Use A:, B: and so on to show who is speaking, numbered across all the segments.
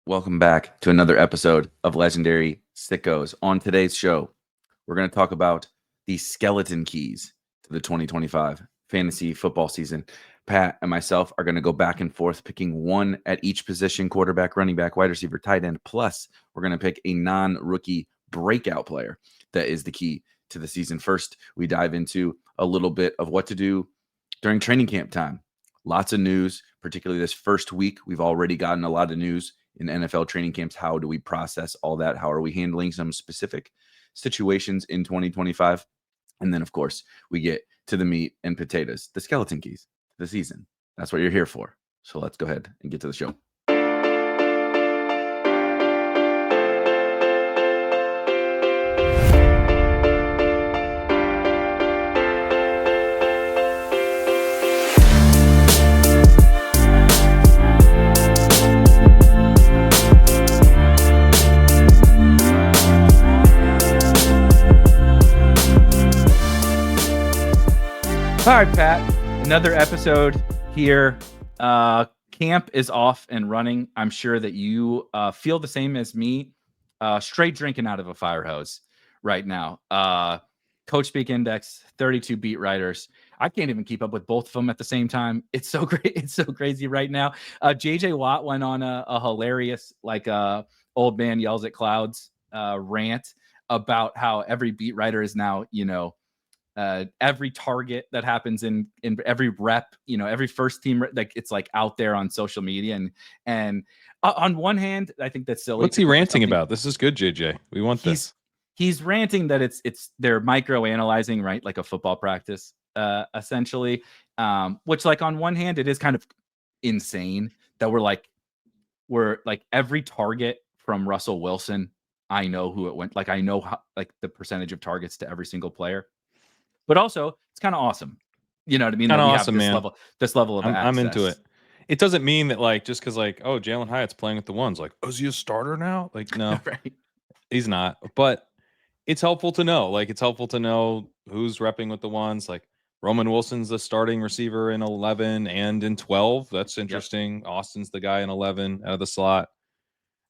A: Welcome back to another episode of Legendary Sickos. On today's show, we're going to talk about the skeleton keys to the 2025 fantasy football season. Pat and myself are going to go back and forth, picking one at each position: quarterback, running back, wide receiver, tight end. Plus, we're going to pick a non-rookie breakout player that is the key to the season. First, we dive into a little bit of what to do during training camp time. Lots of news, particularly this first week. We've already gotten a lot of news in NFL training camps. How do we process all that? How are we handling some specific situations in 2025? And then, of course, we get to the meat and potatoes, the skeleton keys to the season. That's what you're here for. So let's go ahead and get to the show. All right, Pat, another episode here. Camp is off and running. I'm sure that you feel the same as me. Straight drinking out of a fire hose right now. Coach Speak Index, 32 beat writers. I can't even keep up with both of them at the same time. It's so great. It's so crazy right now. JJ Watt went on a hilarious, old man yells at clouds rant about how every beat writer is now, every target that happens in every rep, every first team, it's like out there on social media. And on one hand, I think that's silly.
B: What's he ranting about? This is good, JJ. We want this.
A: He's ranting that they're micro analyzing, right? Like a football practice, essentially. Which, like, on one hand, it is kind of insane that we're like every target from Russell Wilson, I know who it went. Like, I know how, like, the percentage of targets to every single player. But also, it's kind of awesome. You know what I mean?
B: Kind of
A: have
B: awesome,
A: this
B: man.
A: Level of access.
B: I'm into it. It doesn't mean that, just because, Jalen Hyatt's playing with the ones, is he a starter now? No,
A: right.
B: He's not. But it's helpful to know. It's helpful to know who's repping with the ones. Roman Wilson's the starting receiver in 11 and in 12. That's interesting. Yep. Austin's the guy in 11 out of the slot.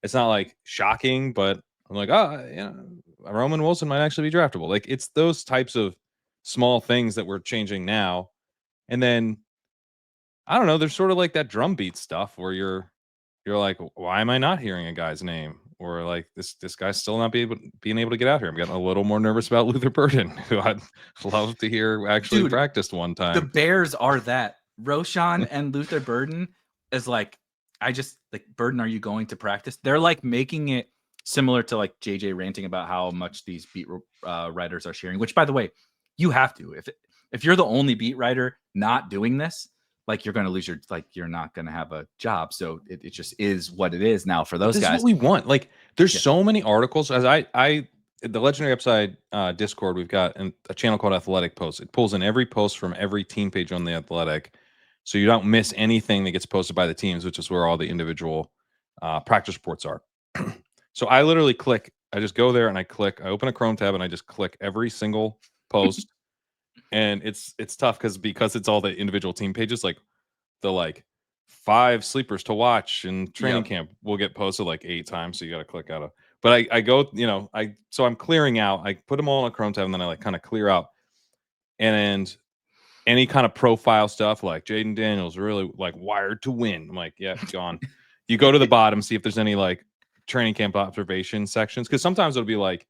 B: It's not shocking, but I'm Roman Wilson might actually be draftable. It's those types of small things that we're changing now. And then I don't know, there's sort of that drumbeat stuff where you're like, why am I not hearing a guy's name? Or this guy's still not being able to get out here. I'm getting a little more nervous about Luther Burton, who I'd love to hear actually practiced one time.
A: The Bears are that. Roschon and Luther Burton is Burton, are you going to practice? They're making it similar to JJ ranting about how much these beat writers are sharing, which, by the way, you have to. If you're the only beat writer not doing this, you're going to lose you're not going to have a job. So it just is what it is now for those guys.
B: This is what we want. There's so many articles. As the Legendary Upside Discord, we've got a channel called Athletic Posts. It pulls in every post from every team page on the Athletic, so you don't miss anything that gets posted by the teams, which is where all the individual practice reports are. So I literally click. I just go there and I click. I open a Chrome tab and I just click every single post. And it's tough because it's all the individual team pages. The 5 sleepers to watch in training camp will get posted 8 times. So you got to click out of. But I go, so I'm clearing out. I put them all in a Chrome tab and then I kind of clear out. And any kind of profile stuff like Jaden Daniels really wired to win. I'm yeah, gone. You go to the bottom, see if there's any training camp observation sections, because sometimes it'll be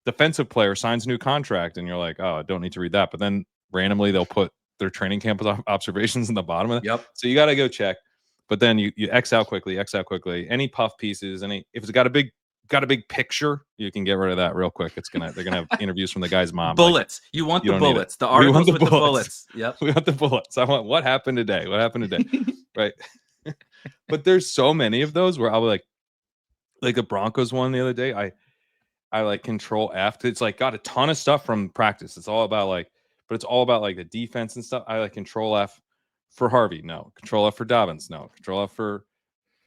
B: defensive player signs new contract and you're oh, I don't need to read that. But then randomly they'll put their training camp observations in the bottom of it.
A: Yep.
B: So you got to go check. But then you X out quickly. Any puff pieces, if it's got a big picture, you can get rid of that real quick. They're gonna have interviews from the guy's mom.
A: Bullets. You want the bullets. The articles with the bullets. Yep.
B: We want the bullets. I want what happened today. Right. But there's so many of those where I'll be like the Broncos one the other day. I control F. It's got a ton of stuff from practice. It's all about but it's all about the defense and stuff. I control F for Harvey. No. Control F for Dobbins. No. Control F for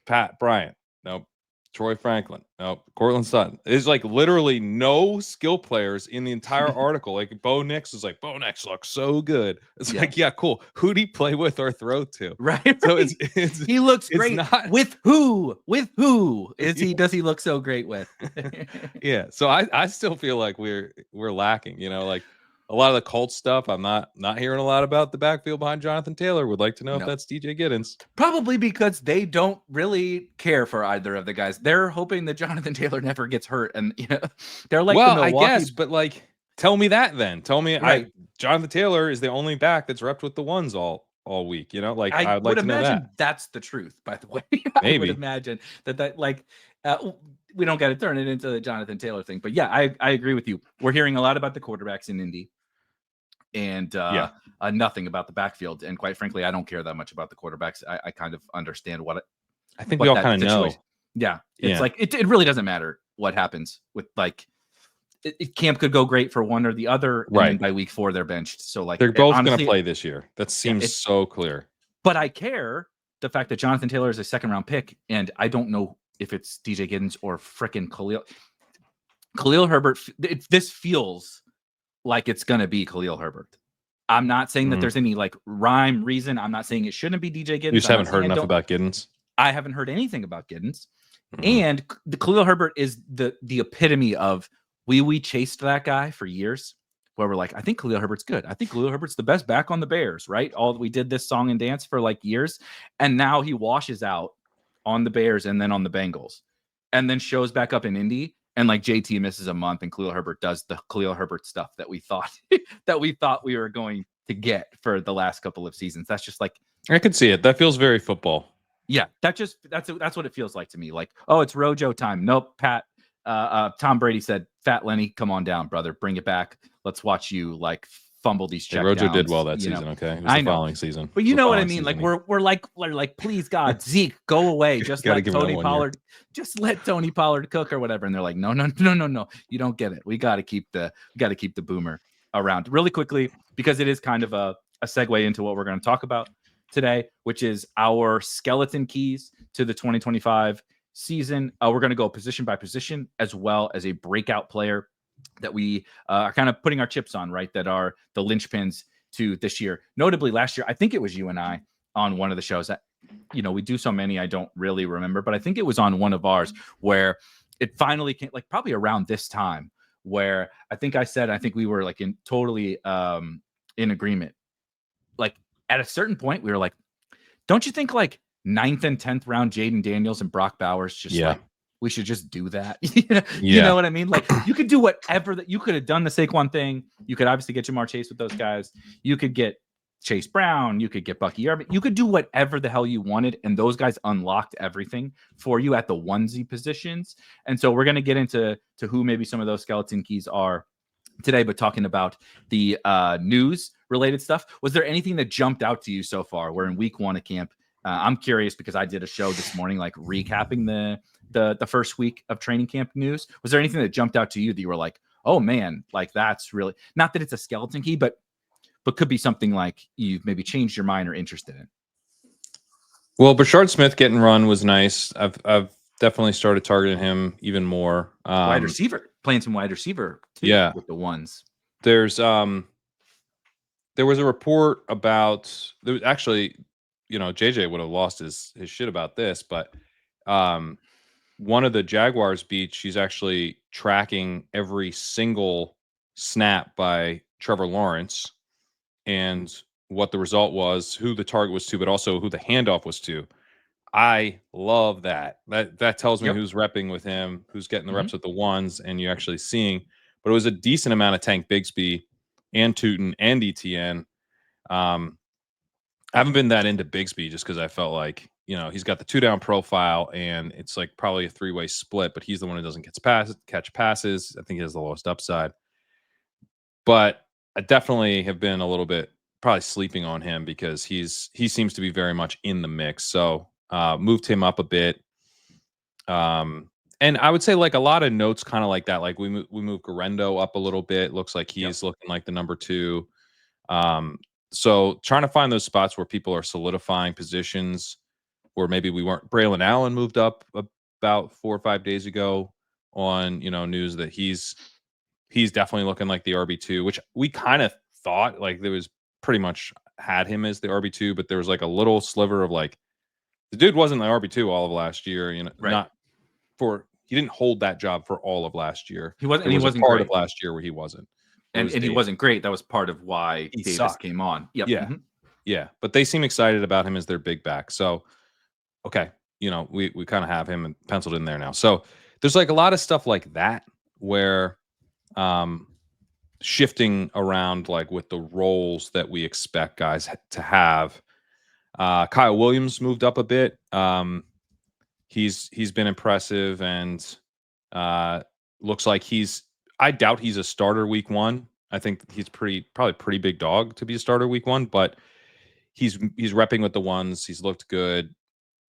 B: Pat Bryant. No. Troy Franklin. No, Cortland Sutton. There's like literally no skill players in the entire article. Like Bo Nix is like, Bo Nix looks so good. It's like, yeah, cool. Who'd he play with or throw to?
A: Right.
B: So it's
A: he looks
B: it's
A: great.
B: not
A: With who? With who does he look so great with?
B: Yeah. So I still feel like we're lacking, like a lot of the Colts stuff. I'm not hearing a lot about the backfield behind Jonathan Taylor. Would like to know if that's DJ Giddens.
A: Probably because they don't really care for either of the guys. They're hoping that Jonathan Taylor never gets hurt, and they're like the Milwaukee.
B: I guess, but like, tell me that then. Tell me, Jonathan Taylor is the only back that's repped with the ones all week. Like
A: I
B: would like to know that.
A: That's the truth. By the way,
B: Maybe.
A: I would imagine that like. We don't got to turn it into the Jonathan Taylor thing, but yeah, I agree with you. We're hearing a lot about the quarterbacks in Indy, and nothing about the backfield. And quite frankly, I don't care that much about the quarterbacks. I kind of understand
B: I think we all kind of know.
A: Yeah, it's like it really doesn't matter what happens with like camp could go great for one or the other, and then by week 4 they're benched. So like
B: they're both going to play this year. That seems so clear.
A: But I care the fact that Jonathan Taylor is a 2nd-round pick, and I don't know if it's DJ Giddens or frickin' Khalil Herbert. This feels like it's going to be Khalil Herbert. I'm not saying that there's any like rhyme reason. I'm not saying it shouldn't be DJ Giddens. You
B: just haven't heard enough about Giddens.
A: I haven't heard anything about Giddens. And the Khalil Herbert is the epitome of we chased that guy for years, where we're like, I think Khalil Herbert's good. I think Khalil Herbert's the best back on the Bears, right? We did this song and dance for like years, and now he washes out on the Bears and then on the Bengals, and then shows back up in Indy, and like JT misses a month, and Khalil Herbert does the Khalil Herbert stuff that we thought we were going to get for the last couple of seasons. That's just like,
B: I could see it. That feels very football.
A: Yeah, that's what it feels like to me. Like, oh, it's Rojo time. Nope, Pat. Tom Brady said, "Fat Lenny, come on down, brother. Bring it back. Let's watch you like fumble these checkdowns."
B: Rojo did well that season. Okay, it was the following season.
A: But you know what I mean. Like we're like, please God, Zeke, go away. Just let Tony Pollard. Just let Tony Pollard cook or whatever. And they're like, no. You don't get it. We got to keep the boomer around really quickly, because it is kind of a segue into what we're going to talk about today, which is our skeleton keys to the 2025 season. We're going to go position by position, as well as a breakout player that we are kind of putting our chips on, right? That are the linchpins to this year. Notably, last year, I think it was you and I on one of the shows that, we do so many, I don't really remember, but I think it was on one of ours where it finally came, like probably around this time, where I think we were like totally in agreement. Like at a certain point, we were like, don't you think like 9th and 10th round Jaden Daniels and Brock Bowers like, we should just do that? You know what I mean? Like you could do whatever that you could have done the Saquon thing. You could obviously get Jamar Chase with those guys. You could get Chase Brown. You could get Bucky Irving. You could do whatever the hell you wanted. And those guys unlocked everything for you at the onesie positions. And so we're going to get into who maybe some of those skeleton keys are today, but talking about the news related stuff. Was there anything that jumped out to you so far? We're in week 1 of camp. I'm curious because I did a show this morning, like recapping the first week of training camp news. Was there anything that jumped out to you that you were like, oh man, like that's really, not that it's a skeleton key, but could be something like you've maybe changed your mind or interested in?
B: Well, Brashard Smith getting run was nice. I've definitely started targeting him even more.
A: Wide receiver, playing some wide receiver too, with the ones.
B: There was a report about, there was actually, JJ would have lost his shit about this, but one of the Jaguars beats, she's actually tracking every single snap by Trevor Lawrence and what the result was, who the target was to, but also who the handoff was to. I love that. That tells me who's repping with him, who's getting the reps with the ones, and you're actually seeing. But it was a decent amount of Tank Bigsby and Tuten and ETN. I haven't been that into Bigsby just because I felt like, he's got the 2-down profile and it's like probably a 3-way split, but he's the one who doesn't catch passes. I think he has the lowest upside. But I definitely have been a little bit probably sleeping on him because he seems to be very much in the mix. So moved him up a bit. And I would say like a lot of notes kind of like that. Like we moved Garendo up a little bit. Looks like he's looking like the number 2. So trying to find those spots where people are solidifying positions, or maybe we weren't. Braylon Allen moved up about 4 or 5 days ago on news that he's definitely looking like the RB2, which we kind of thought, like, there was pretty much had him as the RB2, but there was like a little sliver of like the dude wasn't the RB2 all of last year,
A: Right.
B: he didn't hold that job for all of last year.
A: He wasn't.
B: There
A: And he
B: was a
A: wasn't
B: part
A: great.
B: of last year where he wasn't.
A: And he wasn't great. That was part of why
B: He
A: Davis
B: sucked.
A: came on. Yep.
B: Yeah.
A: Mhm.
B: Yeah, but they seem excited about him as their big back. So, okay, we kind of have him penciled in there now. So there's like a lot of stuff like that where shifting around, like with the roles that we expect guys to have. Kyle Williams moved up a bit. He's been impressive and looks like I doubt he's a starter week 1. I think he's probably pretty big dog to be a starter week 1, but he's repping with the ones. He's looked good.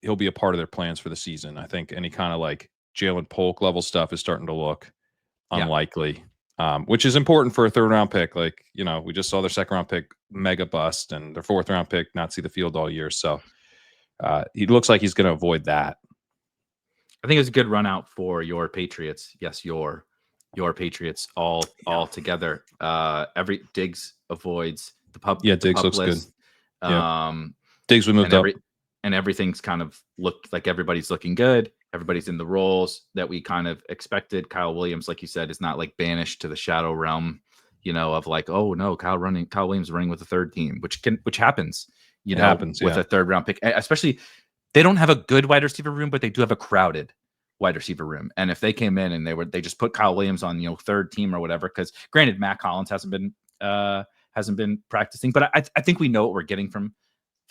B: He'll be a part of their plans for the season. I think any kind of like Jalen Polk level stuff is starting to look unlikely, which is important for a 3rd round pick. Like, we just saw their 2nd round pick mega bust and their 4th round pick not see the field all year. So he looks like he's going to avoid that.
A: I think it's a good run out for your Patriots. Yes, your Patriots all together. Every Diggs avoids the pup.
B: Yeah, Diggs looks
A: list.
B: Good. Diggs we moved up.
A: And everything's kind of looked like everybody's looking good. Everybody's in the roles that we kind of expected. Kyle Williams, like you said, is not like banished to the shadow realm, of like, oh no, Kyle Williams running with the 3rd team, which happens, with a 3rd round pick. Especially, they don't have a good wide receiver room, but they do have a crowded wide receiver room. And if they came in and they just put Kyle Williams on, 3rd team or whatever, because granted, Matt Collins hasn't been practicing, but I think we know what we're getting from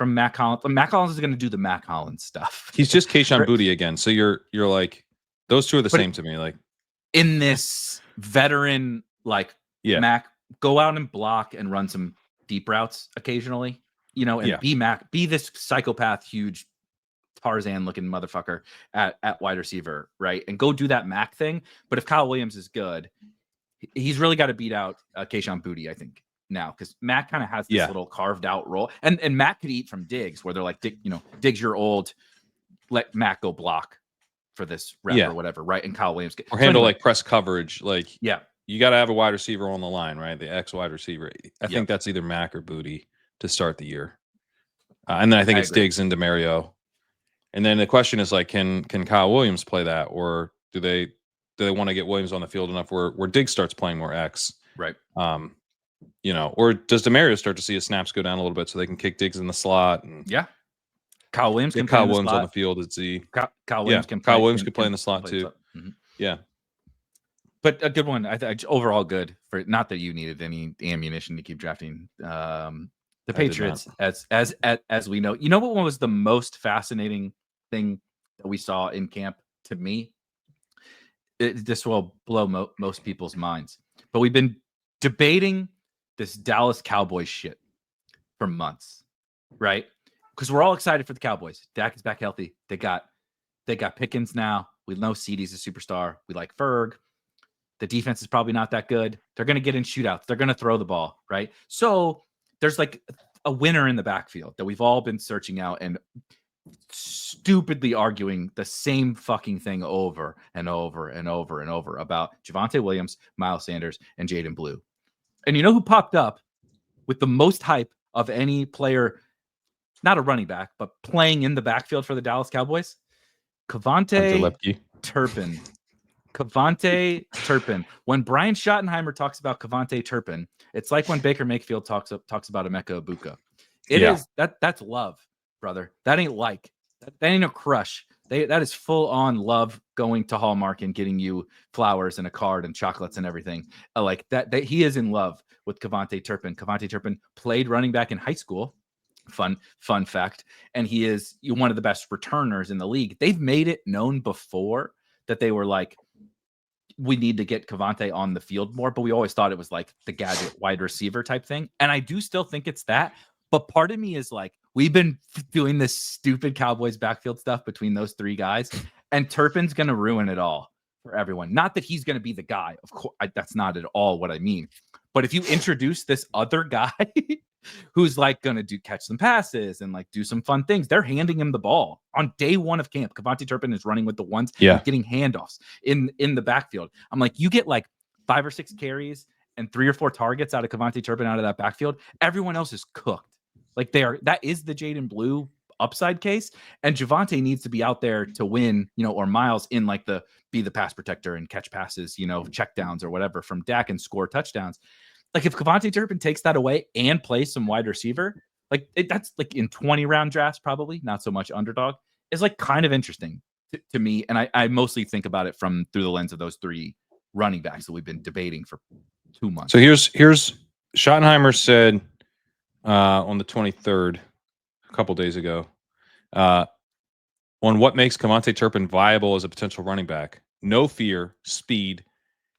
A: Matt Collins. Matt Collins is going to do the Matt Collins stuff.
B: He's just Kayshon Boutte again. So you're like, those two are the same to me. Like,
A: in this veteran, like, Mac, go out and block and run some deep routes occasionally, and be this psychopath, huge Tarzan looking motherfucker at wide receiver, right? And go do that Mac thing. But if Kyle Williams is good, he's really got to beat out Kayshon Boutte, I think, now, because Matt kind of has this little carved out role, and Matt could eat from Diggs, where they're like, Diggs, you're old, let Matt go block for this rep or whatever, right? And Kyle Williams
B: or handle like press coverage, like
A: you
B: got to have a wide receiver on the line, right? The X wide receiver. I think that's either Mac or Boutte to start the year, and then I think it's Diggs and DeMario, and then the question is like, can Kyle Williams play that, or do they want to get Williams on the field enough where Diggs starts playing more X,
A: right?
B: Or does DeMario start to see his snaps go down a little bit so they can kick Diggs in the slot? And
A: Kyle Williams can
B: Kyle Williams on the field at Z.
A: Kyle Williams can
B: play in the slot too.
A: Mm-hmm.
B: Yeah,
A: but a good one. I think overall good for, not that you needed any ammunition to keep drafting the Patriots as we know. You know what was the most fascinating thing that we saw in camp to me? This will blow most people's minds, but we've been debating this Dallas Cowboys shit for months, right? Because we're all excited for the Cowboys. Dak is back healthy. They got Pickens now. We know CeeDee's a superstar. We like Ferg. The defense is probably not that good. They're going to get in shootouts. They're going to throw the ball, right? So there's like a winner in the backfield that we've all been searching out and stupidly arguing the same fucking thing over and over and over and over about Javonte Williams, Miles Sanders, and Jaden Blue. And you know who popped up with the most hype of any player, not a running back, but playing in the backfield for the Dallas Cowboys? KaVontae Turpin. KaVontae Turpin. When Brian Schottenheimer talks about KaVontae Turpin, it's like when Baker Mayfield talks about Emeka Ibuka. It is that's love, brother. That ain't like. That ain't a crush. That is full on love, going to Hallmark and getting you flowers and a card and chocolates and everything. Like that he is in love with KaVontae Turpin. KaVontae Turpin played running back in high school. Fun fact. And he is one of the best returners in the league. They've made it known before that they were like, we need to get KaVontae on the field more, but we always thought it was like the gadget wide receiver type thing. And I do still think it's that. But part of me is like, we've been doing this stupid Cowboys backfield stuff between those three guys, and Turpin's going to ruin it all for everyone. Not that he's going to be the guy. Of course, that's not at all what I mean. But if you introduce this other guy who's like going to catch some passes and like do some fun things. They're handing him the ball on day one of camp. KaVontae Turpin is running with the ones and getting handoffs in the backfield. I'm like, you get like 5 or 6 carries and 3 or 4 targets out of KaVontae Turpin out of that backfield. Everyone else is cooked. Like that is the Jaden Blue upside case. And Javonte needs to be out there to win, or Miles in like be the pass protector and catch passes, check downs or whatever from Dak and score touchdowns. Like if KaVontae Turpin takes that away and plays some wide receiver, like that's like in 20 round drafts, probably not so much underdog, is like kind of interesting to me. And I mostly think about it through the lens of those 3 running backs that we've been debating for 2 months.
B: So here's Schottenheimer said on the 23rd, a couple days ago, on what makes KaVontae Turpin viable as a potential running back. No fear, speed.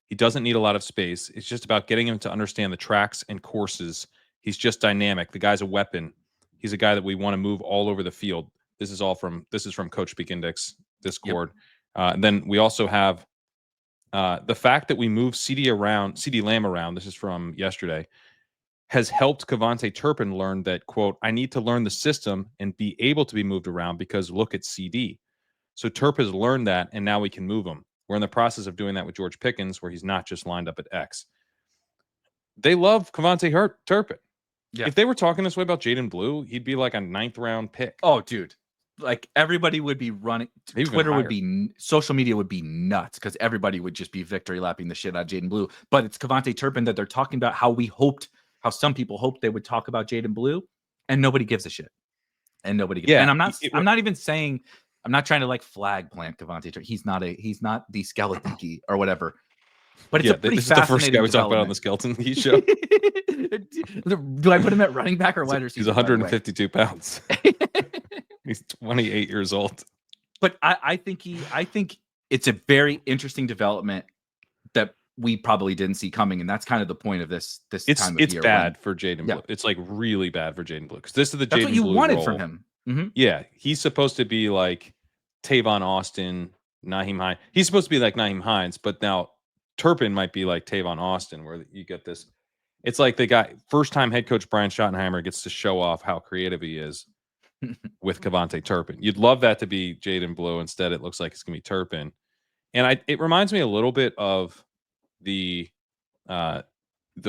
B: He doesn't need a lot of space. It's just about getting him to understand the tracks and courses. He's just dynamic. The guy's a weapon. He's a guy that we want to move all over the field. This is from Coach Speak Index Discord. Yep. And then we also have the fact that we move CeeDee Lamb around. This is from yesterday. Has helped KaVontae Turpin learn that, quote, I need to learn the system and be able to be moved around because look at CD. So Turp has learned that, and now we can move him. We're in the process of doing that with George Pickens, where he's not just lined up at X. They love KaVontae Turpin. Yeah. If they were talking this way about Jaden Blue, he'd be like a 9th round pick.
A: Oh, dude. Like everybody would be running. Twitter would be, social media would be nuts because everybody would just be victory lapping the shit out of Jaden Blue. But it's KaVontae Turpin that they're talking about how some people hoped they would talk about Jaden Blue, and nobody gives a shit. And nobody gives. Yeah. And I'm not even saying, I'm not trying to like flag plant KaVontae Turpin. He's not the skeleton key or whatever. But it's a pretty fascinating. This is the first guy we talked about
B: on the skeleton key show.
A: Do I put him at running back or wide receiver?
B: He's 152 pounds. He's 28 years old.
A: But I think it's a very interesting development that we probably didn't see coming, and that's kind of the point of this time of year.
B: It's bad for Jaden Blue. It's like really bad for Jaden Blue because this is the Jaden Blue.
A: That's what you wanted
B: role.
A: from him. Mm-hmm.
B: Yeah, he's supposed to be like Tavon Austin, Nyheim Hines. He's supposed to be like Nyheim Hines, but now Turpin might be like Tavon Austin, where you get this. It's like the guy, first-time head coach Brian Schottenheimer gets to show off how creative he is with KaVontae Turpin. You'd love that to be Jaden Blue. Instead, it looks like it's going to be Turpin. And it reminds me a little bit of the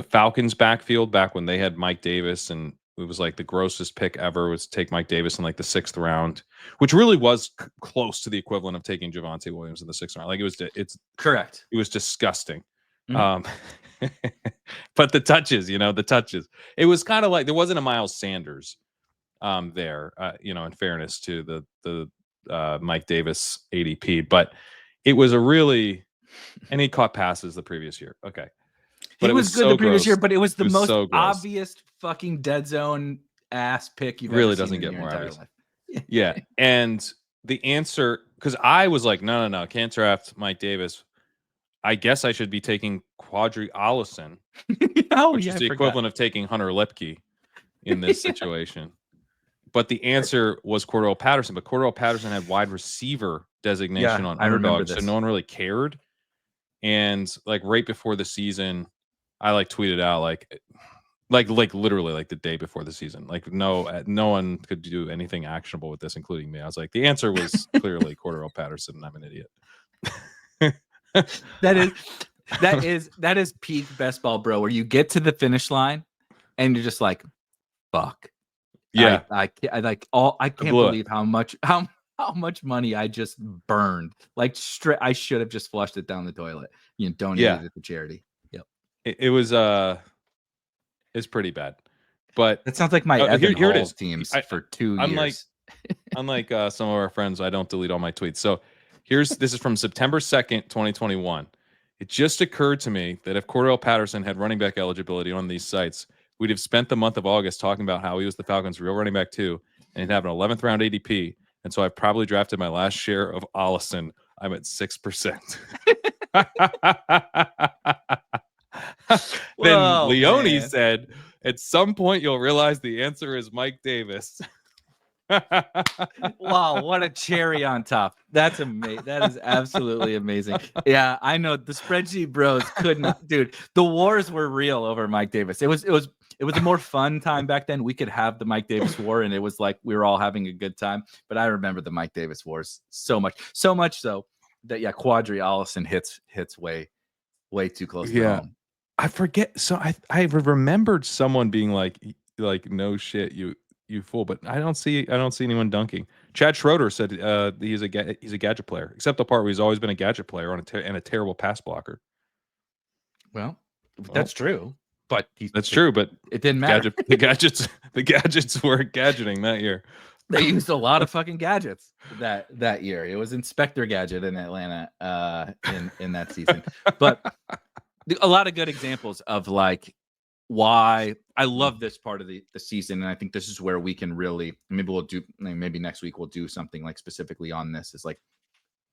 B: Falcons backfield back when they had Mike Davis, and it was like the grossest pick ever was to take Mike Davis in like the 6th round, which really was close to the equivalent of taking Javonte Williams in the 6th round. Like it's correct. It was disgusting. Mm-hmm. But the touches, it was kind of like there wasn't a Miles Sanders there, in fairness to the Mike Davis ADP, but it was a really, and he caught passes the previous year. Okay.
A: But he was good the previous year, but it was the most obvious fucking dead zone ass pick you've
B: really
A: ever seen
B: doesn't get
A: in your
B: more
A: entire
B: obvious.
A: Life.
B: Yeah. And the answer, because I was like, no, can't draft Mike Davis. I guess I should be taking Quadri Allison, which is the equivalent of taking Hunter Lipke in this situation. But the answer was Cordell Patterson. But Cordell Patterson had wide receiver designation on underdog, so no one really cared. And like right before the season, I like tweeted out like literally like the day before the season, like no one could do anything actionable with this, including me. I was like, the answer was clearly Cordell Patterson, and I'm an idiot.
A: That is peak best ball, bro, where you get to the finish line and you're just like, fuck.
B: Yeah.
A: I can't believe how much money I just burned. Like I should have just flushed it down the toilet. Donated it to charity. Yep.
B: It was it's pretty bad. But
A: that sounds like my Evan
B: here
A: Hall teams for 2 years.
B: Unlike some of our friends, I don't delete all my tweets. So this is from September 2nd, 2021. It just occurred to me that if Cordell Patterson had running back eligibility on these sites, we'd have spent the month of August talking about how he was the Falcons' real running back too, and he'd have an 11th round ADP. And so I've probably drafted my last share of Allison. I'm at 6%. Then Leone said, at some point you'll realize the answer is Mike Davis.
A: Wow, what a cherry on top. That's amazing. That is absolutely amazing. Yeah, I know the spreadsheet bros could not, dude. The wars were real over Mike Davis. It was It was a more fun time back then. We could have the Mike Davis war, and it was like we were all having a good time. But I remember the Mike Davis wars so much so that Quadri Allison hits way too close to home.
B: I forget. So I remembered someone being like no shit, you fool. But I don't see anyone dunking. Chad Schroeder said he's a gadget player, except the part where he's always been a gadget player and a terrible pass blocker.
A: Well, that's true. But
B: that's true. But
A: it didn't matter.
B: The gadgets were gadgeting that year.
A: They used a lot of fucking gadgets that year. It was Inspector Gadget in Atlanta in that season. But a lot of good examples of like why I love this part of the season. And I think this is where we can really, maybe next week we'll do something like specifically on this. Is like,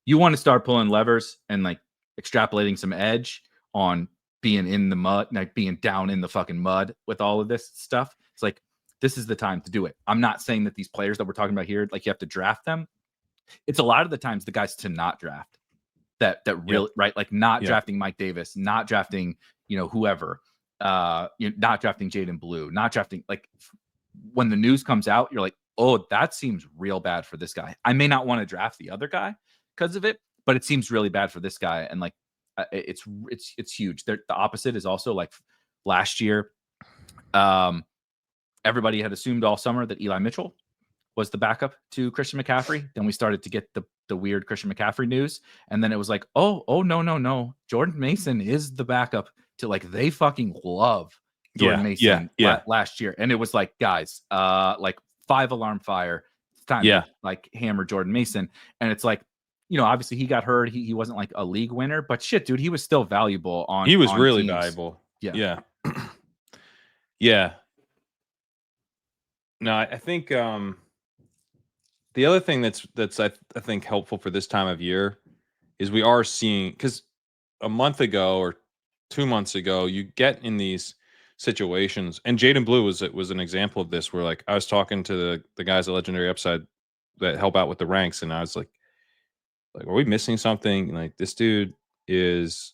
A: you want to start pulling levers and like extrapolating some edge on being in the mud, like being down in the fucking mud with all of this stuff. It's like, this is the time to do it. I'm not saying that these players that we're talking about here, like you have to draft them. It's a lot of the times the guys to not draft that really, right? Like not drafting Mike Davis, not drafting, whoever, not drafting Jaden Blue, not drafting, like when the news comes out, you're like, oh, that seems real bad for this guy. I may not want to draft the other guy because of it, but it seems really bad for this guy. And like, it's huge. The opposite is also like last year. Everybody had assumed all summer that Eli Mitchell was the backup to Christian McCaffrey. Then we started to get the weird Christian McCaffrey news. And then it was like, oh, no. Jordan Mason is the backup to, like, they fucking love Jordan Mason last year. And it was like, guys, like 5 alarm fire. It's time to like hammer Jordan Mason. And it's like, obviously he got hurt. He wasn't like a league winner, but shit, dude, he was still valuable
B: He was really
A: teams.
B: valuable. Yeah. Yeah. No, I think the other thing that's I think helpful for this time of year is we are seeing, because a month ago or 2 months ago, you get in these situations, and Jaden Blue was an example of this, where like I was talking to the guys at Legendary Upside that help out with the ranks, and I was like, are we missing something? Like, this dude is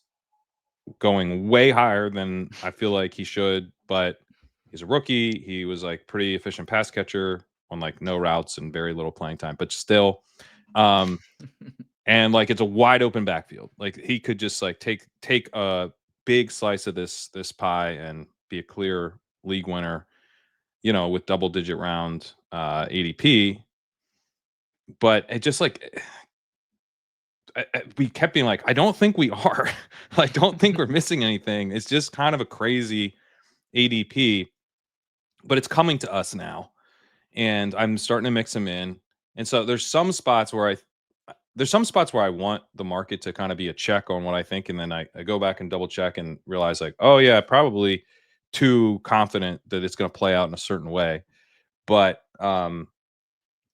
B: going way higher than I feel like he should, but he's a rookie. He was like pretty efficient pass catcher on like no routes and very little playing time, but still, and like it's a wide open backfield. Like he could just like take a big slice of this pie and be a clear league winner, with double digit round ADP. But it just like, we kept being like, I don't think we are. I don't think we're missing anything. It's just kind of a crazy ADP, but it's coming to us now, and I'm starting to mix them in. And so there's some spots where I want the market to kind of be a check on what I think, and then I go back and double check and realize like, oh yeah, probably too confident that it's going to play out in a certain way. But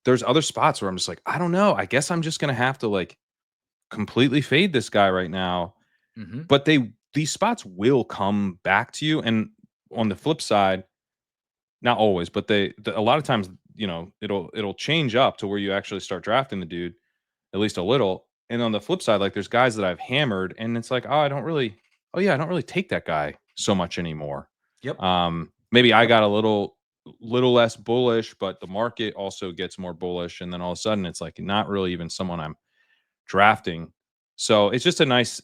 B: there's other spots where I'm just like, I don't know. I guess I'm just going to have to like completely fade this guy right now.
A: Mm-hmm.
B: But these spots will come back to you. And on the flip side, not always, but a lot of times, it'll change up to where you actually start drafting the dude at least a little. And on the flip side, like there's guys that I've hammered, and it's like, I don't really take that guy so much anymore.
A: Yep.
B: Maybe I got a little less bullish, but the market also gets more bullish, and then all of a sudden it's like not really even someone I'm drafting. So it's just a nice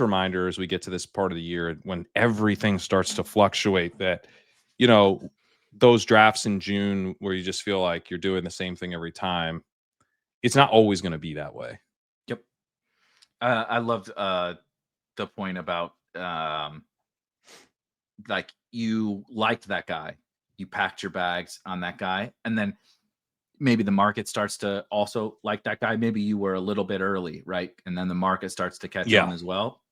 B: reminder as we get to this part of the year when everything starts to fluctuate, that those drafts in June where you just feel like you're doing the same thing every time, it's not always going to be that way.
A: Yep. I loved the point about like you liked that guy, you packed your bags on that guy, and then maybe the market starts to also like that guy. Maybe you were a little bit early, right? And then the market starts to catch on as well.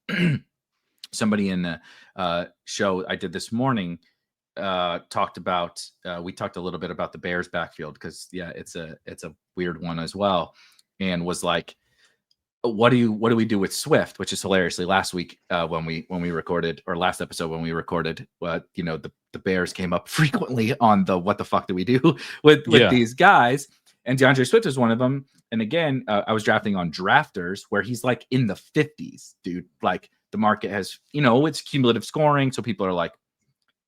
A: Somebody in the show I did this morning talked about, we talked a little bit about the Bears backfield, because it's a weird one as well, and was like, what do we do with Swift? Which is hilariously last week when we recorded, or last episode when we recorded, the Bears came up frequently on the what the fuck do we do with these guys, and DeAndre Swift is one of them. And again, I was drafting on Drafters, where he's like in the 50s, dude. Like the market has, it's cumulative scoring, so people are like,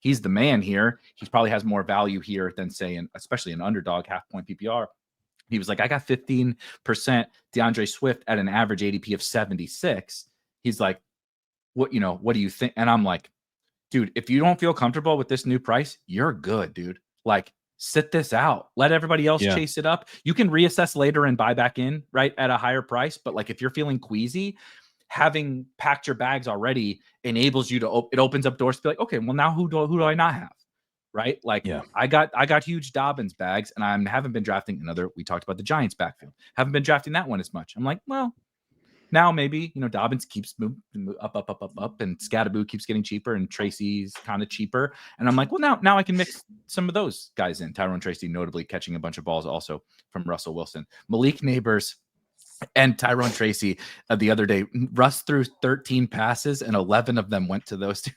C: he's the man here. He probably has more value here than say, especially an underdog half point PPR. He was like, I got 15% DeAndre Swift at an average ADP of 76. He's like, what do you think? And I'm like, dude, if you don't feel comfortable with this new price, you're good, dude. Like, sit this out. Let everybody else chase it up. You can reassess later and buy back in, right, at a higher price. But like, if you're feeling queasy, having packed your bags already enables you to, it opens up doors to be like, okay, well, now who do I not have? Right? Like, I got huge Dobbins bags, and I haven't been drafting we talked about the Giants backfield. Haven't been drafting that one as much. I'm like, well, now maybe, Dobbins keeps moving up, and Scatterboo keeps getting cheaper, and Tracy's kind of cheaper. And I'm like, well, now I can mix some of those guys in. Tyrone Tracy notably catching a bunch of balls also from Russell Wilson. Malik Neighbors and Tyrone Tracy the other day. Russ threw 13 passes, and 11 of them went to those two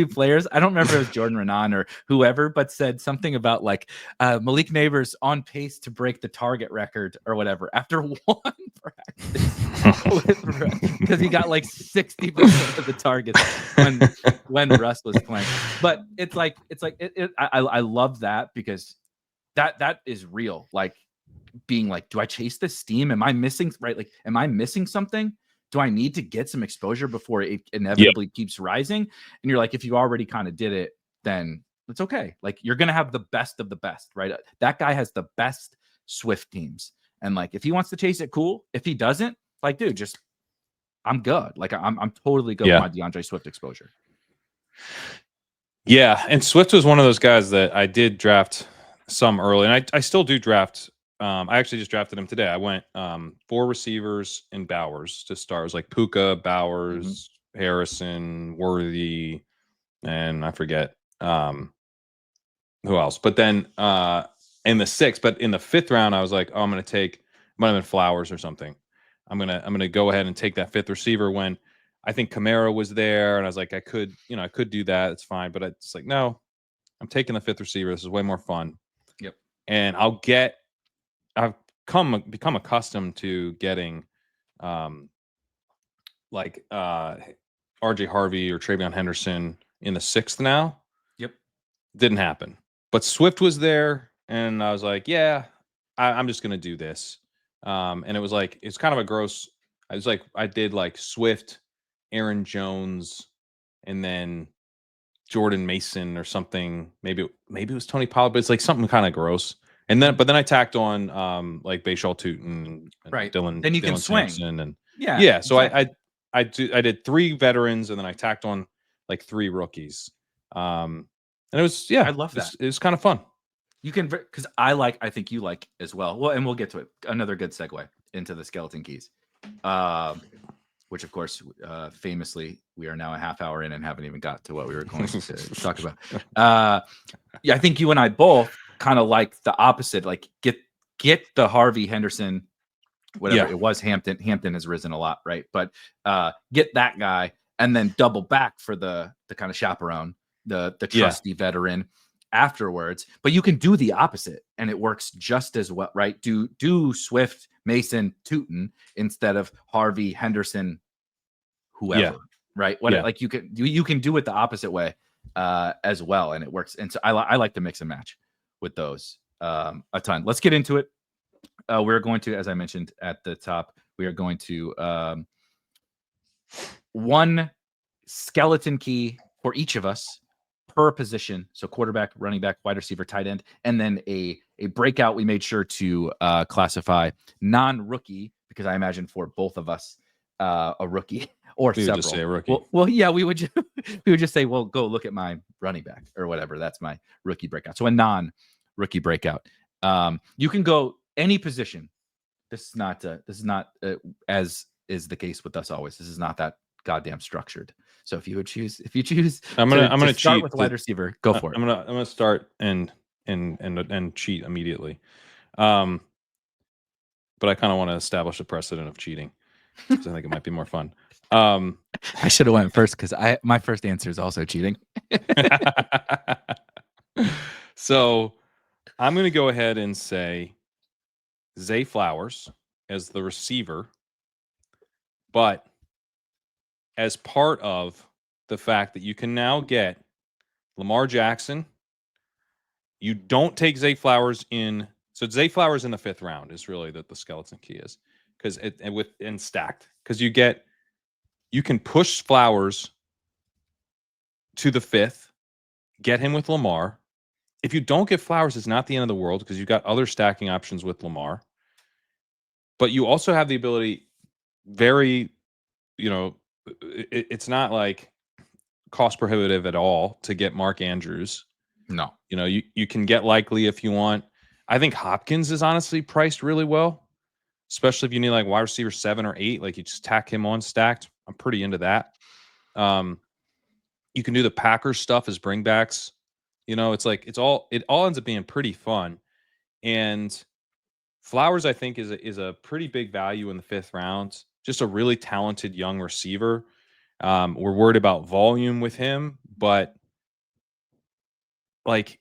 C: players. I don't remember if it was Jordan Renan or whoever, but said something about like Malik Neighbors on pace to break the target record or whatever after one practice because he got like 60% of the targets when Russ was playing. But I love that because that is real. Like, being like, do I chase this steam? Am I missing something? Do I need to get some exposure before it inevitably keeps rising? And you're like, if you already kind of did it, then it's okay. Like, you're going to have the best of the best, right? That guy has the best Swift teams. And like, if he wants to chase it, cool. If he doesn't, like, dude, I'm good. Like, I'm totally good with my DeAndre Swift exposure.
B: Yeah. And Swift was one of those guys that I did draft some early, and I still do draft. I actually just drafted him today. I went 4 receivers in Bowers to start. It was like Puka, Bowers, Harrison, Worthy, and I forget who else. But then in the 6th, but in the 5th round, I was like, oh, I'm going to take, might have been Flowers or something. I'm gonna go ahead and take that 5th receiver when I think Kamara was there, and I was like, I could do that. It's fine, but it's like, no, I'm taking the 5th receiver. This is way more fun.
C: Yep.
B: And I've become accustomed to getting like RJ Harvey or TreVeyon Henderson in the 6th now.
C: Yep.
B: Didn't happen. But Swift was there, and I was like, yeah, I'm just gonna do this. And it was kind of a gross. I did like Swift, Aaron Jones, and then Jordan Mason or something. Maybe it was Tony Pollard, but it's like something kind of gross. And then, but then I tacked on like Bhayshul Tuten and
C: right.
B: Dylan.
C: Then you can
B: Dylan
C: swing.
B: Sampson and
C: yeah.
B: So exactly. I did 3 veterans, and then I tacked on like 3 rookies. And it was
C: I love that.
B: It was kind of fun.
C: You can, because I think you like as well. Well, and we'll get to it. Another good segue into the skeleton keys, which of course, famously, we are now a half hour in and haven't even got to what we were going to talk about. I think you and I both kind of like the opposite. Like, get the Harvey, Henderson, whatever it was. Hampton has risen a lot, right? But get that guy, and then double back for the kind of chaperone, the trusty veteran afterwards. But you can do the opposite, and it works just as well, right? Do Swift, Mason, Tuten instead of Harvey, Henderson, whoever, right? Like you can do it the opposite way as well, and it works. And so I like to mix and match with those a ton. Let's get into it. We're going to, as I mentioned at the top, we are going to one skeleton key for each of us per position. So quarterback, running back, wide receiver, tight end, and then a breakout. We made sure to classify non-rookie, because I imagine for both of us, a rookie or
B: we
C: several.
B: Would just say a rookie.
C: Well, yeah, we would just say, well, go look at my running back or whatever. That's my rookie breakout. So a non-rookie breakout. You can go any position. This is not as is the case with us always. This is not that goddamn structured. So if you choose, I'm gonna start
B: cheat
C: with the wide receiver. Go for it.
B: I'm gonna start and cheat immediately. But I kind of want to establish a precedent of cheating, because I think it might be more fun.
C: I should have went first, because my first answer is also cheating.
B: So I'm going to go ahead and say Zay Flowers as the receiver, but as part of the fact that you can now get Lamar Jackson. You don't take Zay Flowers in. So Zay Flowers in the 5th round is really the skeleton key is because and stacked because you can push Flowers to the 5th, get him with Lamar. If you don't get Flowers, it's not the end of the world because you've got other stacking options with Lamar. But you also have the ability, it's not like cost prohibitive at all to get Mark Andrews.
C: No.
B: You can get Likely if you want. I think Hopkins is honestly priced really well, especially if you need like wide receiver 7 or 8. Like you just tack him on stacked. I'm pretty into that. You can do the Packers stuff as bringbacks. It's like it all ends up being pretty fun. And Flowers, I think, is a pretty big value in the 5th round. Just a really talented young receiver. We're worried about volume with him, but like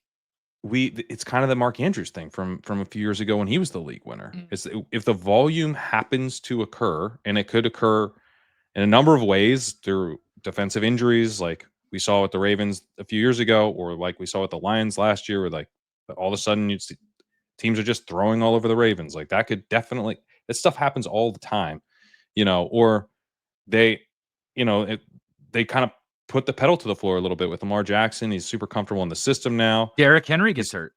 B: it's kind of the Mark Andrews thing from a few years ago when he was the league winner. If the volume happens to occur, and it could occur in a number of ways through defensive injuries, like we saw with the Ravens a few years ago, or like we saw with the Lions last year, where like all of a sudden you'd see teams are just throwing all over the Ravens. Like that could definitely, that stuff happens all the time, or they kind of put the pedal to the floor a little bit with Lamar Jackson. He's super comfortable in the system now.
C: Derrick Henry gets hurt.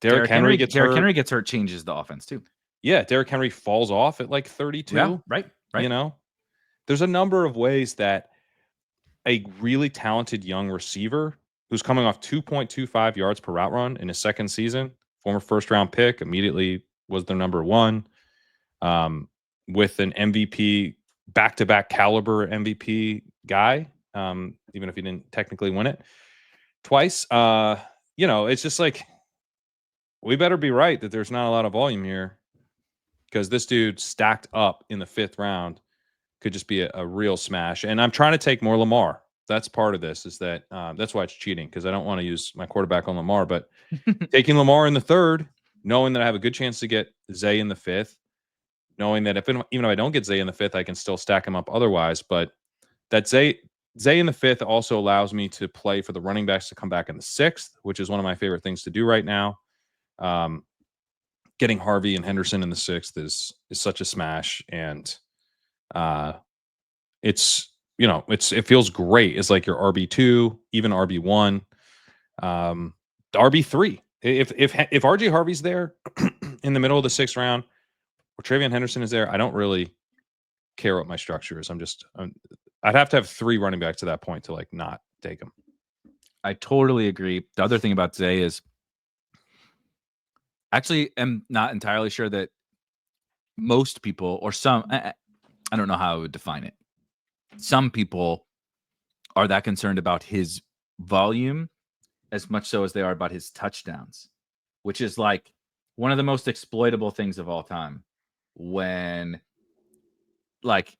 B: Derrick Henry gets
C: hurt, changes the offense too.
B: Yeah, Derrick Henry falls off at like 32.
C: Yeah, right.
B: There's a number of ways that a really talented young receiver who's coming off 2.25 yards per route run in his 2nd season, former 1st-round pick, immediately was their number 1, with an MVP, back-to-back caliber MVP guy, even if he didn't technically win it twice. It's just like, we better be right that there's not a lot of volume here, because this dude stacked up in the 5th round could just be a real smash. And I'm trying to take more Lamar. That's part of this, is that that's why it's cheating, because I don't want to use my quarterback on Lamar, but taking Lamar in the 3rd, knowing that I have a good chance to get Zay in the 5th, knowing that even if I don't get Zay in the 5th, I can still stack him up otherwise. But that Zay in the 5th also allows me to play for the running backs to come back in the 6th, which is one of my favorite things to do right now. Getting Harvey and Henderson in the 6th is such a smash, and it feels great. It's like your RB2, even RB1, RB3. If RJ Harvey's there in the middle of the 6th round, or TreVeyon Henderson is there, I don't really care what my structure is. I'd have to have 3 running backs at that point to like not take them.
C: I totally agree. The other thing about Zay is, actually, I'm not entirely sure that most people, or some, I don't know how I would define it. Some people are that concerned about his volume as much so as they are about his touchdowns, which is like one of the most exploitable things of all time. When, like,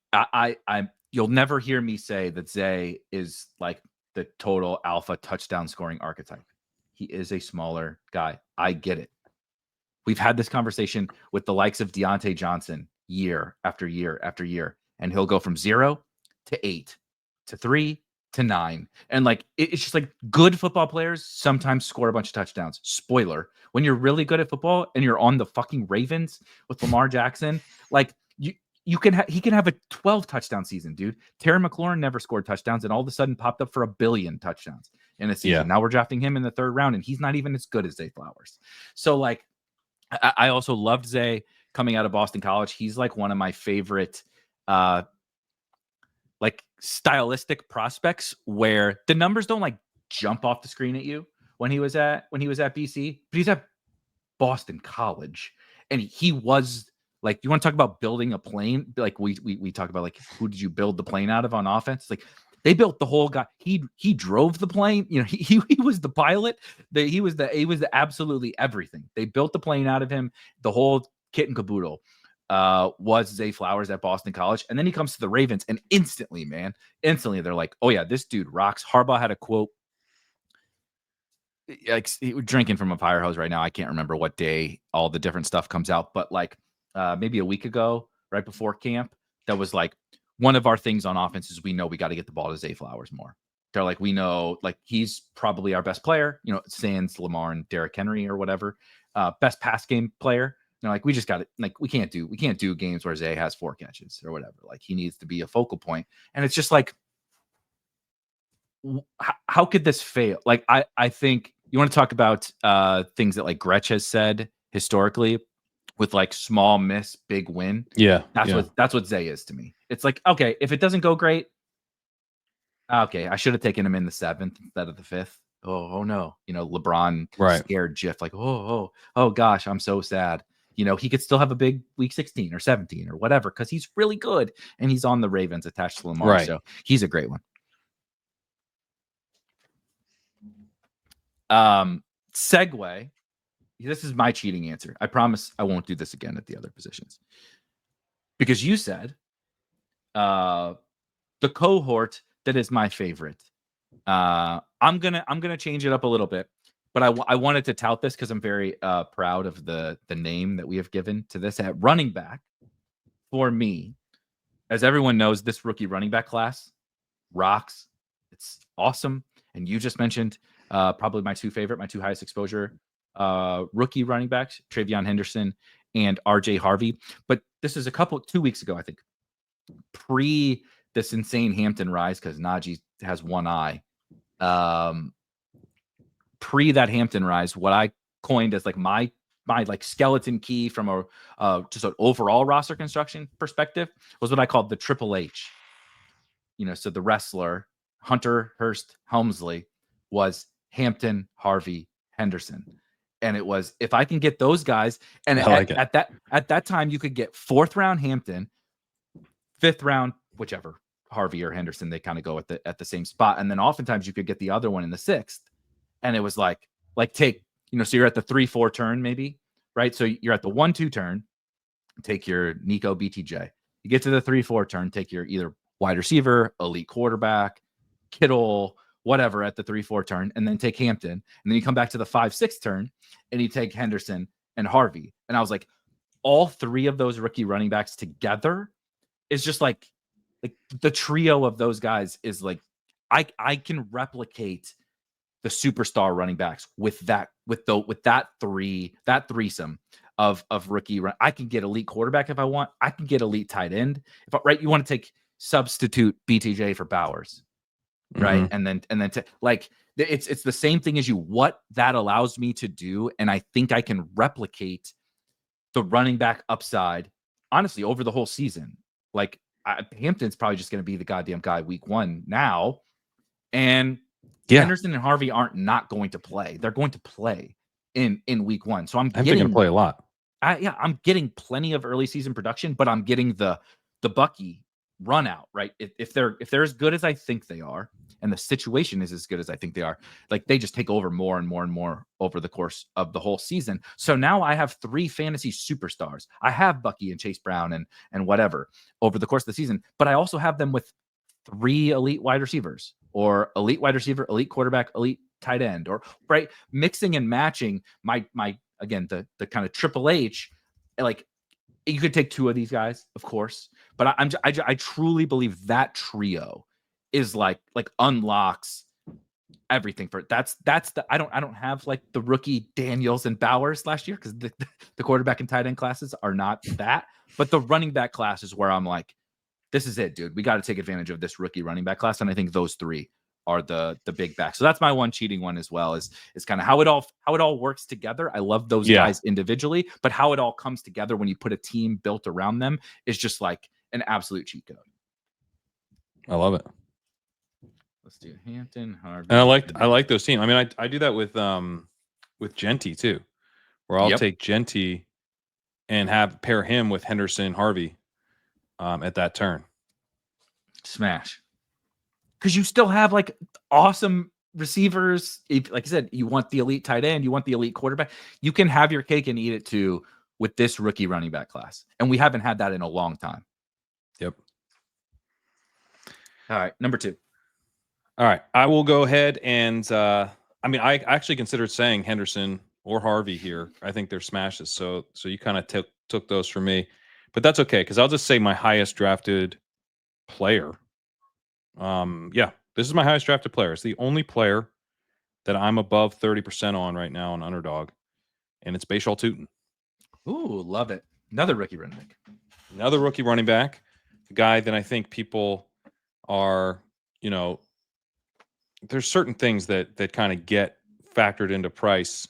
C: you'll never hear me say that Zay is like the total alpha touchdown scoring archetype. He is a smaller guy. I get it. We've had this conversation with the likes of Deontay Johnson year after year after year, and he'll go from 0 to 8 to 3 to 9. And like, it's just like, good football players sometimes score a bunch of touchdowns. Spoiler, when you're really good at football and you're on the fucking Ravens with Lamar Jackson, like he can have a 12 touchdown season, dude. Terry McLaurin never scored touchdowns and all of a sudden popped up for 1 billion touchdowns in a season. Yeah. Now we're drafting him in the 3rd round and he's not even as good as Zay Flowers. So like, I also loved Zay coming out of Boston College. He's like one of my favorite, like stylistic prospects, where the numbers don't like jump off the screen at you when he was at BC, but he's at Boston College, and he was like, you want to talk about building a plane? Like we talk about, like, who did you build the plane out of on offense? Like, they built the whole guy. He drove the plane. He was the pilot. He was the absolutely everything. They built the plane out of him. The whole kit and caboodle was Zay Flowers at Boston College. And then he comes to the Ravens, and instantly they're like, oh yeah, this dude rocks. Harbaugh had a quote, like, drinking from a fire hose right now. I can't remember what day all the different stuff comes out, but like maybe a week ago, right before camp, that was like, one of our things on offense is we know we got to get the ball to Zay Flowers more. They're like, we know, like, he's probably our best player, sans Lamar and Derrick Henry or whatever. Best pass game player. They're like, we just got it. Like, we can't do games where Zay has 4 catches or whatever. Like, he needs to be a focal point. And it's just like, how could this fail? Like, I think you want to talk about things that like Gretsch has said historically with like small miss, big win.
B: Yeah.
C: That's what Zay is to me. It's like, okay, if it doesn't go great, okay, I should have taken him in the 7th instead of the 5th. Oh no. LeBron scared GIF, like, oh gosh, I'm so sad. He could still have a big week 16 or 17 or whatever, because he's really good and he's on the Ravens attached to Lamar.
B: Right.
C: So he's a great one. Segue. This is my cheating answer. I promise I won't do this again at the other positions. Because you said the cohort that is my favorite. I'm gonna change it up a little bit, but I wanted to tout this because I'm very proud of the name that we have given to this at running back. For me, as everyone knows, this rookie running back class rocks. It's awesome. And you just mentioned probably my two highest exposure rookie running backs, TreVeyon Henderson and RJ Harvey. But this is 2 weeks ago, I think, pre this insane Hampton rise, because Najee has one eye. Pre that Hampton rise, what I coined as like my like skeleton key from a just an overall roster construction perspective was what I called the Triple H. So the wrestler Hunter Hearst Helmsley was Hampton, Harvey, Henderson. And it was, if I can get those guys, and at that time you could get 4th round Hampton, 5th round, whichever, Harvey or Henderson, they kind of go at the same spot. And then oftentimes you could get the other one in the 6th. And it was like take, so you're at the 3-4 turn, maybe, right? So you're at the 1-2 turn, take your Nico BTJ. You get to the 3-4 turn, take your either wide receiver, elite quarterback, Kittle, whatever at the 3-4 turn, and then take Hampton. And then you come back to the 5-6 turn and you take Henderson and Harvey. And I was like, all 3 of those rookie running backs together is just like the trio of those guys is like, I can replicate the superstar running backs with that threesome of rookie. I can get elite quarterback if I want. I can get elite tight end. You want to take substitute BTJ for Bowers, right? Mm-hmm. It's the same thing as you. What that allows me to do, and I think I can replicate the running back upside, honestly, over the whole season. Like Hampton's probably just going to be the goddamn guy week 1 now, and Henderson and Harvey aren't not going to play. They're going to play in week 1. So I'm getting
B: to play a lot.
C: I'm getting plenty of early season production, but I'm getting the Bucky run out, right? If they're as good as I think they are, and the situation is as good as I think they are, like they just take over more and more and more over the course of the whole season. So now I have 3 fantasy superstars. I have Bucky and Chase Brown and whatever over the course of the season, but I also have them with 3 elite wide receivers, or elite wide receiver, elite quarterback, elite tight end, or right, mixing and matching my again, the kind of Triple H. Like, you could take 2 of these guys, of course, but I truly believe that trio is like unlocks everything for it. That's the I don't have like the rookie Daniels and Bowers last year, because the quarterback and tight end classes are not that, but the running back class is where I'm like, this is it, dude. We got to take advantage of this rookie running back class. And I think those 3 are the big backs. So that's my one cheating one as well, is kind of how it all works together. I love those guys individually, but how it all comes together when you put a team built around them is just like an absolute cheat code.
B: I love it.
C: Let's do Hampton, Harvey.
B: And I like those teams. I mean, I do that with Genty too, where I'll take Genty and pair him with Henderson, Harvey at that turn.
C: Smash. Because you still have like awesome receivers. Like I said, you want the elite tight end, you want the elite quarterback. You can have your cake and eat it too with this rookie running back class. And we haven't had that in a long time.
B: Yep.
C: All right, number 2.
B: All right, I will go ahead and I actually considered saying Henderson or Harvey here. I think they're smashes. So you kind of took those for me, but that's okay, because I'll just say my highest drafted player. This is my highest drafted player. It's the only player that I'm above 30% on right now on Underdog, and it's Bhayshul Tuten.
C: Ooh, love it. Another rookie running back.
B: Another rookie running back, a guy that I think people are, there's certain things that kind of get factored into price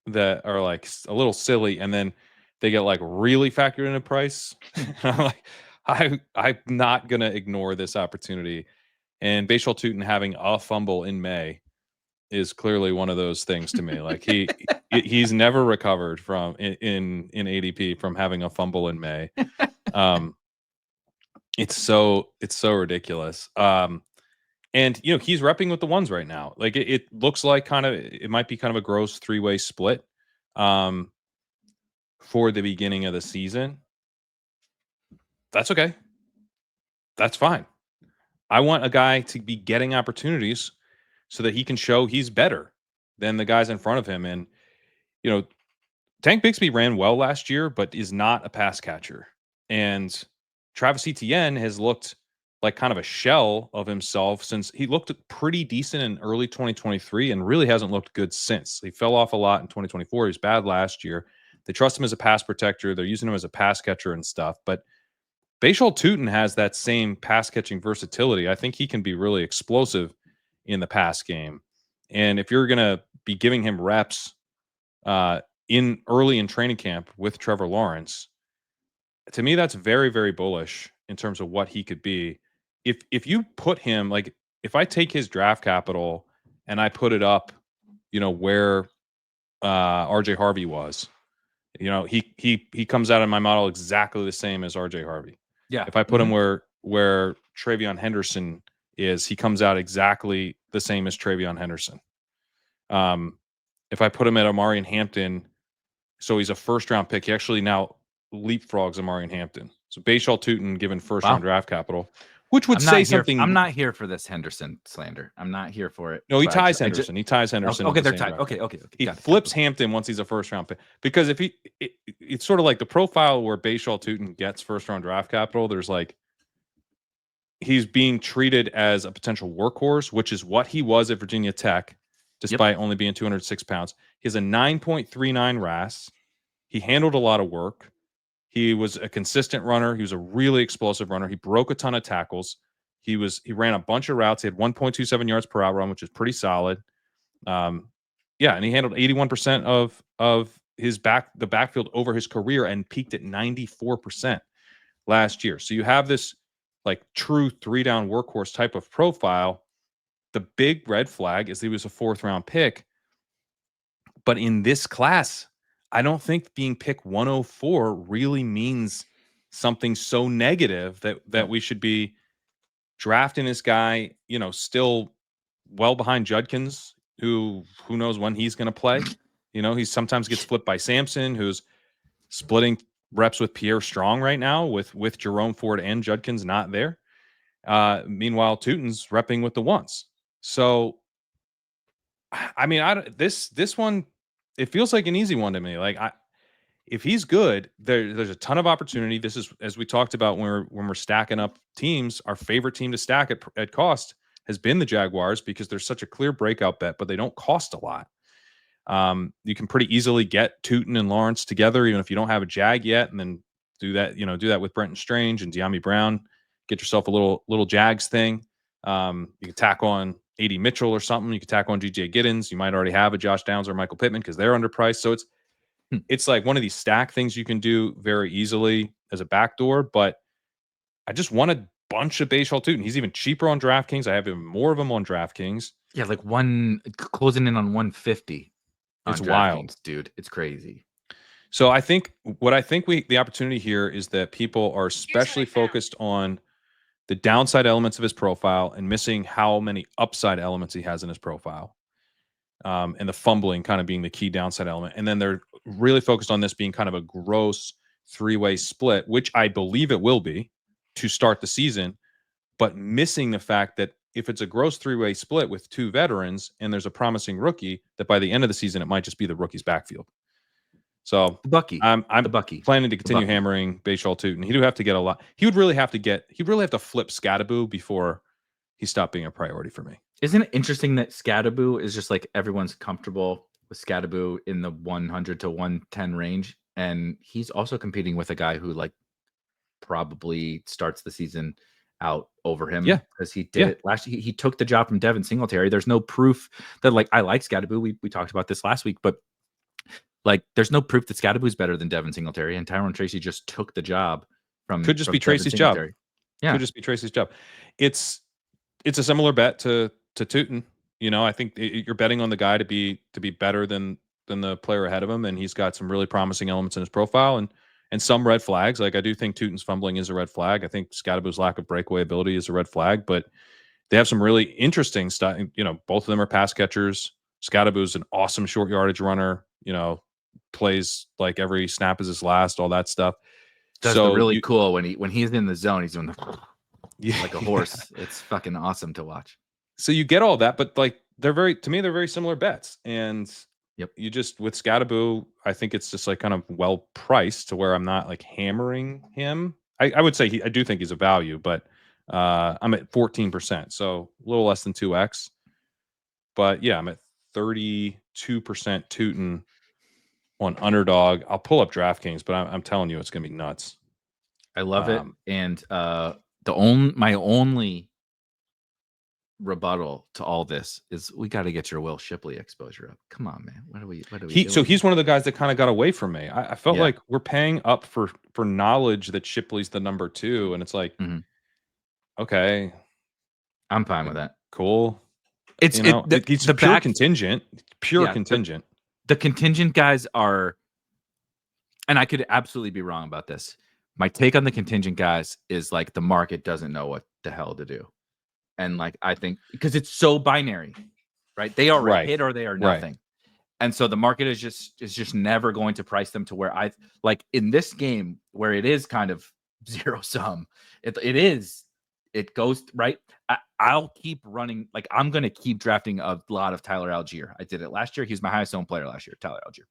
B: that are like a little silly, and then they get like really factored into price. I'm like, I'm not gonna ignore this opportunity. And Bhayshul Tuten having a fumble in May is clearly one of those things to me. Like he's never recovered from in ADP from having a fumble in May. It's so ridiculous. And he's repping with the ones right now. Like it looks like it might be kind of a gross 3-way split for the beginning of the season. That's okay. That's fine. I want a guy to be getting opportunities so that he can show he's better than the guys in front of him. And, Tank Bigsby ran well last year, but is not a pass catcher. And Travis Etienne has looked like kind of a shell of himself since he looked pretty decent in early 2023 and really hasn't looked good since. He fell off a lot in 2024. He was bad last year. They trust him as a pass protector. They're using him as a pass catcher and stuff. But Bhayshul Tuten has that same pass catching versatility. I think he can be really explosive in the pass game. And if you're going to be giving him reps early in training camp with Trevor Lawrence, to me, that's very, very bullish in terms of what he could be. If you put him, like, if I take his draft capital and I put it up, where RJ Harvey was, he comes out in my model exactly the same as RJ Harvey.
C: Yeah.
B: If I put him where TreVeyon Henderson is, he comes out exactly the same as TreVeyon Henderson. If I put him at Omarion Hampton, so he's a first-round pick, he actually now leapfrogs Omarion Hampton. So Bhayshul Tuten given first-round draft capital, which would say something.
C: I'm not here for this Henderson slander. I'm not here for it.
B: No, he ties Henderson. He ties Henderson.
C: Okay, they're tied. Okay.
B: He flips Hampton once he's a first-round pick. Because if it's sort of like the profile where Bhayshul Tuten gets first-round draft capital, there's like, he's being treated as a potential workhorse, which is what he was at Virginia Tech, despite only being 206 pounds. He has a 9.39 RAS. He handled a lot of work. He was a consistent runner. He was a really explosive runner. He broke a ton of tackles. He ran a bunch of routes. He had 1.27 yards per out run, which is pretty solid. And he handled 81% of the backfield over his career and peaked at 94% last year. So you have this like true 3-down workhorse type of profile. The big red flag is he was a 4th-round pick. But in this class, I don't think being pick 104 really means something so negative that we should be drafting this guy, still well behind Judkins, who knows when he's going to play. He sometimes gets flipped by Sampson, who's splitting reps with Pierre Strong right now with Jerome Ford and Judkins not there. Meanwhile, Tuten's repping with the ones. So, I mean, this one, it feels like an easy one to me. Like, if he's good, there's a ton of opportunity. This is, as we talked about when we're stacking up teams, our favorite team to stack at cost has been the Jaguars because there's such a clear breakout bet, but they don't cost a lot. You can pretty easily get Tuten and Lawrence together, even if you don't have a Jag yet, and then do that with Brenton Strange and De'Ami Brown. Get yourself a little Jags thing. You can tack on AD Mitchell or something. You can tack on GJ Giddens. You might already have a Josh Downs or Michael Pittman because they're underpriced. So it's like one of these stack things you can do very easily as a backdoor. But I just want a bunch of Bhayshul Tuten. He's even cheaper on DraftKings. I have even more of him on DraftKings.
C: Yeah, like closing in on 150.
B: It's wild,
C: dude. It's crazy.
B: So I think the opportunity here is that people are especially focused on the downside elements of his profile and missing how many upside elements he has in his profile. And the fumbling kind of being the key downside element. And then they're really focused on this being kind of a gross 3-way split, which I believe it will be to start the season, but missing the fact that if it's a gross 3-way split with 2 veterans and there's a promising rookie, that by the end of the season, it might just be the rookie's backfield. So I'm planning to continue hammering Bhayshul Tuten. He would have to get a lot. He would really have to flip Scattaboo before he stopped being a priority for me.
C: Isn't it interesting that Scadaboo is just like everyone's comfortable with Scadaboo in the 100 to 110 range, and he's also competing with a guy who like probably starts the season out over him because he did it last year. He took the job from Devin Singletary. There's no proof that like I like Scadaboo. We talked about this last week, but like there's no proof that Scadaboo's better than Devin Singletary, and Tyrone Tracy just took the job from
B: Could just be
C: Devin
B: Tracy's job.
C: Singletary. Yeah,
B: could just be Tracy's job. It's a similar bet to Tuten. You know, I think you're betting on the guy to be better than the player ahead of him, and he's got some really promising elements in his profile and some red flags. Like I do think Tuten's fumbling is a red flag. I think Scadaboo's lack of breakaway ability is a red flag, but they have some really interesting stuff. You know, both of them are pass catchers. Scadaboo's an awesome short yardage runner. You know, plays like every snap is his last, all that stuff.
C: Does the really cool when he's in the zone, he's doing the like a horse. It's fucking awesome to watch.
B: So you get all that, but like they're very similar bets. And you just with Scadaboo, I think it's just like kind of well priced to where I'm not like hammering him. I would say I do think he's a value, but I'm at 14%, so a little less than 2x. But yeah, I'm at 32% Tuten on underdog. I'll pull up DraftKings, but I'm telling you, it's gonna be nuts.
C: I love it. And my only rebuttal to all this is we got to get your Will Shipley exposure up. Come on, man. What are we doing?
B: So he's one of the guys that kind of got away from me. I felt like we're paying up for knowledge that Shipley's the number 2, and it's like, okay,
C: I'm fine with that.
B: Cool.
C: It's
B: he's
C: the
B: pure contingent. Pure contingent.
C: The contingent guys are, and I could absolutely be wrong about this. My take on the contingent guys is like the market doesn't know what the hell to do. And like, I think because it's so binary, right? They are a hit or they are nothing. Right. And so the market is just never going to price them to where I like in this game where it is kind of zero sum. It goes right. I'll keep running. Like I'm going to keep drafting a lot of Tyler Algier. I did it last year. He was my highest owned player last year, Tyler Algier.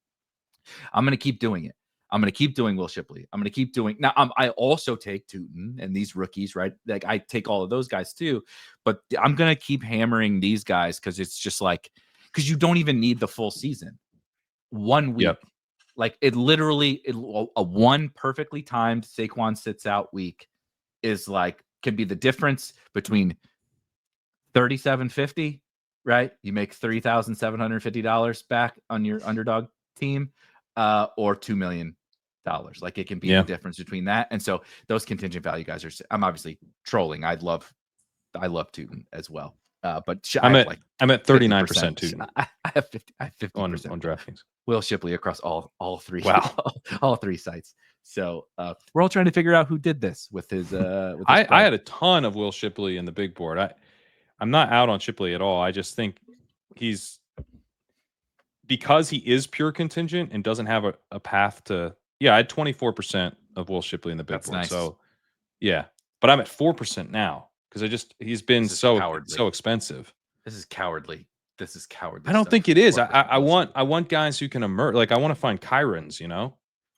C: I'm going to keep doing it. I'm going to keep doing Will Shipley. I'm going to keep doing now. I also take Tuten and these rookies, right? Like I take all of those guys too, but I'm going to keep hammering these guys because it's just like, because you don't even need the full season. 1 week, like it literally, a one perfectly timed Saquon sits out week is like, can be the difference between $3,750, right? You make $3,750 back on your underdog team, or $2 million. Like it can be the difference between that. And so those contingent value guys I'm obviously trolling. I love Tuten as well. But I'm at
B: 39% Tuten.
C: I have 50%
B: on DraftKings.
C: Will Shipley across all three.
B: Wow.
C: all three sites. So we're all trying to figure out who did this with his.
B: I had a ton of Will Shipley in the big board. I'm not out on Shipley at all. I just think because he is pure contingent and doesn't have a path to. Yeah, I had 24% of Will Shipley in the big board. Nice. So yeah, but I'm at 4% now because he's been so expensive.
C: This is cowardly.
B: I don't think it is. I want guys who can emerge. Like I want to find Kerranes, you know.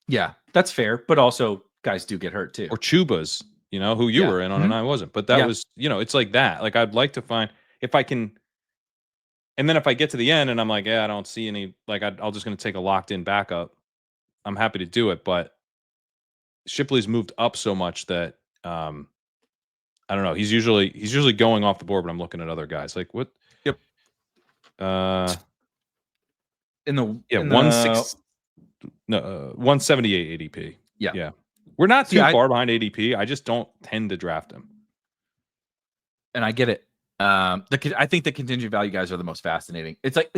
C: Yeah, that's fair. But also guys do get hurt too.
B: Or Chubas, you know, who you were in on and I wasn't. But that was, you know, it's like that. Like I'd like to find if I can. And then if I get to the end and I'm like, I don't see any, like I'll just going to take a locked in backup. I'm happy to do it, but Shipley's moved up so much that I don't know. He's usually going off the board, but I'm looking at other guys. Like what?
C: Yep.
B: In the 178 ADP. Yeah. We're not too far behind ADP. I just don't tend to draft him.
C: And I get it. I think the contingent value guys are the most fascinating. It's like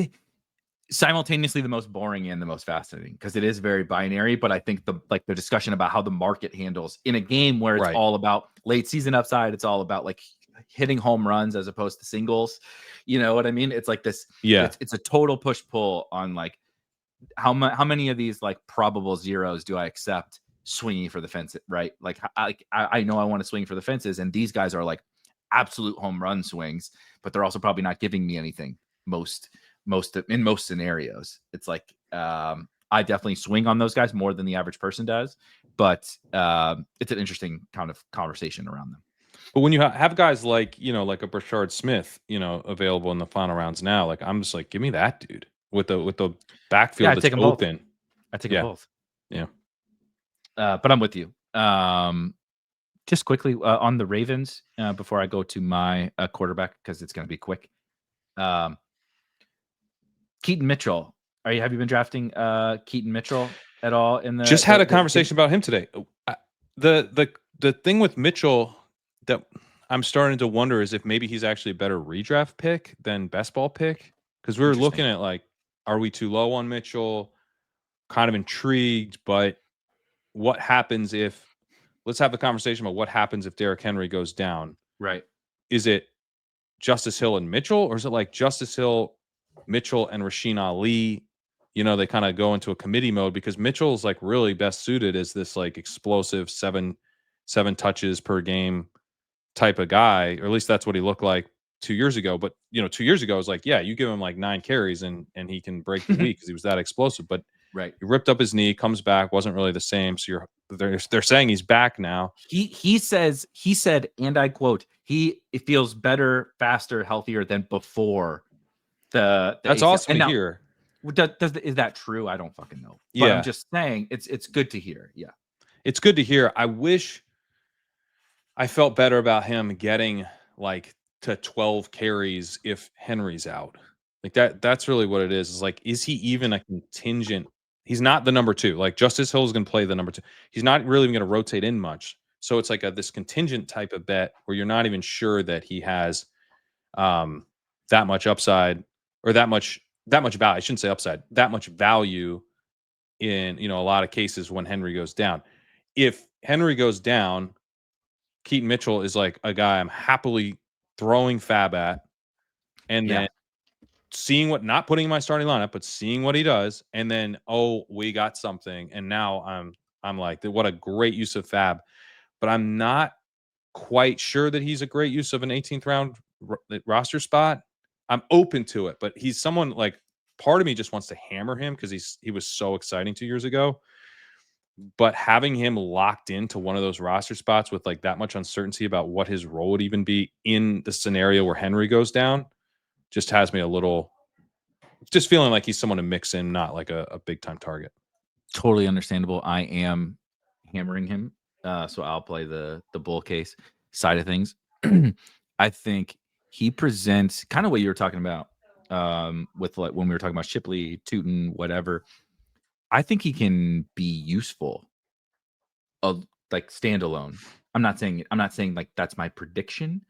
C: simultaneously the most boring and the most fascinating because it is very binary. But I think the discussion about how the market handles in a game where it's all about late season upside, it's all about like hitting home runs as opposed to singles. You know what I mean? It's like this.
B: Yeah,
C: it's a total push pull on like how many of these like probable zeros do I accept swinging for the fence? Right? Like I know I want to swing for the fences, and these guys are like absolute home run swings, but they're also probably not giving me anything in most scenarios. It's like I definitely swing on those guys more than the average person does, but it's an interesting kind of conversation around them.
B: But when you have guys like, like a Brashard Smith, available in the final rounds now, like I'm just like, give me that dude with the backfield
C: I
B: that's
C: take them both.
B: open.
C: I take them both.
B: Yeah.
C: But I'm with you. Just quickly on the Ravens before I go to my quarterback, because it's going to be quick. Keaton Mitchell. Have you been drafting Keaton Mitchell at all in the?
B: Just had a conversation about him today. The thing with Mitchell that I'm starting to wonder is if maybe he's actually a better redraft pick than best ball pick, because we were looking at like, are we too low on Mitchell? Kind of intrigued, but what happens if? Let's have the conversation about what happens if Derrick Henry goes down.
C: Right.
B: Is it Justice Hill and Mitchell, or is it like Justice Hill, Mitchell, and Rasheen Ali? They kind of go into a committee mode because Mitchell's like really best suited as this like explosive seven touches per game type of guy, or at least that's what he looked like 2 years ago. But 2 years ago, it was like, yeah, you give him like 9 carries and he can break the week because he was that explosive. But
C: right,
B: he ripped up his knee, comes back, wasn't really the same. So they're saying he's back now.
C: He said, and I quote, it feels better, faster, healthier than before the
B: That's
C: ACL.
B: awesome to hear.
C: Is that true? I don't fucking know. But
B: Yeah,
C: I'm just saying it's good to hear. Yeah,
B: it's good to hear. I wish I felt better about him getting like to 12 carries if Henry's out. Like that's really what it is. Is like, is he even a contingent? He's not the number 2. Like Justice Hill is going to play the number 2. He's not really even going to rotate in much. So it's like this contingent type of bet where you're not even sure that he has that much upside or that much value. I shouldn't say upside, that much value in, a lot of cases when Henry goes down. If Henry goes down, Keaton Mitchell is like a guy I'm happily throwing fab at, and then seeing not putting in my starting lineup, but seeing what he does, and then we got something, and now I'm like, what a great use of fab. But I'm not quite sure that he's a great use of an 18th round roster spot. I'm open to it, but he's someone like, part of me just wants to hammer him because he was so exciting 2 years ago. But having him locked into one of those roster spots with like that much uncertainty about what his role would even be in the scenario where Henry goes down just has me a little, just feeling like he's someone to mix in, not like a big time target.
C: Totally understandable. I am hammering him. So I'll play the bull case side of things. I think he presents kind of what you were talking about with like when we were talking about Shipley, Tuten, whatever. I think he can be useful, like standalone. I'm not saying like that's my prediction,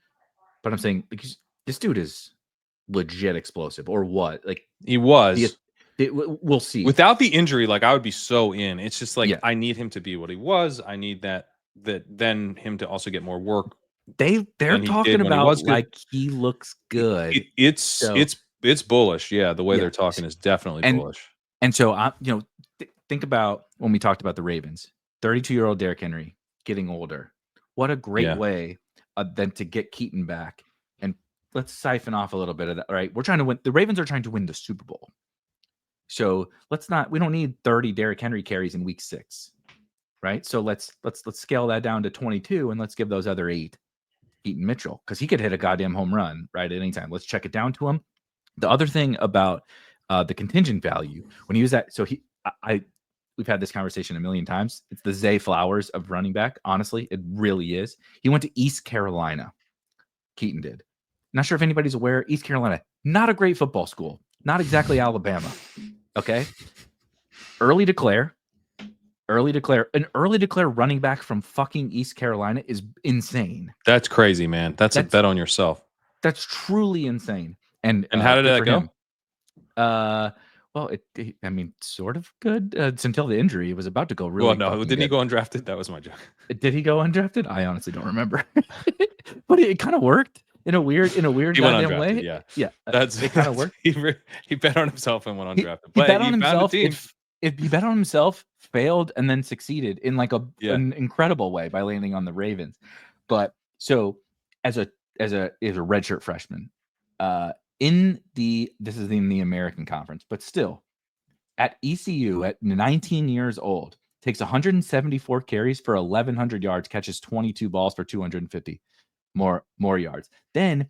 C: but I'm saying because this dude is legit explosive, or what? Like
B: he was.
C: We'll see.
B: Without the injury, like I would be so in. It's just like I need him to be what he was. I need that then him to also get more work.
C: They're talking about like he looks good.
B: It's bullish. Yeah, the way they're talking is definitely bullish.
C: And so I, think about when we talked about the Ravens, 32-year-old Derrick Henry getting older. What a great way then to get Keaton back. And let's siphon off a little bit of that. All right, we're trying to win. The Ravens are trying to win the Super Bowl. So we don't need 30 Derrick Henry carries in week 6, right? So let's scale that down to 22 and let's give those other 8 Keaton Mitchell, because he could hit a goddamn home run right at any time. Let's check it down to him. The other thing about the contingent value, when he was at, so we've had this conversation a million times. It's the Zay Flowers of running back. Honestly, it really is. He went to East Carolina. Keaton did. Not sure if anybody's aware. East Carolina, not a great football school. Not exactly Alabama. Okay. Early declare. An early declare running back from fucking East Carolina is insane.
B: That's crazy, man. That's a bet on yourself.
C: That's truly insane. And
B: how did that go?
C: Well, I mean, sort of good. It's until the injury. It was about to go really.
B: Well, no, didn't he go undrafted? That was my joke.
C: Did he go undrafted? I honestly don't remember. But it kind of worked in a weird goddamn way.
B: Yeah.
C: It kind of worked.
B: He bet on himself and went undrafted.
C: He bet on himself. If he bet on himself, failed, and then succeeded in like an incredible way by landing on the Ravens. But so as a redshirt freshman, this is in the American Conference, but still at ECU at 19 years old, takes 174 carries for 1,100 yards, catches 22 balls for 250. more yards. Then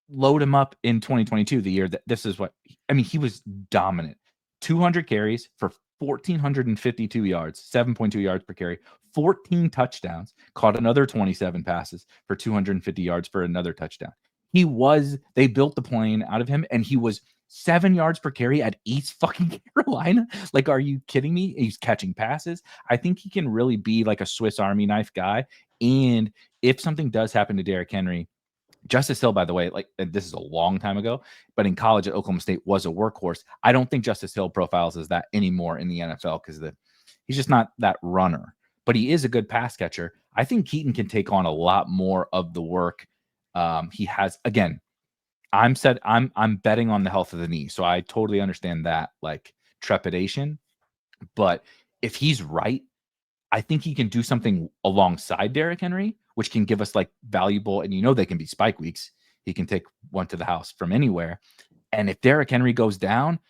C: load him up in 2022, the year that this is what I mean. He was dominant. 200 carries for 1,452 yards, 7.2 yards per carry, 14 touchdowns, caught another 27 passes for 250 yards for another touchdown. They built the plane out of him, and he was 7 yards per carry at East fucking Carolina. Like, are you kidding me? He's catching passes. I think he can really be like a Swiss Army knife guy. And if something does happen to Derrick Henry, Justice Hill, by the way, like this is a long time ago, but in college at Oklahoma State was a workhorse. I don't think Justice Hill profiles as that anymore in the NFL because he's just not that runner, but he is a good pass catcher. I think Keaton can take on a lot more of the work. He has, again, I'm betting on the health of the knee. So I totally understand that like trepidation, but if he's right, I think he can do something alongside Derrick Henry, which can give us like valuable, and they can be spike weeks. He can take one to the house from anywhere. And if Derrick Henry goes down,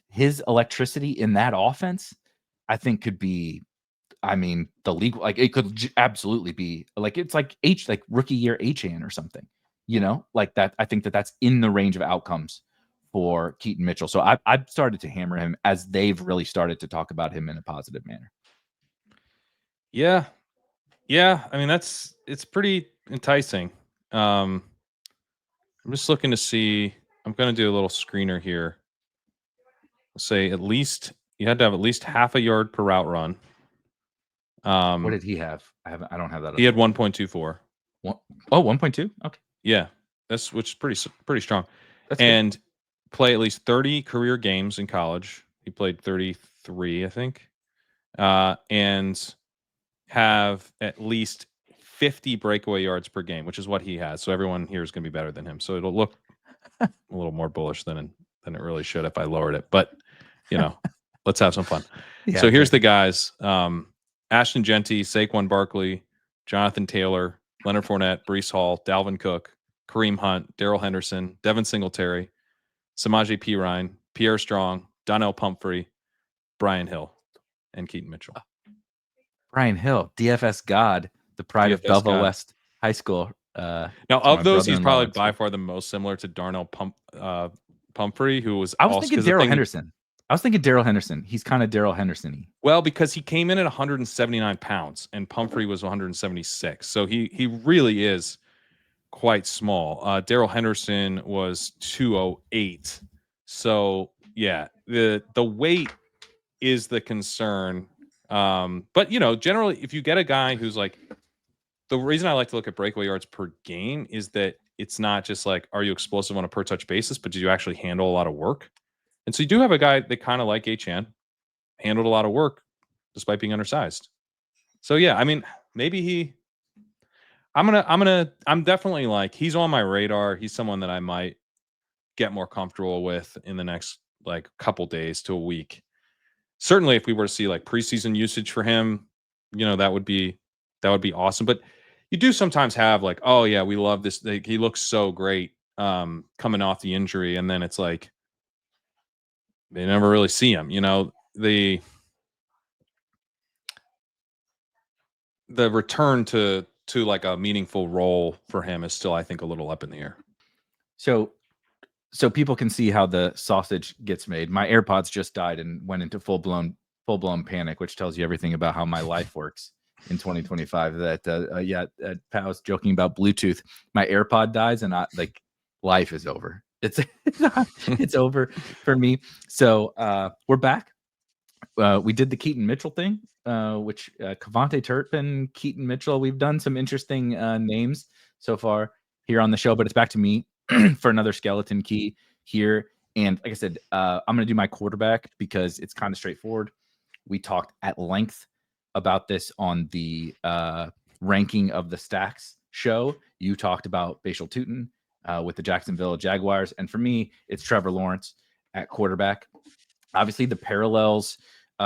C: his electricity in that offense, I think could be, the league, like it could absolutely be like, it's like rookie year Achane or something, like that. I think that's in the range of outcomes for Keaton Mitchell. So I've started to hammer him as they've really started to talk about him in a positive manner.
B: Yeah. I mean, it's pretty enticing. I'm just looking to see. I'm going to do a little screener here. Say at least you had to have at least half a yard per route run.
C: What did he have? I don't have that.
B: He had 1.24.
C: 1.2. Okay.
B: Yeah, which is pretty strong. And good. Play at least 30 career games in college. He played 33, I think. And have at least 50 breakaway yards per game, which is what he has. So everyone here is going to be better than him. So it'll look a little more bullish than it really should if I lowered it. But, let's have some fun. Yeah, so here's the guys. Ashton Genty, Saquon Barkley, Jonathan Taylor, Leonard Fournette, Breece Hall, Dalvin Cook, Kareem Hunt, Darrell Henderson, Devin Singletary, Samaje Perine, Pierre Strong, Donnell Pumphrey, Brian Hill, and Keaton Mitchell.
C: Brian Hill, DFS God, the pride of Belleville West High School.
B: Now, of those, he's probably by far the most similar to Darnell Pumphrey, who was.
C: I was thinking Darrell Henderson. He's kind of Darrell Henderson-y.
B: Well, because he came in at 179 pounds, and Pumphrey was 176, so he really is quite small. Darrell Henderson was 208, so yeah, the weight is the concern. But generally, if you get a guy who's like, the reason I like to look at breakaway yards per game is that it's not just like, are you explosive on a per touch basis, but did you actually handle a lot of work? And so you do have a guy that kind of like Achane, handled a lot of work despite being undersized. So yeah, I mean, maybe I'm definitely like, he's on my radar. He's someone that I might get more comfortable with in the next like couple days to a week. Certainly, if we were to see like preseason usage for him, that would be awesome. But you do sometimes have like, oh yeah, we love this. He looks so great coming off the injury, and then it's like they never really see him. The return to like a meaningful role for him is still, I think, a little up in the air.
C: So people can see how the sausage gets made. My AirPods just died and went into full blown panic, which tells you everything about how my life works in 2025. That Pat was joking about Bluetooth. My AirPod dies and life is over. It's over for me. So we're back. We did the Keaton Mitchell thing, which Cavante Turpin, Keaton Mitchell. We've done some interesting names so far here on the show, but it's back to me for another skeleton key here. And like I said, I'm going to do my quarterback because it's kind of straightforward. We talked at length about this on the ranking of the stacks show. You talked about Bhayshul Tuten with the Jacksonville Jaguars. And for me, it's Trevor Lawrence at quarterback. Obviously, the parallels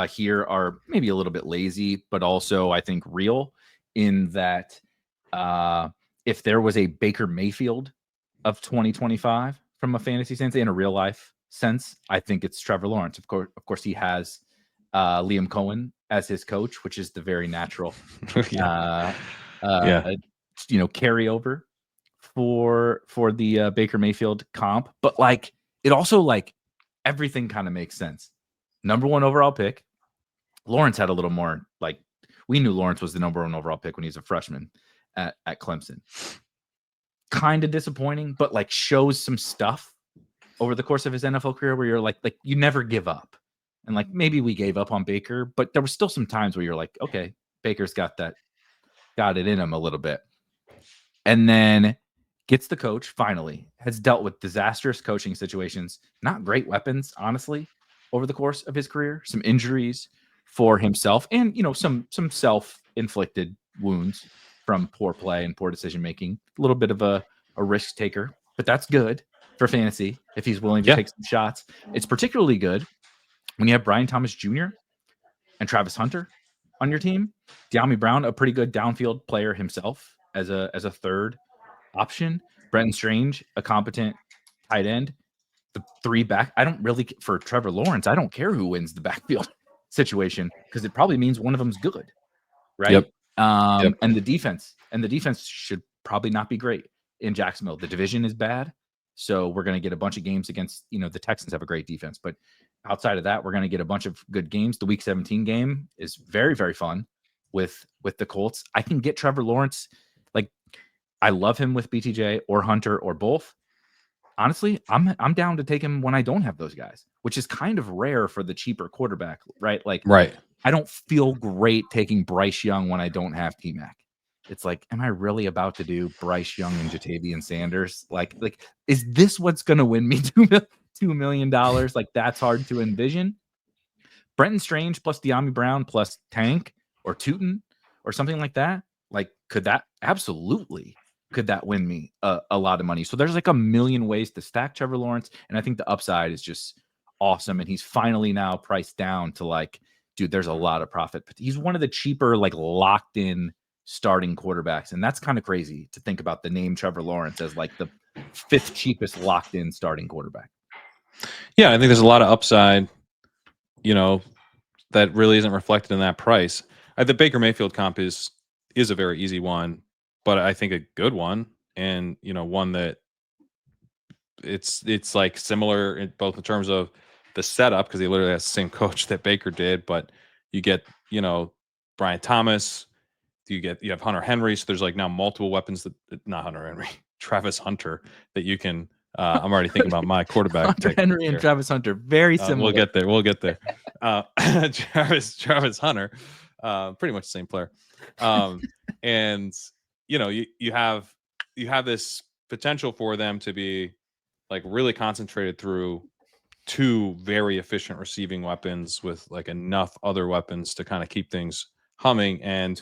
C: here are maybe a little bit lazy, but also I think real in that if there was a Baker Mayfield of 2025 from a fantasy sense in a real life sense, I think it's Trevor Lawrence. Of course, he has Liam Cohen as his coach, which is the very natural carryover for the Baker Mayfield comp, but like it also like everything kind of makes sense. Number 1 overall pick. Lawrence had a little more like we knew Lawrence was the number 1 overall pick when he was a freshman at Clemson. Kind of disappointing, but like shows some stuff over the course of his NFL career where you're like you never give up. And like maybe we gave up on Baker, but there were still some times where you're like, okay, Baker's got it in him a little bit. And then gets the coach, finally, has dealt with disastrous coaching situations, not great weapons, honestly, over the course of his career, some injuries for himself and, some self-inflicted wounds from poor play and poor decision-making, a little bit of a risk taker, but that's good for fantasy if he's willing to take some shots. It's particularly good when you have Brian Thomas Jr. and Travis Hunter on your team. De'Ami Brown, a pretty good downfield player himself as a third option. Brenton Strange, a competent tight end. The 3 back. I don't really, for Trevor Lawrence, I don't care who wins the backfield situation because it probably means one of them's good, right?
B: Yep.
C: And the defense should probably not be great in Jacksonville. The division is bad, so we're going to get a bunch of games against, the Texans have a great defense, but outside of that, we're going to get a bunch of good games. The Week 17 game is very, very fun with the Colts. I can get Trevor Lawrence. Like, I love him with BTJ or Hunter or both. Honestly, I'm down to take him when I don't have those guys, which is kind of rare for the cheaper quarterback, right? Like,
B: Right.
C: I don't feel great taking Bryce Young when I don't have T-Mac. It's like, am I really about to do Bryce Young and Jatavian Sanders? Like, is this what's going to win me $2 million? Like, that's hard to envision. Brenton Strange plus De'Ami Brown plus Tank or Tuten or something like that. Like, could that win me a lot of money? So there's like a million ways to stack Trevor Lawrence. And I think the upside is just awesome. And he's finally now priced down to like, dude, there's a lot of profit. He's one of the cheaper, like locked in starting quarterbacks. And that's kind of crazy to think about the name Trevor Lawrence as like the 5th cheapest locked in starting quarterback.
B: Yeah, I think there's a lot of upside, that really isn't reflected in that price. The Baker Mayfield comp is a very easy one, but I think a good one, and one that it's like similar in both in terms of the setup, because he literally has the same coach that Baker did, but you get Brian Thomas, you have Hunter Henry, so there's like now multiple weapons that not Hunter Henry, Travis Hunter, that you can. I'm already thinking about my quarterback.
C: Hunter Henry and Travis Hunter, very similar.
B: We'll get there. Travis Hunter, pretty much the same player. And you have this potential for them to be like really concentrated through 2 very efficient receiving weapons with like enough other weapons to kind of keep things humming. And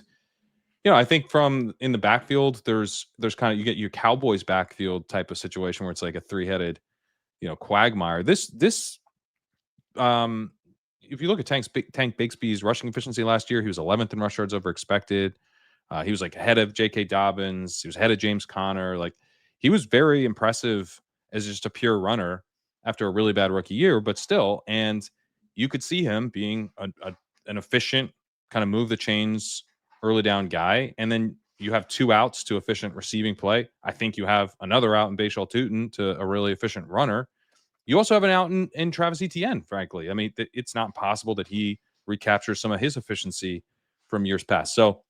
B: I think from in the backfield, there's kind of, you get your Cowboys backfield type of situation where it's like a 3-headed, quagmire. This if you look at Tank Bigsby's rushing efficiency last year, he was 11th in rush yards over expected. He was like ahead of J.K. Dobbins. He was ahead of James Conner. Like, he was very impressive as just a pure runner after a really bad rookie year, but still. And you could see him being an efficient kind of move the chains early down guy. And then you have 2 outs to efficient receiving play. I think you have another out in Bhayshul Tuten to a really efficient runner. You also have an out in Travis Etienne, frankly. I mean, it's not possible that he recaptures some of his efficiency from years past. So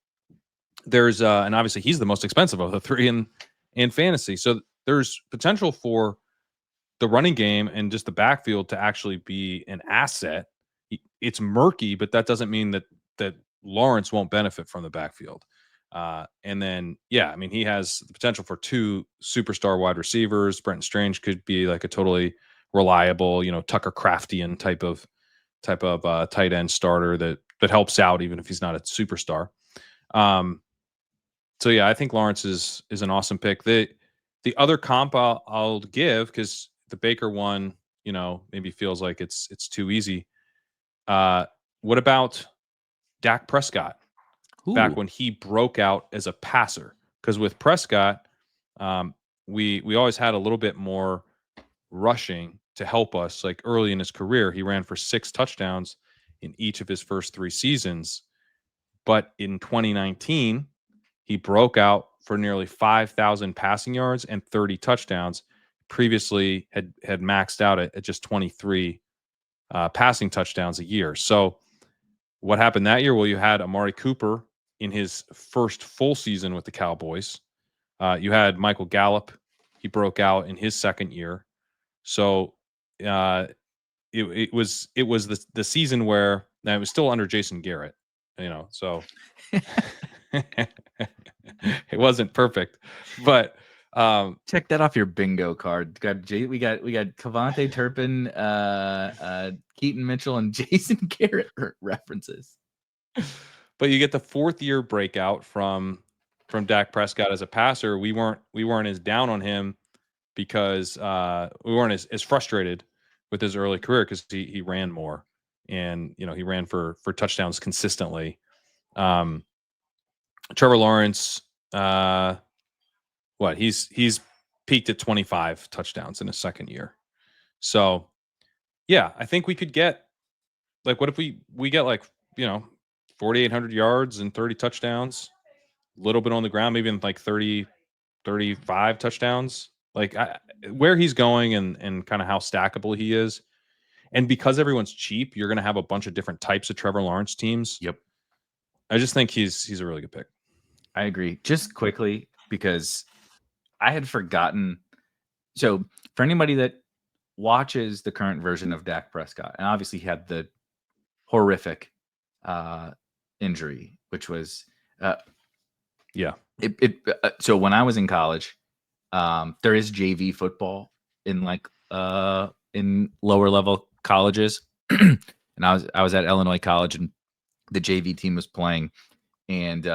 B: there's and obviously he's the most expensive of the 3 in fantasy. So there's potential for the running game and just the backfield to actually be an asset. It's murky, but that doesn't mean that Lawrence won't benefit from the backfield. And then, I mean, he has the potential for 2 superstar wide receivers. Brenton Strange could be like a totally reliable, Tucker Craftian type of tight end starter that helps out even if he's not a superstar. So I think Lawrence is an awesome pick. The other comp I'll give, because the Baker one, maybe feels like it's too easy. What about Dak Prescott?
C: Ooh.
B: Back when he broke out as a passer? Because with Prescott, we always had a little bit more rushing to help us. Like early in his career, he ran for 6 touchdowns in each of his first 3 seasons. But in 2019, he broke out for nearly 5,000 passing yards and 30 touchdowns. Previously had maxed out at just 23 passing touchdowns a year. So what happened that year? Well, you had Amari Cooper in his first full season with the Cowboys. You had Michael Gallup. He broke out in his second year. So it was the season where, now it was still under Jason Garrett, so it wasn't perfect, but
C: check that off your bingo card. We got Cavante Turpin, Keaton Mitchell, and Jason Garrett references.
B: But you get the fourth year breakout from Dak Prescott as a passer. We weren't as down on him because we weren't as frustrated with his early career because he ran more, and he ran for touchdowns consistently. Trevor Lawrence, he's peaked at 25 touchdowns in his second year. So yeah, I think we could get, like, what if we get 4,800 yards and 30 touchdowns, a little bit on the ground, maybe in like 30, 35 touchdowns, like where he's going and kind of how stackable he is. And because everyone's cheap, you're going to have a bunch of different types of Trevor Lawrence teams.
C: Yep.
B: I just think he's a really good pick.
C: I agree. Just quickly, because I had forgotten. So for anybody that watches the current version of Dak Prescott, and obviously he had the horrific injury, which was so when I was in college, there is JV football in in lower level colleges, and I was at Illinois College, and the JV team was playing, and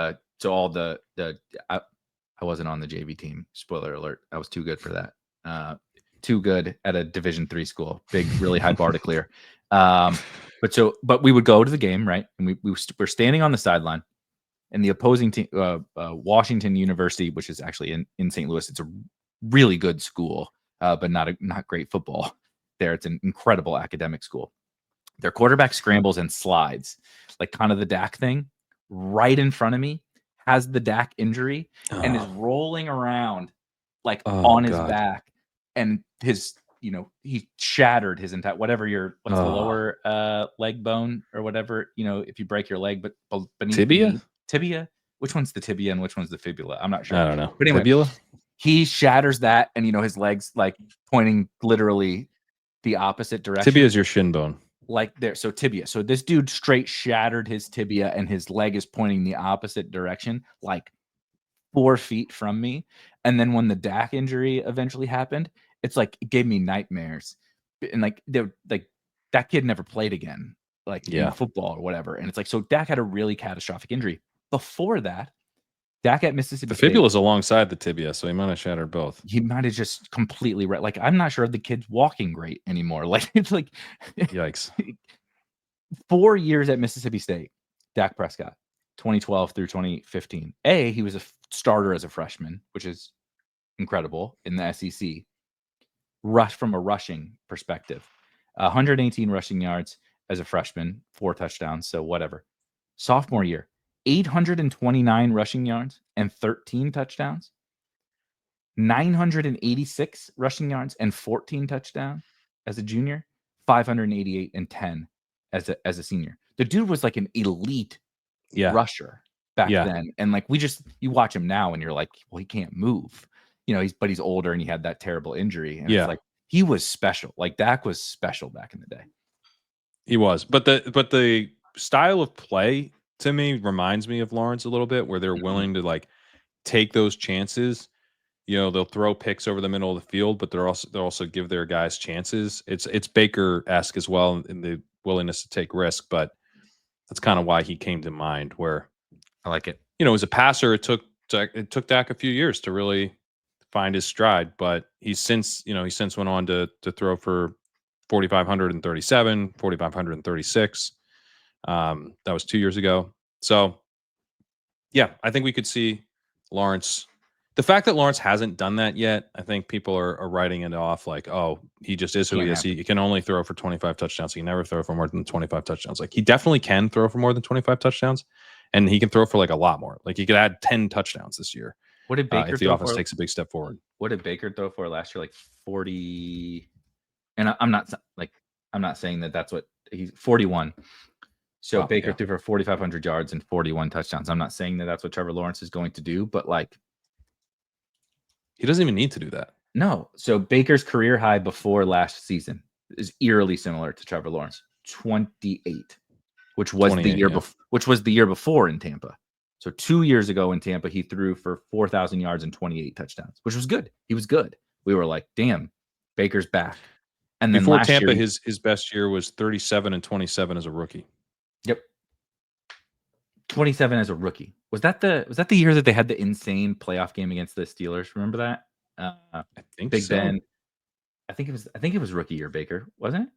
C: so all I wasn't on the JV team. Spoiler alert! I was too good for that. Too good at a Division III school. Big, really high bar to clear. But we would go to the game, right? And we were standing on the sideline, and the opposing team, Washington University, which is actually in St. Louis, it's a really good school, but not great football there. It's an incredible academic school. Their quarterback scrambles and slides, like kind of the Dak thing, right in front of me, has the Dak injury and is rolling around on his back, and his, he shattered his entire, the lower leg bone or whatever, if you break your leg, but beneath tibia. Which one's the tibia and which one's the fibula? I'm not sure.
B: I don't know.
C: But anyway,
B: Fibula?
C: He shatters that, and his legs pointing literally the opposite direction.
B: Tibia is your shin bone.
C: So tibia. So this dude straight shattered his tibia, and his leg is pointing the opposite direction, 4 feet from me. And then when the Dak injury eventually happened, it's it gave me nightmares. And that kid never played again, in football or whatever. And it's so Dak had a really catastrophic injury. Before that, Dak at Mississippi State.
B: The fibula is alongside the tibia, so he might have shattered both.
C: He might have just completely I'm not sure the kid's walking great anymore. It's
B: yikes.
C: 4 years at Mississippi State, Dak Prescott, 2012 through 2015. He was a starter as a freshman, which is incredible in the SEC. From a rushing perspective, 118 rushing yards as a freshman, 4 touchdowns, so whatever. Sophomore year, 829 rushing yards and 13 touchdowns. 986 rushing yards and 14 touchdowns as a junior. 588 and 10 as a senior. The dude was an elite rusher back then. And you watch him now and you're well, he can't move. He's older and he had that terrible injury. And it's he was special. Dak was special back in the day.
B: He was. But the style of play to me reminds me of Lawrence a little bit, where they're willing to take those chances. They'll throw picks over the middle of the field, but they'll also give their guys chances. It's Baker-esque as well in the willingness to take risk, but that's kind of why he came to mind. Where
C: I like it.
B: As a passer, it took Dak a few years to really find his stride, but he's since went on to throw for 4,537, 4,536. That was 2 years ago. So yeah, I think we could see Lawrence. The fact that Lawrence hasn't done that yet, I think people are writing it off he just is who he is. He can only throw for 25 touchdowns. He can never throw for more than 25 touchdowns. He definitely can throw for more than 25 touchdowns, and he can throw for a lot more. He could add 10 touchdowns this year.
C: What did Baker
B: if the
C: throw
B: offense
C: for?
B: takes a big step forward.
C: What did Baker throw for last year? Like 40. And I'm not saying that that's what he's 41. So Baker threw for 4,500 yards and 41 touchdowns. I'm not saying that that's what Trevor Lawrence is going to do, but like,
B: he doesn't even need to do that.
C: No. So Baker's career high before last season is eerily similar to Trevor Lawrence, 28, which was the year which was the year before in Tampa. So 2 years ago in Tampa, he threw for 4,000 yards and 28 touchdowns, which was good. He was good. We were like, damn, Baker's back. And then
B: before Tampa, his best year was 37 and 27 as a rookie.
C: Yep. 27 as a rookie. Was that the year that they had the insane playoff game against the Steelers? Remember that?
B: I think
C: Big
B: so.
C: Ben. I think it was rookie year, Baker, wasn't it?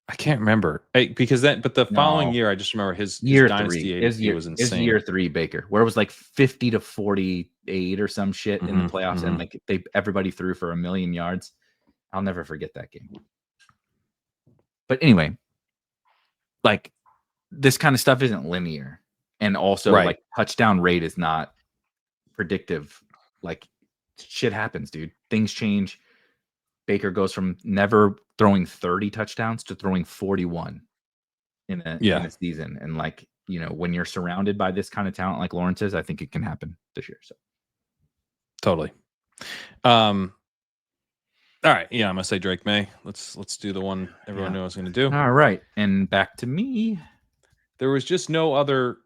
B: I can't remember because but the following year, I just remember his dynasty ADP was insane.
C: Is year 3 Baker, where it was like 50 to 48 or some shit in the playoffs, and like everybody threw for 1 million yards. I'll never forget that game. But anyway, like this kind of stuff isn't linear, and also like touchdown rate is not predictive. Like shit happens, dude. Things change. Baker goes from never throwing 30 touchdowns to throwing 41 in a season. And like, you know, when you're surrounded by this kind of talent like Lawrence is, I think it can happen this year. So
B: totally. All right. Yeah, I'm gonna say Drake Maye. Let's do the one everyone knew I was gonna do.
C: All right. And back to me.
B: There was just no other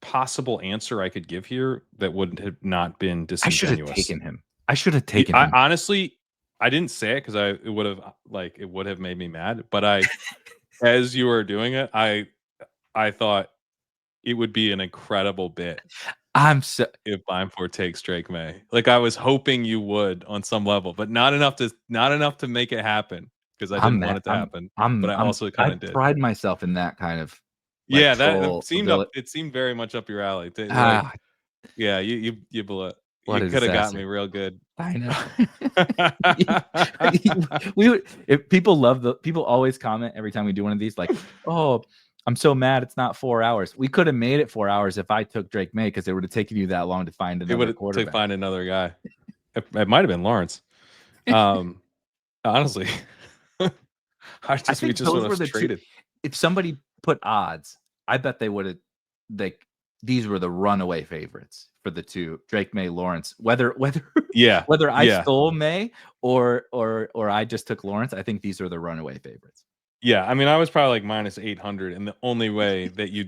B: possible answer I could give here that would have not been disingenuous.
C: I should have taken him.
B: Honestly, I didn't say it because it would have made me mad. But as you were doing it, I thought it would be an incredible bit. If Beimfohr takes Drake Maye, like I was hoping you would on some level, but not enough to make it happen because I didn't want it to happen. But I also kind of did.
C: Pride myself in that kind of.
B: Like, that seemed very much up your alley. Yeah, you blew it. You could have got me real good.
C: I know. If people always comment every time we do one of these, like, "Oh, I'm so mad it's not 4 hours." We could have made it 4 hours if I took Drake Maye because it would have taken you that long to find another quarterback.
B: To find another guy. It might have been Lawrence. Honestly, we just would have traded.
C: If somebody put odds, I bet they would have. These were the runaway favorites for the two, Drake Maye, Lawrence. Whether I stole Maye or I just took Lawrence, I think these are the runaway favorites.
B: Yeah, I mean, I was probably like minus 800, and the only way that you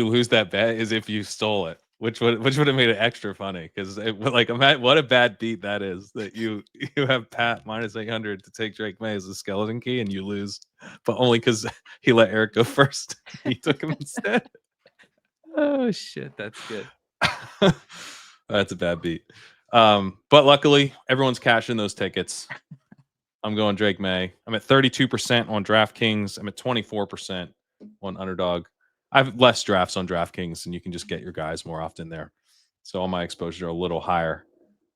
B: lose that bet is if you stole it, which would have made it extra funny because what a bad beat that is that you have Pat minus 800 to take Drake Maye as a skeleton key and you lose, but only because he let Erik go first. He took him instead.
C: Oh shit, that's good.
B: That's a bad beat. But luckily, everyone's cashing those tickets. I'm going Drake Maye. I'm at 32% on DraftKings. I'm at 24% on Underdog. I have less drafts on DraftKings, and you can just get your guys more often there. So all my exposures are a little higher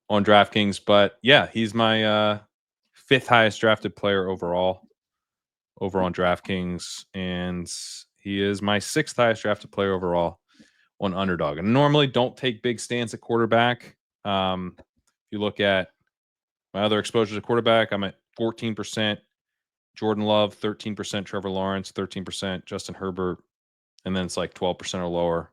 B: on DraftKings. But yeah, he's my 5th highest drafted player overall over on DraftKings, and he is my 6th highest drafted player overall on Underdog. And normally don't take big stands at quarterback. If you look at my other exposures at quarterback, I'm at 14%. Jordan Love, 13%. Trevor Lawrence, 13%. Justin Herbert, and then it's like 12% or lower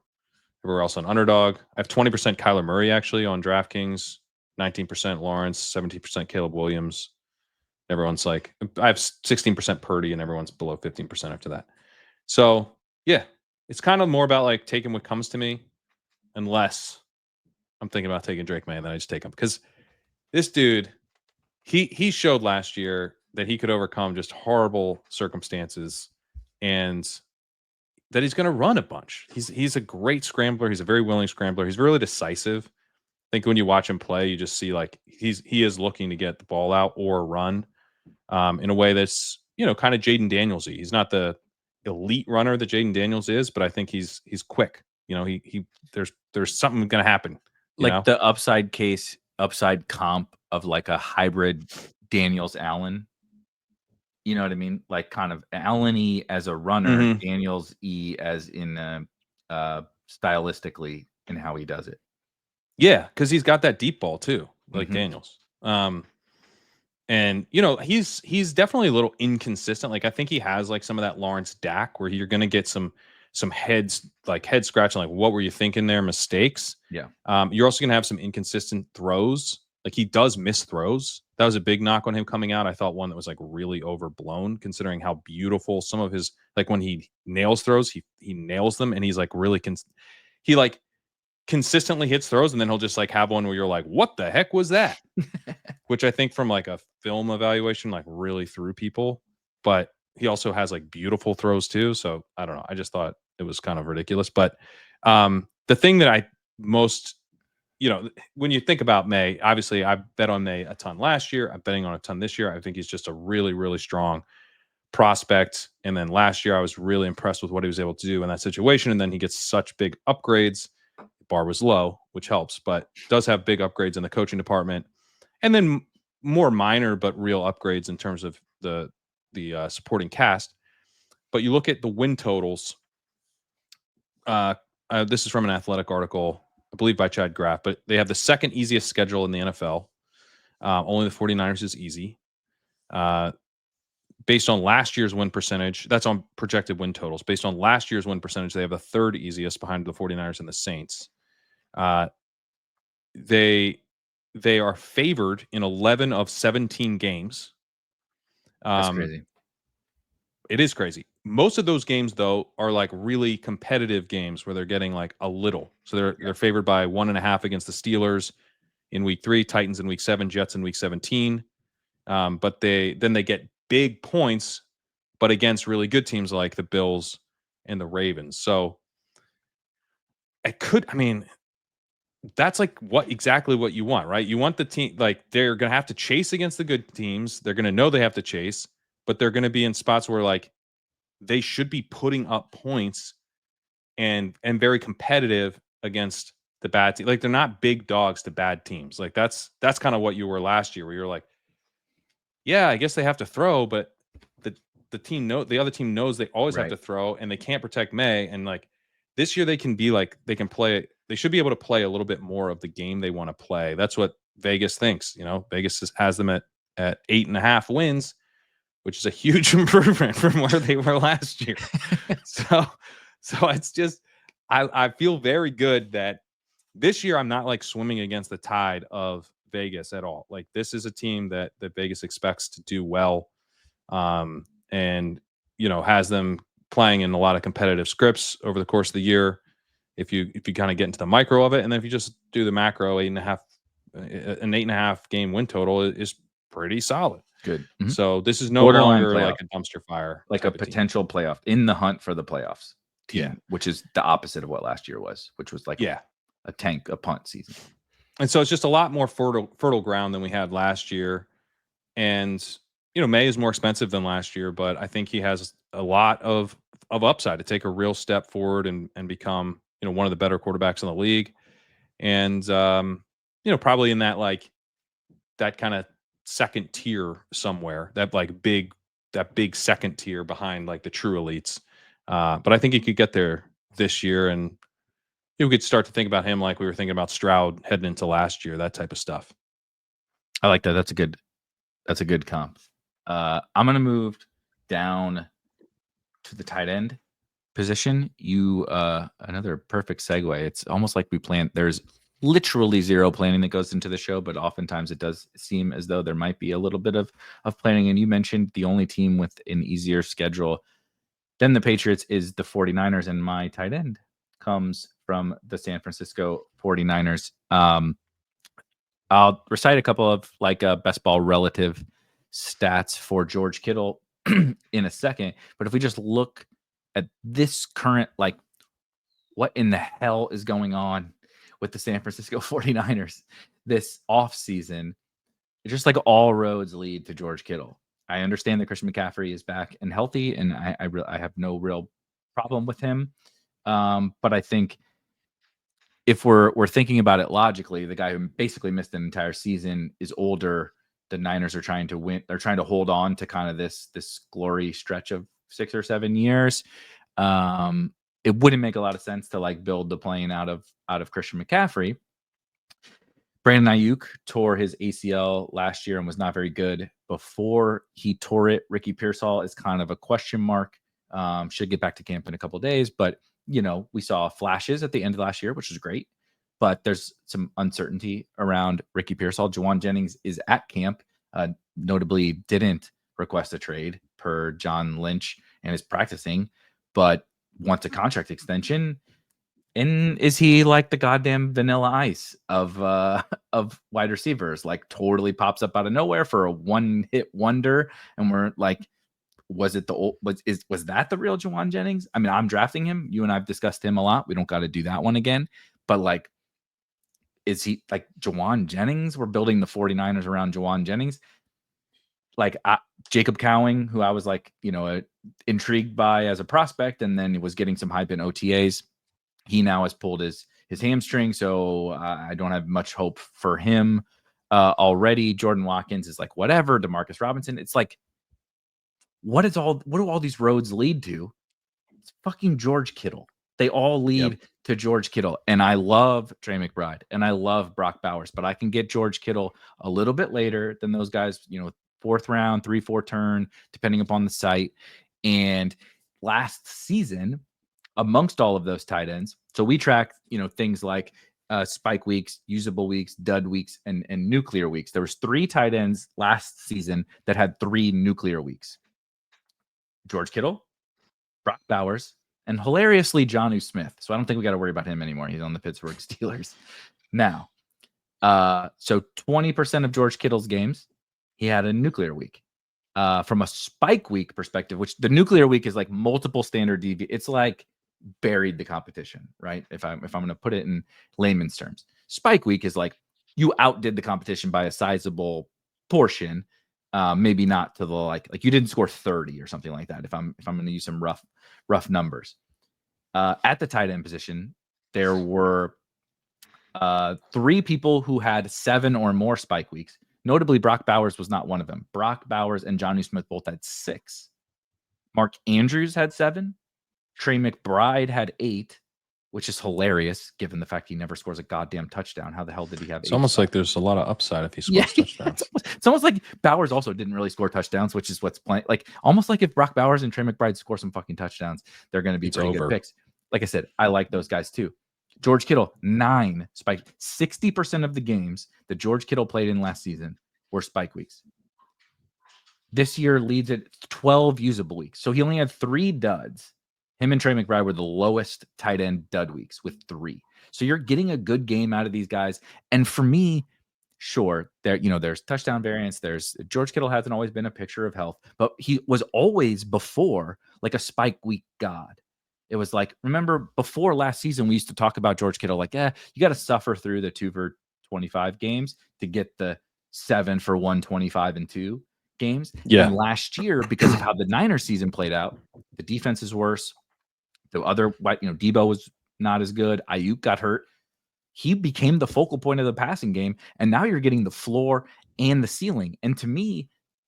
B: everywhere else on Underdog. I have 20% Kyler Murray actually on DraftKings, 19% Lawrence, 17% Caleb Williams. Everyone's like, I have 16% Purdy, and everyone's below 15% after that. So yeah, it's kind of more about like taking what comes to me, unless I'm thinking about taking Drake Maye, and then I just take him because this dude, he showed last year that he could overcome just horrible circumstances, and that he's going to run a bunch. He's a great scrambler. He's a very willing scrambler. He's really decisive. I think when you watch him play, you just see like he is looking to get the ball out or run in a way that's, you know, kind of Jaden Daniels-y. He's not the elite runner that Jaden Daniels is, but I think he's quick. You know, there's something going to happen.
C: Like the upside comp of like a hybrid Daniels Allen. You know what I mean? Like kind of Allen-y as a runner, Daniels-y as in stylistically in how he does it.
B: Yeah, because he's got that deep ball too, like
C: Mhm.
B: Daniels. And he's definitely a little inconsistent. Like I think he has like some of that Lawrence Dak where you're gonna get some head scratching, like what were you thinking there? Mistakes.
C: Yeah.
B: You're also gonna have some inconsistent throws. Like he does miss throws. That was a big knock on him coming out. I thought one that was like really overblown, considering how beautiful some of his, like when he nails throws, he nails them, and he's like really he like consistently hits throws, and then he'll just like have one where you're like, what the heck was that? Which I think from like a film evaluation like really threw people. But he also has like beautiful throws too. So I don't know. I just thought it was kind of ridiculous. But the thing that I most, when you think about Maye, obviously I bet on Maye a ton last year. I'm betting on a ton this year. I think he's just a really, really strong prospect. And then last year I was really impressed with what he was able to do in that situation. And then he gets such big upgrades. Bar was low, which helps, but does have big upgrades in the coaching department. And then more minor but real upgrades in terms of the supporting cast. But you look at the win totals. This is from an Athletic article, I believe by Chad Graff, but they have the second easiest schedule in the NFL. Only the 49ers is easy. Based on last year's win percentage, that's on projected win totals. Based on last year's win percentage, they have the third easiest behind the 49ers and the Saints. They are favored in 11 of 17 games.
C: That's crazy.
B: It is crazy. Most of those games, though, are like really competitive games where they're getting like a little. So they're favored by 1.5 against the Steelers in week 3, Titans in week 7, Jets in week 17. But they get big points, but against really good teams like the Bills and the Ravens. So that's like exactly what you want, right? You want the team, like they're going to have to chase against the good teams. They're going to know they have to chase, but they're going to be in spots where like they should be putting up points and very competitive against the bad team. Like they're not big dogs to bad teams. Like that's kind of what you were last year, where you're like, yeah, I guess they have to throw, but the other team knows they always have
C: Right.
B: to throw, and they can't protect Maye. And like this year, they can be like they can play. They should be able to play a little bit more of the game they want to play. That's what Vegas thinks. Vegas has them at 8.5 wins, which is a huge improvement from where they were last year. So it's just I feel very good that this year I'm not like swimming against the tide of Vegas at all. Like this is a team that Vegas expects to do well, and has them playing in a lot of competitive scripts over the course of the year. If you kind of get into the micro of it, and then if you just do the macro, 8.5, an 8.5 game win total is pretty solid.
C: Good.
B: So this is no
C: Borderline
B: longer
C: playoff.
B: like a dumpster fire,
C: Like a potential playoff in the hunt for the playoffs team,
B: Yeah.
C: which is the opposite of what last year was, which was like a punt season.
B: And so it's just a lot more fertile ground than we had last year. And Maye is more expensive than last year, but I think he has a lot of upside to take a real step forward and become one of the better quarterbacks in the league. And probably in that kind of second tier somewhere, that big second tier behind like the true elites. But I think he could get there this year, and we could start to think about him like we were thinking about Stroud heading into last year, that type of stuff.
C: I like that. That's a good comp. I'm gonna move down to the tight end position. Another perfect segue. It's almost like we planned. There's literally zero planning that goes into the show, but oftentimes it does seem as though there might be a little bit of planning. And you mentioned the only team with an easier schedule than the Patriots is the 49ers, and my tight end comes from the San Francisco 49ers. I'll recite a couple of best ball relative stats for George Kittle in a second. But if we just look at this current, what in the hell is going on with the San Francisco 49ers this offseason, it's just like all roads lead to George Kittle. I understand that Christian McCaffrey is back and healthy, and I have no real problem with him. But I think if we're thinking about it logically, the guy who basically missed an entire season is older. The Niners are trying to win. They're trying to hold on to kind of this glory stretch of 6 or 7 years. It wouldn't make a lot of sense to build the plane out of Christian McCaffrey. Brandon Ayuk tore his ACL last year and was not very good before he tore it. Ricky Pearsall is kind of a question mark. Should get back to camp in a couple of days, but we saw flashes at the end of last year, which was great. But there's some uncertainty around Ricky Pearsall. Juwan Jennings is at camp, notably didn't request a trade per John Lynch and is practicing, but wants a contract extension. And is he like the goddamn Vanilla Ice of wide receivers? Like totally pops up out of nowhere for a one-hit wonder, and we're like, was that the real Juwan Jennings? I mean, I'm drafting him. You and I've discussed him a lot. We don't got to do that one again. But like, is he like Juwan Jennings? We're building the 49ers around Juwan Jennings. Like Jacob Cowing, who I was like, intrigued by as a prospect, and then he was getting some hype in OTAs. He now has pulled his hamstring, so I don't have much hope for him already. Jordan Watkins is like, whatever. Demarcus Robinson. It's like, what do all these roads lead to? It's fucking George Kittle. They all lead to George Kittle. And I love Trey McBride and I love Brock Bowers, but I can get George Kittle a little bit later than those guys, 4th round, 3-4 turn, depending upon the site. And last season, amongst all of those tight ends, so we track, things like spike weeks, usable weeks, dud weeks, and nuclear weeks. There was 3 tight ends last season that had 3 nuclear weeks. George Kittle, Brock Bowers, and hilariously Jonnu Smith. So I don't think we got to worry about him anymore. He's on the Pittsburgh Steelers now. So 20% of George Kittle's games, he had a nuclear week. From a spike week perspective, which the nuclear week is like multiple standard DV. It's like buried the competition, right? If I'm going to put it in layman's terms, spike week is like you outdid the competition by a sizable portion. Maybe not to the like you didn't score 30 or something like that. If I'm going to use some rough numbers, at the tight end position, there were 3 people who had 7 or more spike weeks. Notably, Brock Bowers was not one of them. Brock Bowers and Jonnu Smith both had 6. Mark Andrews had 7. Trey McBride had 8, which is hilarious given the fact he never scores a goddamn touchdown. How the hell did he have 8?
B: It's almost like there's a lot of upside if he scores touchdowns.
C: It's almost like Bowers also didn't really score touchdowns, which is what's playing. Like almost like if Brock Bowers and Trey McBride score some fucking touchdowns, they're going to be pretty good picks. Like I said, I like those guys too. George Kittle, 9 spike. 60% of the games that George Kittle played in last season were spike weeks. This year leads at 12 usable weeks. So he only had 3 duds. Him and Trey McBride were the lowest tight end dud weeks with 3. So you're getting a good game out of these guys. And for me, sure, there's touchdown variance. There's George Kittle hasn't always been a picture of health, but he was always before like a spike week god. It was like, remember before last season, we used to talk about George Kittle like, you got to suffer through the 2 for 25 games to get the 7 for 125 and 2 games.
B: Yeah.
C: And last year, because of how the Niners season played out, the defense is worse. The other, Debo was not as good. Ayuk got hurt. He became the focal point of the passing game. And now you're getting the floor and the ceiling. And to me,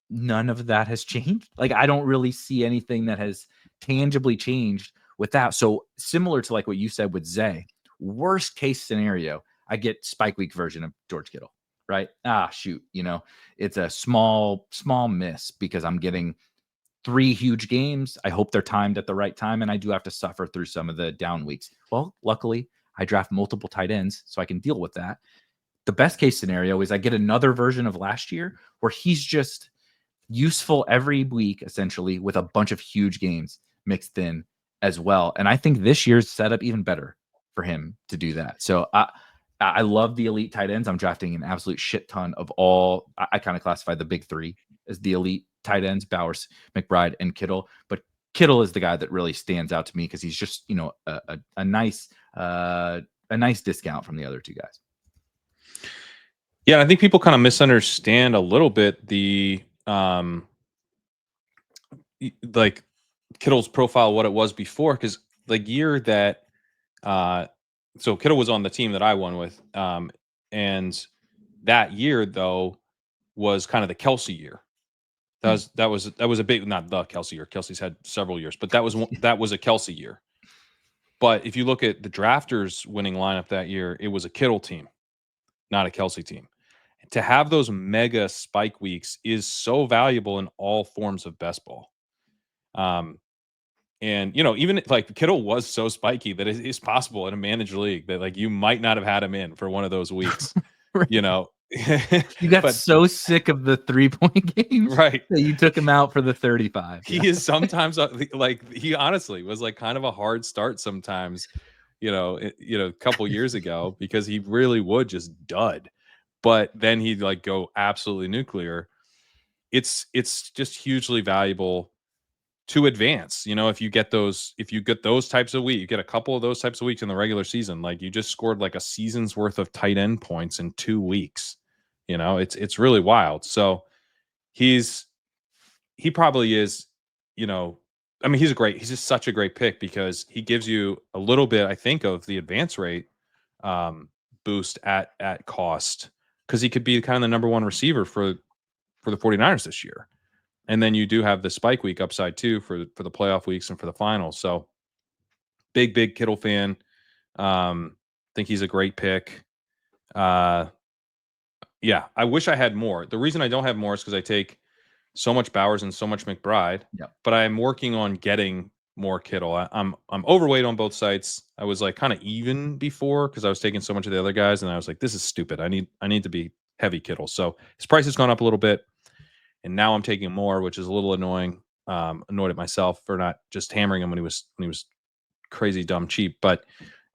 C: none of that has changed. Like, I don't really see anything that has tangibly changed with that. So similar to like what you said with Zay, worst case scenario, I get spike week version of George Kittle, right? Shoot. It's a small miss because I'm getting 3 huge games. I hope they're timed at the right time, and I do have to suffer through some of the down weeks. Well, luckily, I draft multiple tight ends, so I can deal with that. The best case scenario is I get another version of last year where he's just useful every week, essentially, with a bunch of huge games mixed in as well. And I think this year's set up even better for him to do that. So I love the elite tight ends. I'm drafting an absolute shit ton of all. I kind of classify the big 3 as the elite tight ends, Bowers, McBride, and Kittle. But Kittle is the guy that really stands out to me because he's just, a nice discount from the other 2 guys.
B: Yeah, I think people kind of misunderstand a little bit the like Kittle's profile, what it was before, because the year that so Kittle was on the team that I won with, and that year though was kind of the Kelsey year. That was a big, not the Kelsey year. Kelsey's had several years, but that was a Kelsey year. But if you look at the drafters winning lineup that year, it was a Kittle team. not a Kelsey team. To have those mega spike weeks is so valuable in all forms of best ball. And even like Kittle was so spiky that it's possible in a managed league that like you might not have had him in for one of those weeks.
C: Right.
B: You
C: got so sick of the 3-point games,
B: right?
C: That you took him out for the 35.
B: He is sometimes like he honestly was like kind of a hard start sometimes. A couple years ago because he really would just dud, but then he'd like go absolutely nuclear. It's just hugely valuable to advance. If you get those types of weeks, you get a couple of those types of weeks in the regular season, like you just scored like a season's worth of tight end points in 2 weeks. It's really wild. So he probably is, he's just such a great pick because he gives you a little bit, I think, of the advance rate boost at cost, because he could be kind of the number one receiver for the 49ers this year. And then you do have the spike week upside too for the playoff weeks and for the finals. So big Kittle fan. Think he's a great pick. Yeah, I wish I had more. The reason I don't have more is because I take so much Bowers and so much McBride.
C: Yep.
B: But I'm working on getting more Kittle. I'm overweight on both sides. I was like kind of even before because I was taking so much of the other guys, and I was like, this is stupid. I need to be heavy Kittle. So his price has gone up a little bit. And now I'm taking more, which is a little annoying. Annoyed at myself for not just hammering him when he was crazy dumb cheap. But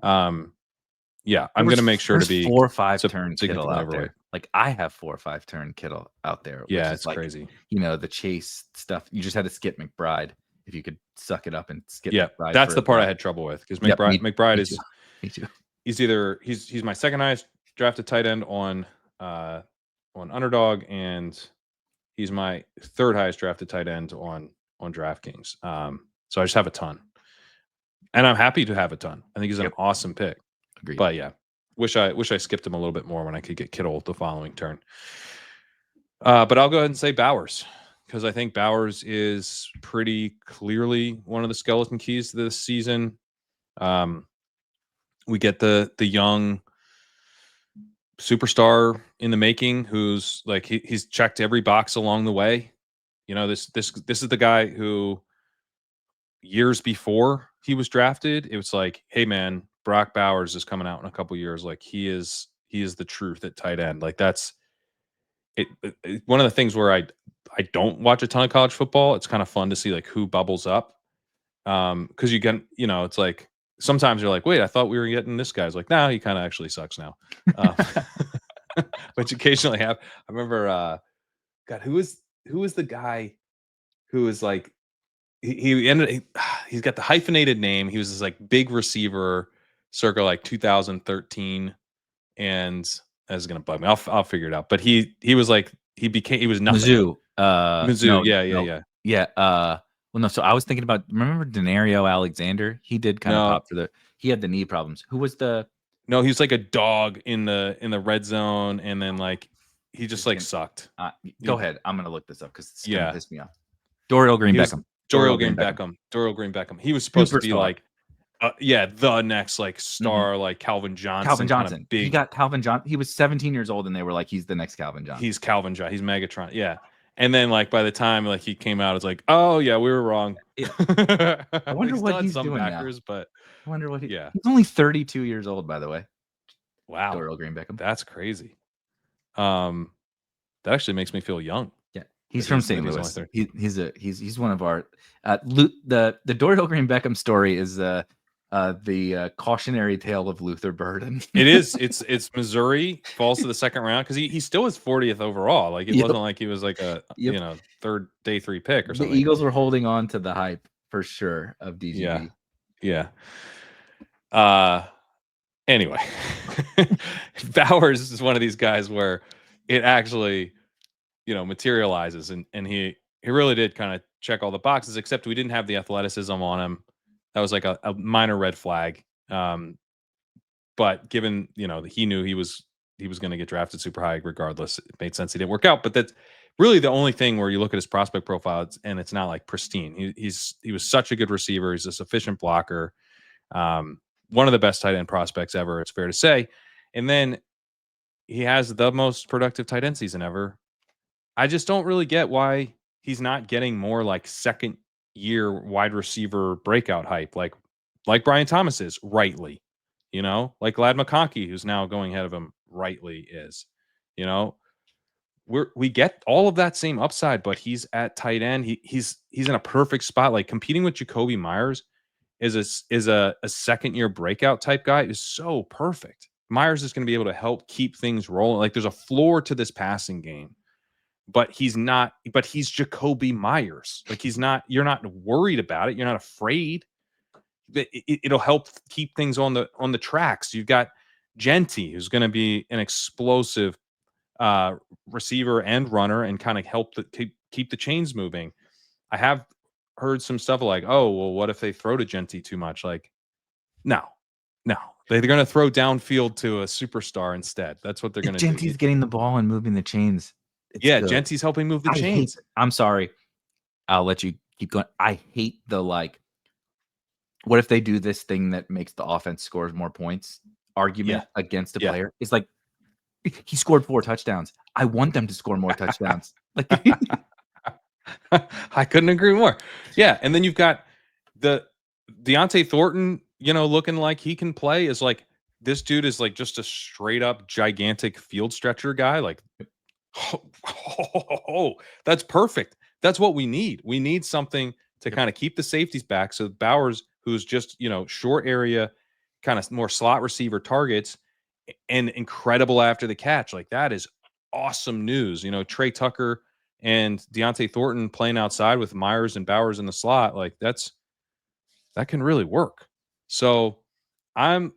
B: yeah, I'm gonna make sure to be
C: 4 or 5 turn Kittle out
B: overweight.
C: there. Like I have 4 or 5 turn Kittle out there.
B: Yeah, it's
C: like,
B: crazy.
C: The chase stuff. You just had to skip McBride if you could suck it up and skip.
B: Yeah,
C: McBride
B: that's the part I had trouble with because McBride is.
C: Me too.
B: He's my second highest drafted tight end on Underdog, and he's my third highest drafted tight end on DraftKings. So I just have a ton, and I'm happy to have a ton. I think he's an awesome pick.
C: Agreed.
B: But yeah, wish I skipped him a little bit more when I could get Kittle the following turn. But I'll go ahead and say Bowers, because I think Bowers is pretty clearly one of the skeleton keys to this season. We get the young superstar in the making who's like he's checked every box along the way. This is the guy who years before he was drafted, it was like, hey man, Brock Bowers is coming out in a couple years. Like he is the truth at tight end. Like that's it. One of the things where I don't watch a ton of college football. It's kind of fun to see like who bubbles up. Because you can, it's like sometimes you're like, wait, I thought we were getting this guy. It's like, nah, he kind of actually sucks now. Which occasionally have. I remember, God, who was the guy who was like, he's got the hyphenated name. He was this like big receiver circa like 2013, and that's gonna bug me. I'll figure it out. But he was like he was nothing.
C: Mizzou.
B: Mizzou.
C: No. Yeah. Well, no. So I was thinking about. Remember Denario Alexander? He did kind of pop for he had the knee problems. Who was the?
B: No, he was like a dog in the red zone, and then like he just like sucked.
C: Go ahead. I'm gonna look this up because it's gonna piss me off. Dorial Green Beckham.
B: Dorial Green Beckham. He was supposed to be like, the next like star, like Calvin Johnson. Kind of big.
C: He got Calvin Johnson. He was 17 years old, and they were like, he's the next Calvin Johnson.
B: He's Calvin Johnson. He's Megatron. Yeah. And then like by the time like he came out, it's like, oh yeah, we were wrong.
C: Yeah. I wonder what he's doing now.
B: But
C: I wonder what he's only 32 years old, by the way.
B: Wow.
C: Dorial Green Beckham.
B: That's crazy. That actually makes me feel young.
C: Yeah. He's from St. Louis. He's one of our the Dorial Green Beckham story is the cautionary tale of Luther Burden.
B: It is. It's Missouri falls to the second round because he still is 40th overall. Like it wasn't like he was like a third day 3 pick or something.
C: The Eagles were holding on to the hype for sure of DGB.
B: Yeah. Anyway, Bowers is one of these guys where it actually materializes, and he really did kind of check all the boxes, except we didn't have the athleticism on him. That was like a minor red flag. But given, he knew he was going to get drafted super high regardless, it made sense he didn't work out. But that's really the only thing where you look at his prospect profile and it's not like pristine. He was such a good receiver. He's a sufficient blocker. One of the best tight end prospects ever, it's fair to say. And then he has the most productive tight end season ever. I just don't really get why he's not getting more like second year wide receiver breakout hype, like Brian Thomas is rightly, like Lad McConkey, who's now going ahead of him rightly is, you know, we get all of that same upside, but he's at tight end. He's in a perfect spot. Like competing with Jacoby Myers is a second year breakout type guy is so perfect. Myers is going to be able to help keep things rolling. Like there's a floor to this passing game, but he's Jacoby Myers. Like you're not worried about it. You're not afraid. It'll help keep things on the tracks. You've got Genty, who's going to be an explosive receiver and runner and kind of help keep the chains moving. I have heard some stuff like, oh, well, what if they throw to Genty too much? Like, no. They're going to throw downfield to a superstar instead. That's what they're going to do.
C: Genty's getting the ball and moving the chains.
B: Yeah, good. Genty's helping move the chains.
C: I'm sorry. I'll let you keep going. I hate the what if they do this thing that makes the offense scores more points argument against a player? It's like, he scored 4 touchdowns. I want them to score more touchdowns. Like
B: I couldn't agree more. Yeah, and then you've got the Deontay Thornton, looking like he can play. Is like this dude is like just a straight up gigantic field stretcher guy. Like, that's perfect. That's what we need. We need something to kind of keep the safeties back. So Bowers, who's just short area, kind of more slot receiver targets, and incredible after the catch. Like that is awesome news. Trey Tucker and Deontay Thornton playing outside with Myers and Bowers in the slot. Like that can really work. So I'm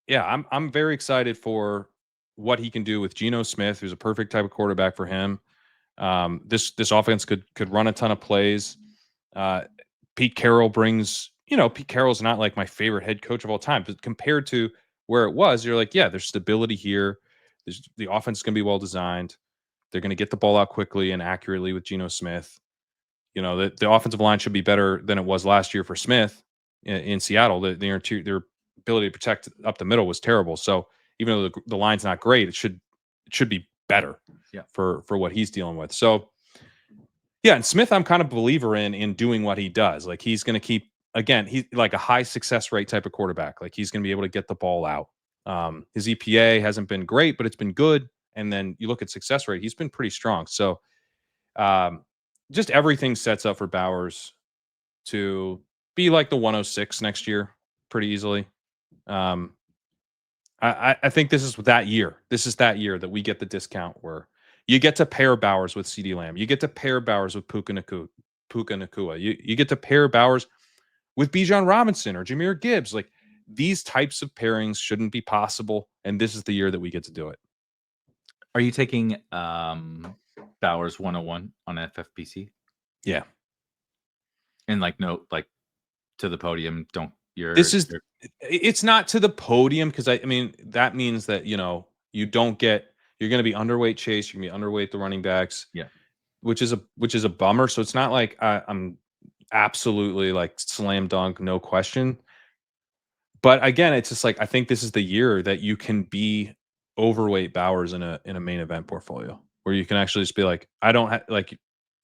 B: very excited for what he can do with Geno Smith, who's a perfect type of quarterback for him. This offense could run a ton of plays. Pete Carroll brings, Pete Carroll's not like my favorite head coach of all time, but compared to where it was, you're like, yeah, there's stability here. The offense is going to be well designed. They're going to get the ball out quickly and accurately with Geno Smith. The offensive line should be better than it was last year for Smith in Seattle. Their ability to protect up the middle was terrible. So even though the line's not great, it should be better for what he's dealing with. So yeah, and Smith, I'm kind of a believer in doing what he does. Like he's going to keep, again, he's like a high success rate type of quarterback. Like he's going to be able to get the ball out. His EPA hasn't been great, but it's been good. And then you look at success rate, he's been pretty strong. So just everything sets up for Bowers to be like the 106 next year pretty easily. I think this is that year. This is that year that we get the discount where you get to pair Bowers with CeeDee Lamb. You get to pair Bowers with Puka Nacua. You get to pair Bowers with Bijan Robinson or Jahmyr Gibbs. Like these types of pairings shouldn't be possible. And this is the year that we get to do it.
C: Are you taking Bowers 101 on FFPC?
B: Yeah.
C: And to the podium.
B: It's not to the podium because I mean that means that you're going to be underweight Chase, you're going to be underweight the running backs.
C: Yeah.
B: Which is a bummer. So it's not like I'm absolutely like slam dunk, no question. But again, it's just like I think this is the year that you can be overweight Bowers in a main event portfolio where you can actually just be like, I don't have like,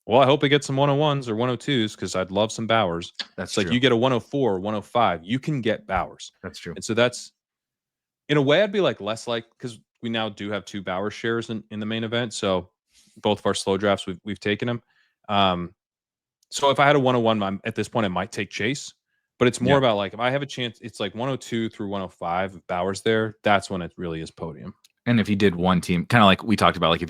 B: well, I hope it gets some 101s or 102s because I'd love some Bowers.
C: That's
B: like you get a 104 or 105, you can get Bowers.
C: That's true.
B: And so that's in a way I'd be like less like because we now do have 2 Bowers shares in the main event. So both of our slow drafts we've taken them. So if I had a 101 at this point, I might take Chase. But it's more about like if I have a chance, it's like 102 through 105 of Bowers there. That's when it really is podium.
C: And if you did one team, kind of like we talked about, like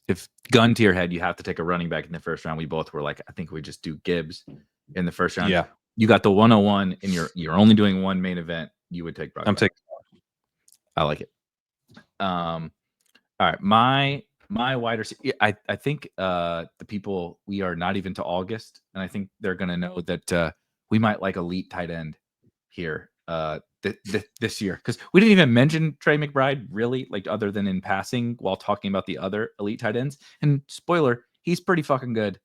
C: if gun to your head, you have to take a running back in the first round. We both were like, I think we just do Gibbs in the first round.
B: Yeah,
C: you got the 101, and you're only doing one main event. You would take.
B: I'm taking.
C: I like it. All right, my wide receiver. I think the people, we are not even to August, and I think they're gonna know that we might like elite tight end here this year, because we didn't even mention Trey McBride really, like other than in passing while talking about the other elite tight ends. And spoiler, he's pretty fucking good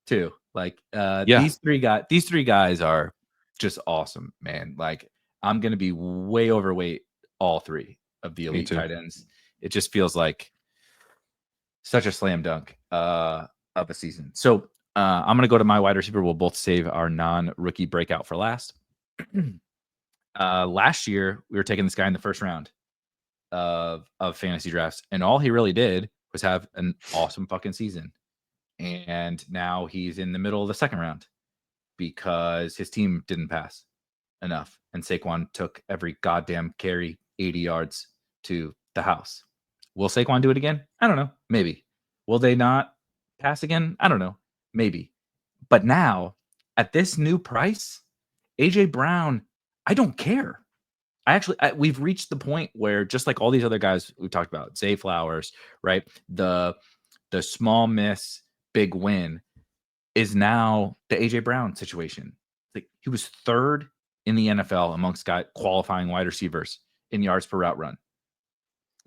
C: too. Like these three guys are just awesome, man. Like I'm gonna be way overweight all 3 of the elite tight ends It just feels like such a slam dunk of a season. So I'm going to go to my wide receiver. We'll both save our non-rookie breakout for last. Last year, we were taking this guy in the first round of fantasy drafts, and all he really did was have an awesome fucking season. And now he's in the middle of the second round because his team didn't pass enough, and Saquon took every goddamn carry 80 yards to the house. Will Saquon do it again? I don't know. Maybe. Will they not pass again? I don't know. Maybe. But now, at this new price, AJ Brown, I don't care. We've reached the point where, just like all these other guys we talked about, Zay Flowers, right? The small miss, big win is now the AJ Brown situation. Like, he was third in the NFL amongst qualifying wide receivers in yards per route run,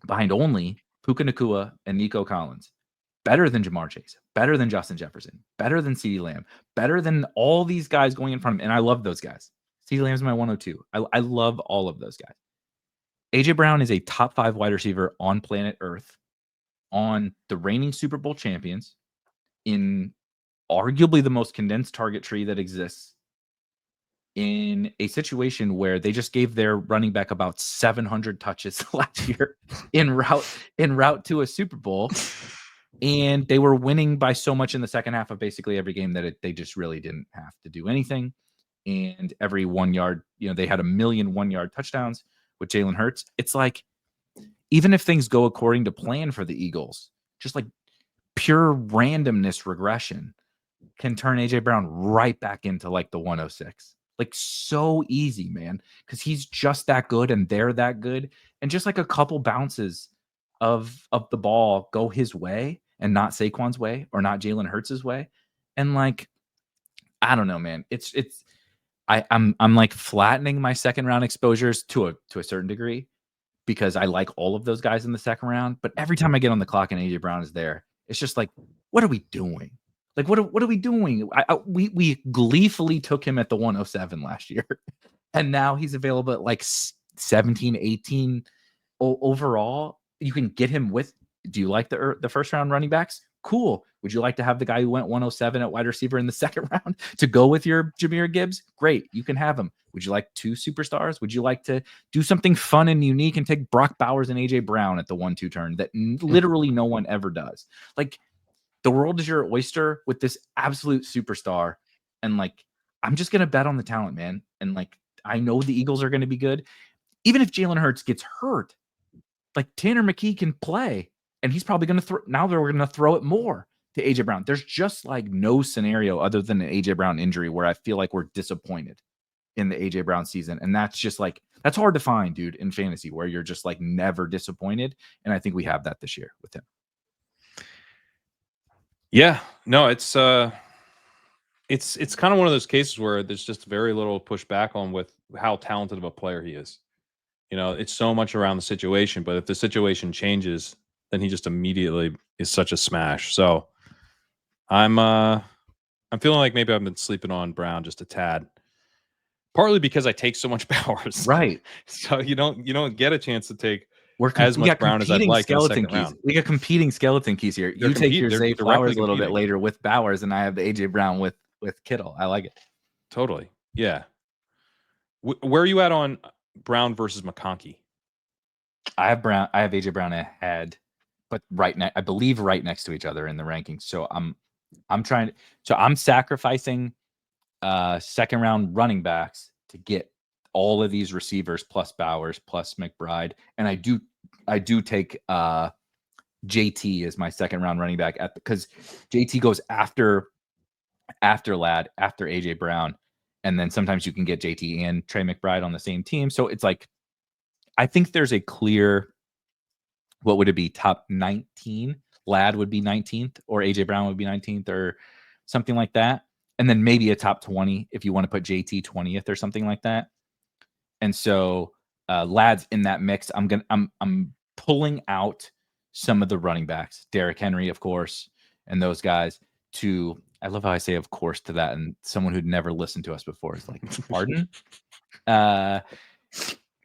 C: behind only Puka Nacua and Nico Collins. Better than Jamar Chase, better than Justin Jefferson, better than CeeDee Lamb, better than all these guys going in front of him. And I love those guys. CeeDee Lamb's my 102. I love all of those guys. AJ Brown is a top 5 wide receiver on planet Earth, on the reigning Super Bowl champions, in arguably the most condensed target tree that exists, in a situation where they just gave their running back about 700 touches last year en route to a Super Bowl. And they were winning by so much in the second half of basically every game that they just really didn't have to do anything. And every 1 yard, they had 1 million 1-yard touchdowns with Jalen Hurts. It's like, even if things go according to plan for the Eagles, just like pure randomness regression can turn AJ Brown right back into like the 106. Like, so easy, man, because he's just that good and they're that good. And just like a couple bounces of the ball go his way and not Saquon's way, or not Jalen Hurts' way. And like, I don't know, man. I'm like flattening my second round exposures to a certain degree, because I like all of those guys in the second round. But every time I get on the clock and AJ Brown is there, it's just like, what are we doing? Like, what are we doing? We gleefully took him at the 107 last year, and now he's available at like 17, 18 overall. You can get him with. Do you like the first round running backs? Cool. Would you like to have the guy who went 107 at wide receiver in the second round to go with your Jahmyr Gibbs? Great. You can have him. Would you like 2 superstars? Would you like to do something fun and unique and take Brock Bowers and AJ Brown at the 1-2 turn that literally no one ever does? Like, the world is your oyster with this absolute superstar. And like, I'm just going to bet on the talent, man. And like, I know the Eagles are going to be good. Even if Jalen Hurts gets hurt, like, Tanner McKee can play, and he's probably going to throw. Now they're going to throw it more to AJ Brown. There's just like no scenario other than an AJ Brown injury where I feel like we're disappointed in the AJ Brown season. And that's just like, that's hard to find, dude, in fantasy, where you're just like never disappointed. And I think we have that this year with him.
B: Yeah, no, it's kind of one of those cases where there's just very little pushback on with how talented of a player he is. It's so much around the situation, but if the situation changes, then he just immediately is such a smash. So I'm feeling like maybe I've been sleeping on Brown just a tad, partly because I take so much Bowers.
C: Right.
B: So you don't get a chance to take
C: as much Brown as I'd like in the second
B: round.
C: We got competing skeleton keys here. You take your Zay Flowers a little bit later with Bowers, and I have the AJ Brown with Kittle. I like it.
B: Totally. Yeah. Where are you at on Brown versus McConkey?
C: I have AJ Brown ahead, but I believe right next to each other in the rankings. So I'm sacrificing second round running backs to get all of these receivers plus Bowers plus McBride. And I do take JT as my second round running back because JT goes after Ladd, after AJ Brown. And then sometimes you can get JT and Trey McBride on the same team. So it's like, I think there's a clear, what would it be? Top 19. Ladd would be 19th, or AJ Brown would be 19th, or something like that. And then maybe a top 20 if you want to put JT 20th or something like that. And so Ladd's in that mix. I'm pulling out some of the running backs, Derrick Henry, of course, and those guys. I love how I say "of course" to that, and someone who'd never listened to us before is like, "Pardon?"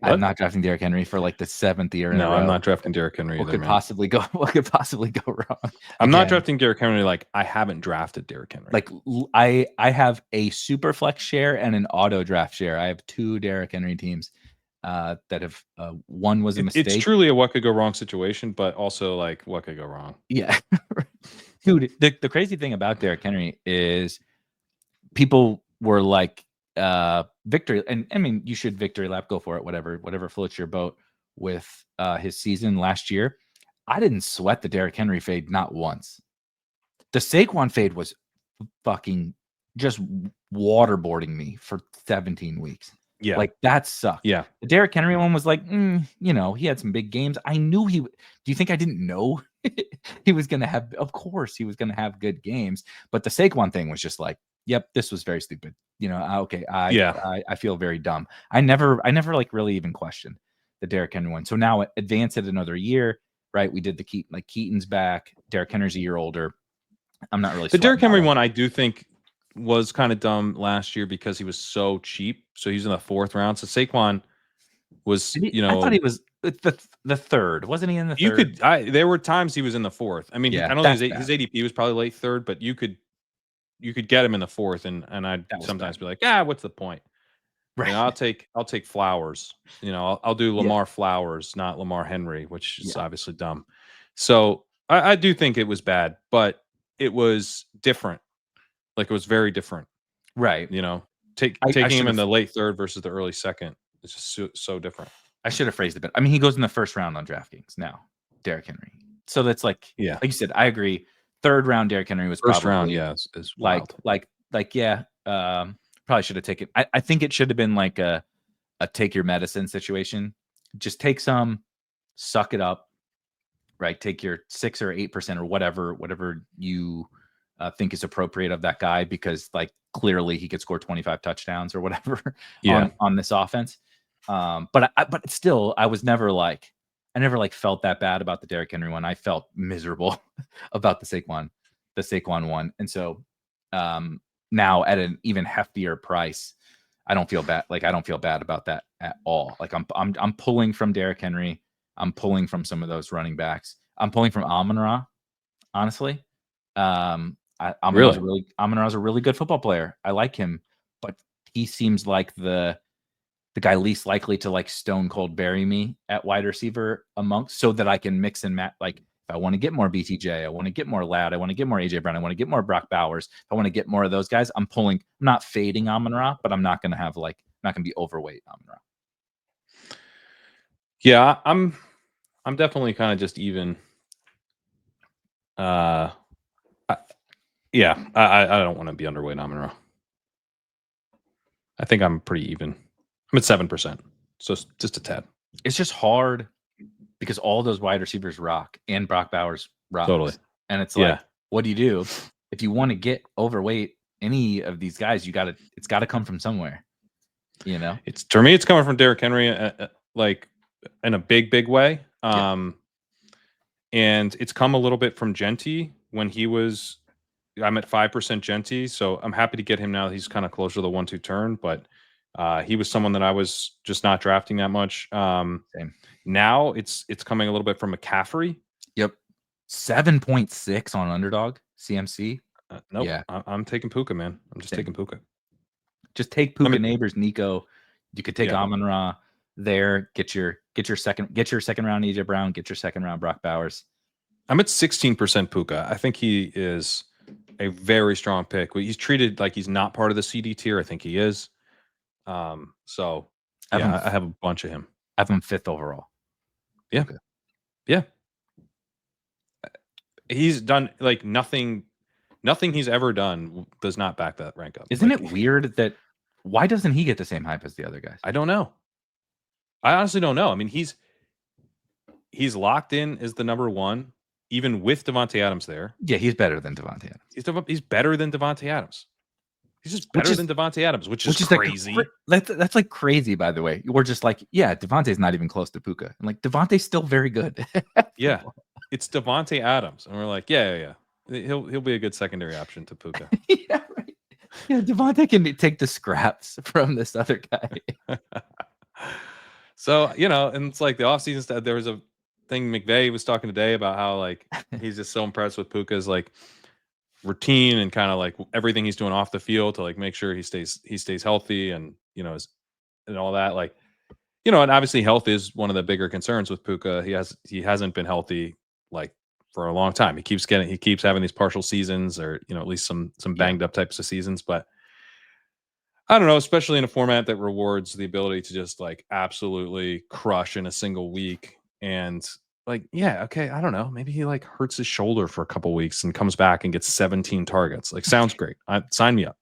C: I'm not drafting Derrick Henry for like the 7th year in a row.
B: No, I'm not drafting Derrick Henry
C: What
B: either,
C: could possibly go wrong?
B: I'm not
C: Again,
B: drafting Derrick Henry. Like, I haven't drafted Derrick Henry.
C: like I have a super flex share and an auto draft share. I have 2 Derrick Henry teams that have one was a mistake.
B: It's truly a what could go wrong situation, but also like what could go wrong.
C: Yeah. Dude, the crazy thing about Derrick Henry is people were like victory, and I mean you should victory lap, go for it, whatever floats your boat with his season last year. I didn't sweat the Derrick Henry fade not once. The Saquon fade was fucking just waterboarding me for 17 weeks.
B: Yeah.
C: Like that sucked.
B: Yeah.
C: The Derrick Henry one was like, he had some big games. I knew do you think I didn't know he was going to have, of course he was going to have good games, but the Saquon thing was just like, yep, this was very stupid. Okay. I feel very dumb. I never like really even questioned the Derrick Henry one. So now advance it another year, right? We did the Keaton's back. Derrick Henry's a year older. I'm not really
B: the Derrick Henry one. I do think was kind of dumb last year because he was so cheap. So he's in the 4th round. So Saquon was,
C: I thought he was the 3rd. Wasn't he in the 3rd?
B: There were times he was in the 4th. I mean, I don't think his ADP was probably late 3rd, but you could get him in the 4th, and I'd sometimes be like, what's the point? Right. I'll take Flowers. I'll do Lamar Flowers, not Lamar Henry, which is obviously dumb. So I do think it was bad, but it was different. Like, it was very different.
C: Right.
B: Taking him in the late 3rd versus the early 2nd is just so different.
C: I should have phrased it better. I mean, he goes in the 1st round on DraftKings now, Derrick Henry. So that's like you said, I agree. 3rd round Derrick Henry was
B: 1st round, is wild.
C: Probably should have taken. I think it should have been like a take your medicine situation. Just take some, suck it up, right? Take your 6 or 8% or whatever you think is appropriate of that guy, because like clearly he could score 25 touchdowns or whatever on this offense. But still, I never felt that bad about the Derrick Henry one. I felt miserable about the Saquon one. And so now at an even heftier price, I don't feel bad. Like, I don't feel bad about that at all. Like, I'm pulling from Derrick Henry. I'm pulling from some of those running backs. I'm pulling from Amon-Ra, honestly. Amon-Ra's a really good football player. I like him, but he seems like the guy least likely to like stone cold bury me at wide receiver amongst, so that I can mix and match. Like, if I want to get more BTJ, I want to get more Ladd, I want to get more AJ Brown, I want to get more Brock Bowers, if I want to get more of those guys, I'm not fading Amon-Ra, but I'm not going to have not going to be overweight Amon-Ra.
B: Yeah, I'm definitely kind of just even. I don't want to be underweight Amon-Ra. I think I'm pretty even. I'm at 7%, so just a tad.
C: It's just hard because all those wide receivers rock, and Brock Bowers rocks.
B: Totally.
C: And it's like, what do you do if you want to get overweight any of these guys? It's got to come from somewhere.
B: It's, for me, it's coming from Derrick Henry, like in a big way. And it's come a little bit from Genty when he was. I'm at 5% Genty, so I'm happy to get him now. He's kind of closer to the 1-2 turn, but he was someone that I was just not drafting that much.
C: Same.
B: Now it's coming a little bit from McCaffrey.
C: Yep, 7.6 on Underdog CMC.
B: Nope. Yeah, I'm taking Puka, man. I'm just taking Puka.
C: Just take Puka neighbors, Nico. You could take Amon-Ra there. Get your second round AJ Brown. Get your second round Brock Bowers.
B: I'm at 16% Puka. I think he is a very strong pick. He's treated like he's not part of the CD tier. I think he is. So I have a bunch of him.
C: I have him 5th overall.
B: Yeah. Okay. Yeah. He's done like nothing he's ever done does not back that rank up.
C: Isn't it weird that why doesn't he get the same hype as the other guys?
B: I don't know. I honestly don't know. I mean, he's locked in as the number 1, even with Devontae Adams there.
C: Yeah, he's better than Devontae Adams.
B: He's better than Devontae Adams. He's just better than Devontae Adams, which is crazy.
C: That's like crazy, by the way. We're just like, Devontae's not even close to Puka. And like, Devontae's still very good.
B: Yeah. It's Devontae Adams. And we're like, yeah. He'll be a good secondary option to Puka.
C: Yeah, right. Yeah, Devontae can take the scraps from this other guy.
B: So, and it's like the offseason stuff. There was a thing McVay was talking today about how like he's just so impressed with Puka's like routine and kind of like everything he's doing off the field to like make sure he stays healthy and and all that. Like, and obviously health is one of the bigger concerns with Puka. He hasn't been healthy like for a long time. He keeps having these partial seasons or at least some banged up types of seasons, but I don't know, especially in a format that rewards the ability to just like absolutely crush in a single week. And like, yeah, okay, I don't know. Maybe he like hurts his shoulder for a couple weeks and comes back and gets 17 targets. Like, sounds great. Sign me up.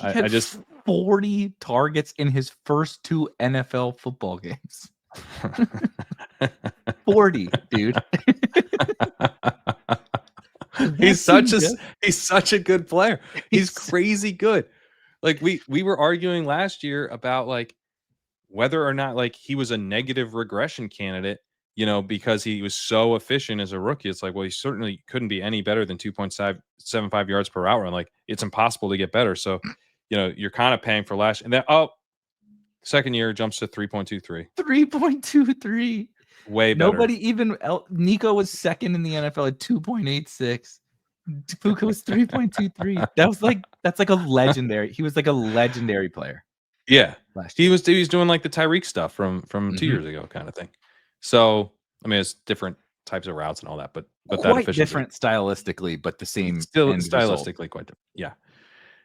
B: I just
C: 40 targets in his first 2 NFL football games. 40, dude.
B: He's such a good player. He's crazy good. Like we were arguing last year about like whether or not like he was a negative regression candidate, because he was so efficient as a rookie. It's like, well, he certainly couldn't be any better than 2.75 yards per hour. And like, it's impossible to get better. So, you're kind of paying for last. And then, second year jumps to 3.23.
C: 3.23.
B: Way better.
C: Nobody even Nico was second in the NFL at 2.86. Puka was 3.23. That's like a legendary. He was like a legendary player.
B: Yeah. He was doing like the Tyreek stuff from 2 years ago kind of thing. So, I mean, it's different types of routes and all that, but
C: quite
B: that efficiency,
C: different stylistically, but the same.
B: Still stylistically quite different. Yeah.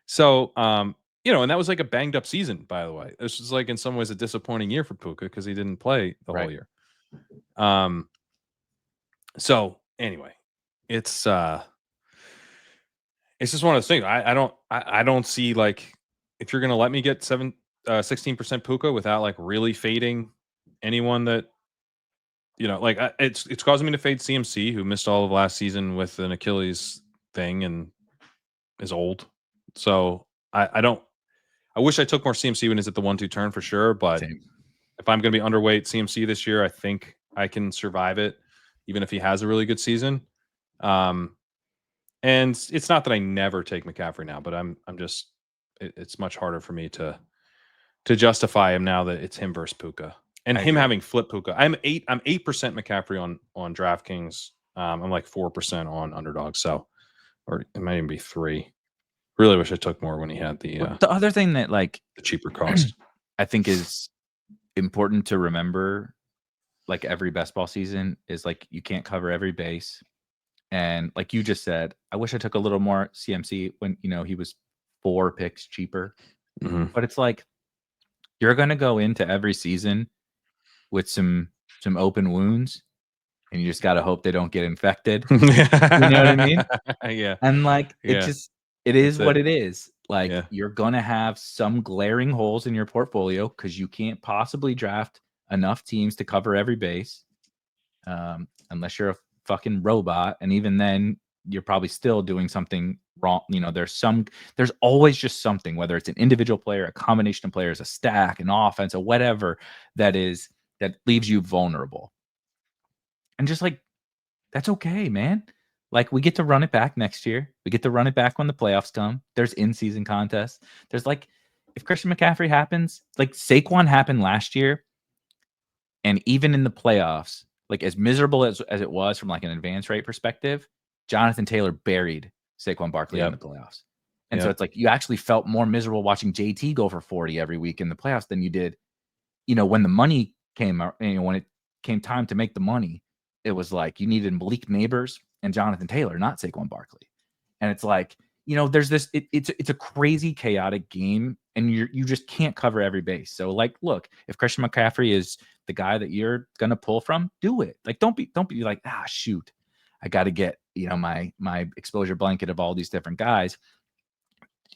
B: So, and that was like a banged up season, by the way. This was like in some ways a disappointing year for Puka because he didn't play the whole year. So anyway, it's just one of those things. I don't see like if you're gonna let me get 16% Puka without like really fading anyone that like it's causing me to fade CMC, who missed all of last season with an Achilles thing and is old. So I wish I took more CMC when he's at the 1-2 turn for sure, but if I'm going to be underweight CMC this year, I think I can survive it, even if he has a really good season. And it's not that I never take McCaffrey now, but I'm just it's much harder for me to justify him now that it's him versus Puka and him having flip Puka. I'm 8% McCaffrey on DraftKings. I'm like 4% on Underdog, so or it might even be 3. Really wish I took more when he had the
C: other thing that like
B: the cheaper cost.
C: I think is important to remember, like every best ball season, is like you can't cover every base. And like you just said, I wish I took a little more CMC when he was 4 picks cheaper. But it's like you're gonna go into every season with some open wounds, and you just gotta hope they don't get infected. You know what I mean?
B: Yeah.
C: And like it is what it is. Like
B: Yeah.
C: you're gonna have some glaring holes in your portfolio because you can't possibly draft enough teams to cover every base, unless you're a fucking robot. And even then, you're probably still doing something wrong. There's always just something, whether it's an individual player, a combination of players, a stack, an offense, or whatever that leaves you vulnerable. And just like that's okay, man. Like we get to run it back next year. We get to run it back when the playoffs come. There's in-season contests. There's like, if Christian McCaffrey happens, like Saquon happened last year, and even in the playoffs, like as miserable as it was from like an advance rate perspective, Jonathan Taylor buried Saquon Barkley in the playoffs. And so it's like you actually felt more miserable watching JT go for 40 every week in the playoffs than you did, when the money came out, when it came time to make the money. It was like you needed Malik Neighbors and Jonathan Taylor, not Saquon Barkley. And it's like, there's this, it's a crazy chaotic game, and you just can't cover every base. So like, look, if Christian McCaffrey is the guy that you're going to pull from, do it. Like, don't be like, shoot, I got to get, my exposure blanket of all these different guys.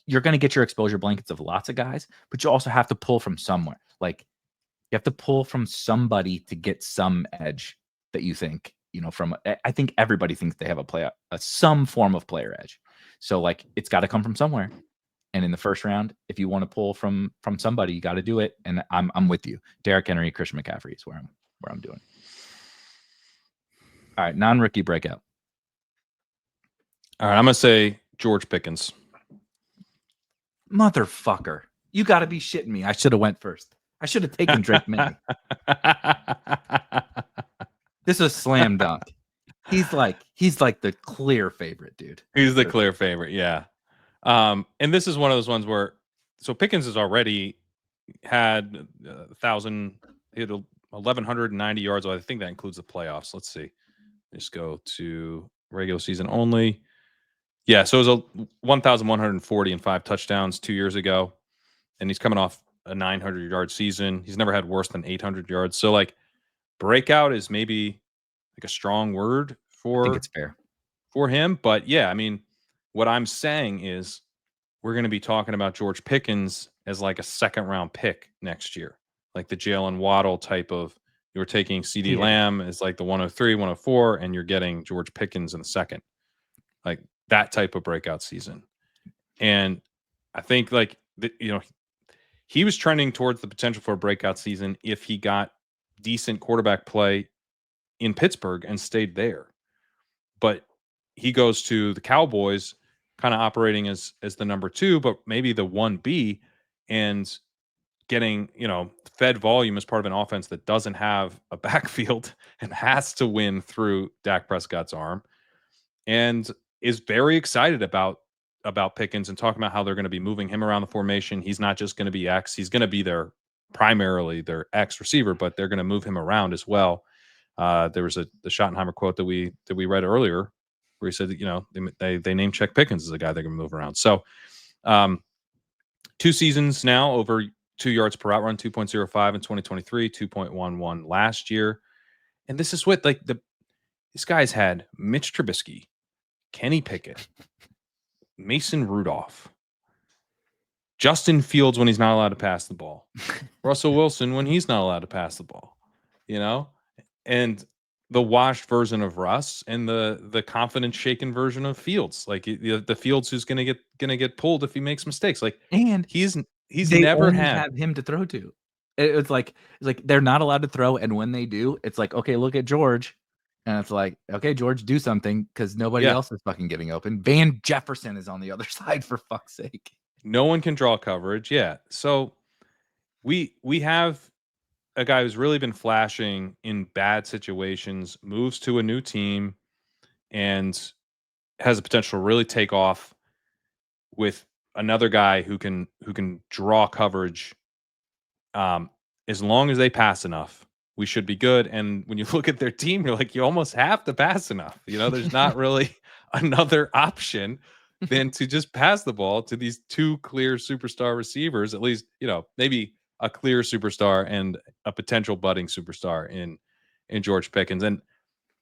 C: You're going to get your exposure blankets of lots of guys, but you also have to pull from somewhere. Like you have to pull from somebody to get some edge that you think, I think everybody thinks they have some form of player edge. So like, it's got to come from somewhere. And in the first round, if you want to pull from somebody, you got to do it. And I'm with you. Derrick Henry, Christian McCaffrey is where I'm doing. All right, non-rookie breakout.
B: All right, I'm gonna say George Pickens.
C: Motherfucker, you got to be shitting me. I should have went first. I should have taken Drake May. This is a slam dunk. He's like the clear favorite, dude.
B: He's the clear favorite, yeah. And this is one of those ones where, so Pickens has already had 1,190 yards. I think that includes the playoffs. Let's see. Let's go to regular season only. Yeah, so it was 1,140 and 5 touchdowns 2 years ago, and he's coming off a 900-yard season. He's never had worse than 800 yards. So like, breakout is maybe like a strong word
C: I think it's fair
B: for him, but yeah, I mean, what I'm saying is we're going to be talking about George Pickens as like a second-round pick next year, like the Jalen Waddle type of. You're taking CD Lamb as like the 103, 104, and you're getting George Pickens in the second, like that type of breakout season. And I think like he was trending towards the potential for a breakout season if he got decent quarterback play in Pittsburgh and stayed there. But he goes to the Cowboys, kind of operating as the number 2, but maybe the 1B, and getting, fed volume as part of an offense that doesn't have a backfield and has to win through Dak Prescott's arm, and is very excited about Pickens and talking about how they're going to be moving him around the formation. He's not just going to be X. He's going to be primarily their X receiver, but they're going to move him around as well. There was the Schottenheimer quote that we read earlier where he said that, they name check Pickens as a guy they're going to move around. So 2 seasons now over 2 yards per route run, 2.05 in 2023, 2.11 last year. And this is what these guys had: Mitch Trubisky, Kenny Pickett, Mason Rudolph, Justin Fields when he's not allowed to pass the ball, Russell Wilson when he's not allowed to pass the ball, and the washed version of Russ and the confidence shaken version of Fields, like the Fields who's gonna get pulled if he makes mistakes. Like,
C: and
B: he's
C: they
B: never
C: only
B: had
C: have him to throw to. It's like they're not allowed to throw, and when they do, it's like, okay, look at George, and it's like, okay, George, do something, because nobody else is fucking getting open. Van Jefferson is on the other side, for fuck's sake.
B: No one can draw coverage. Yeah, so we have a guy who's really been flashing in bad situations, moves to a new team, and has the potential to really take off with another guy who can draw coverage. As long as they pass enough, we should be good. And when you look at their team, you're like, you almost have to pass enough. There's not really another option than to just pass the ball to these 2 clear superstar receivers, at least, maybe a clear superstar and a potential budding superstar in George Pickens. And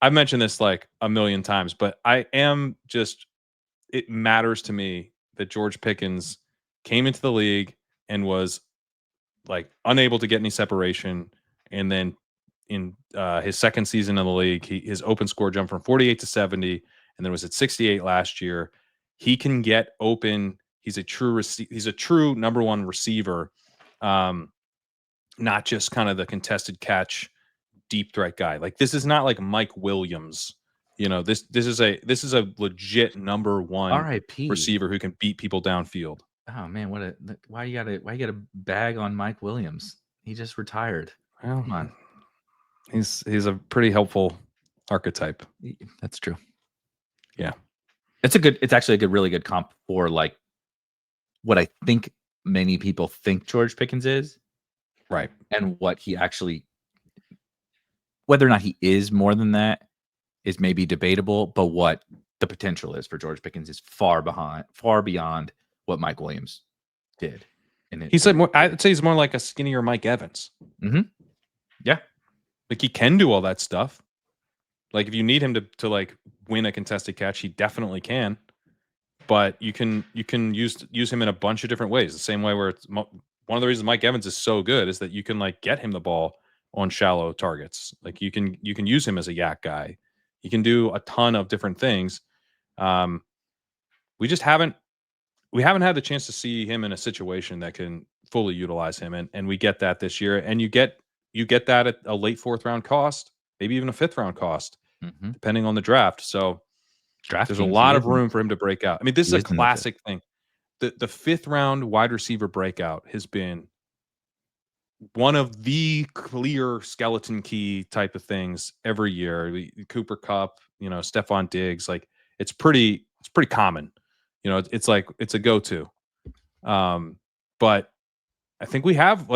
B: I've mentioned this like a million times, but it matters to me that George Pickens came into the league and was like unable to get any separation. And then in his second season in the league, his open score jumped from 48 to 70, and then was at 68 last year. He can get open. He's a true number 1 receiver, not just kind of the contested catch deep threat guy. Like, this is not like Mike Williams. This is a legit number 1
C: R.I.P.
B: receiver who can beat people downfield.
C: Oh man, why you gotta bag on Mike Williams? He just retired.
B: Well,
C: Come on.
B: He's a pretty helpful archetype.
C: That's true.
B: Yeah.
C: It's actually a really good comp for like what I think many people think George Pickens is.
B: Right.
C: And what he actually, whether or not he is more than that is maybe debatable, but what the potential is for George Pickens is far beyond what Mike Williams did. And
B: I'd say he's more like a skinnier Mike Evans.
C: Mm-hmm. Yeah.
B: Like, he can do all that stuff. Like, if you need him to like win a contested catch, he definitely can. But you can use him in a bunch of different ways. The same way where it's one of the reasons Mike Evans is so good is that you can like get him the ball on shallow targets. Like, you can use him as a yak guy. You can do a ton of different things. We just haven't had the chance to see him in a situation that can fully utilize him, and we get that this year. And you get that at a late 4th round cost, maybe even a 5th round cost, depending on the draft. So there's a lot of room for him to break out. I mean, this is a classic thing. The 5th round wide receiver breakout has been one of the clear skeleton key type of things every year. Cooper Kupp, Stephon Diggs, like it's pretty common. It's like it's a go-to. But I think we have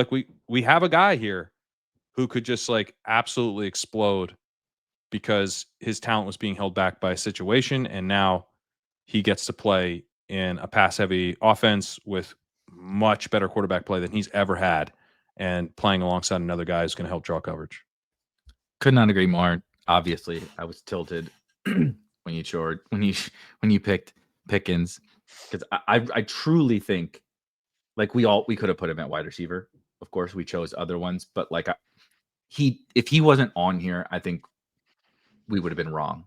B: we have a guy here who could just like absolutely explode because his talent was being held back by a situation, and now he gets to play in a pass-heavy offense with much better quarterback play than he's ever had, and playing alongside another guy is going to help draw coverage.
C: Could not agree more. Obviously, I was tilted when you picked Pickens, because I truly think like we could have put him at wide receiver. Of course, we chose other ones, but like if he wasn't on here, I think we would have been wrong.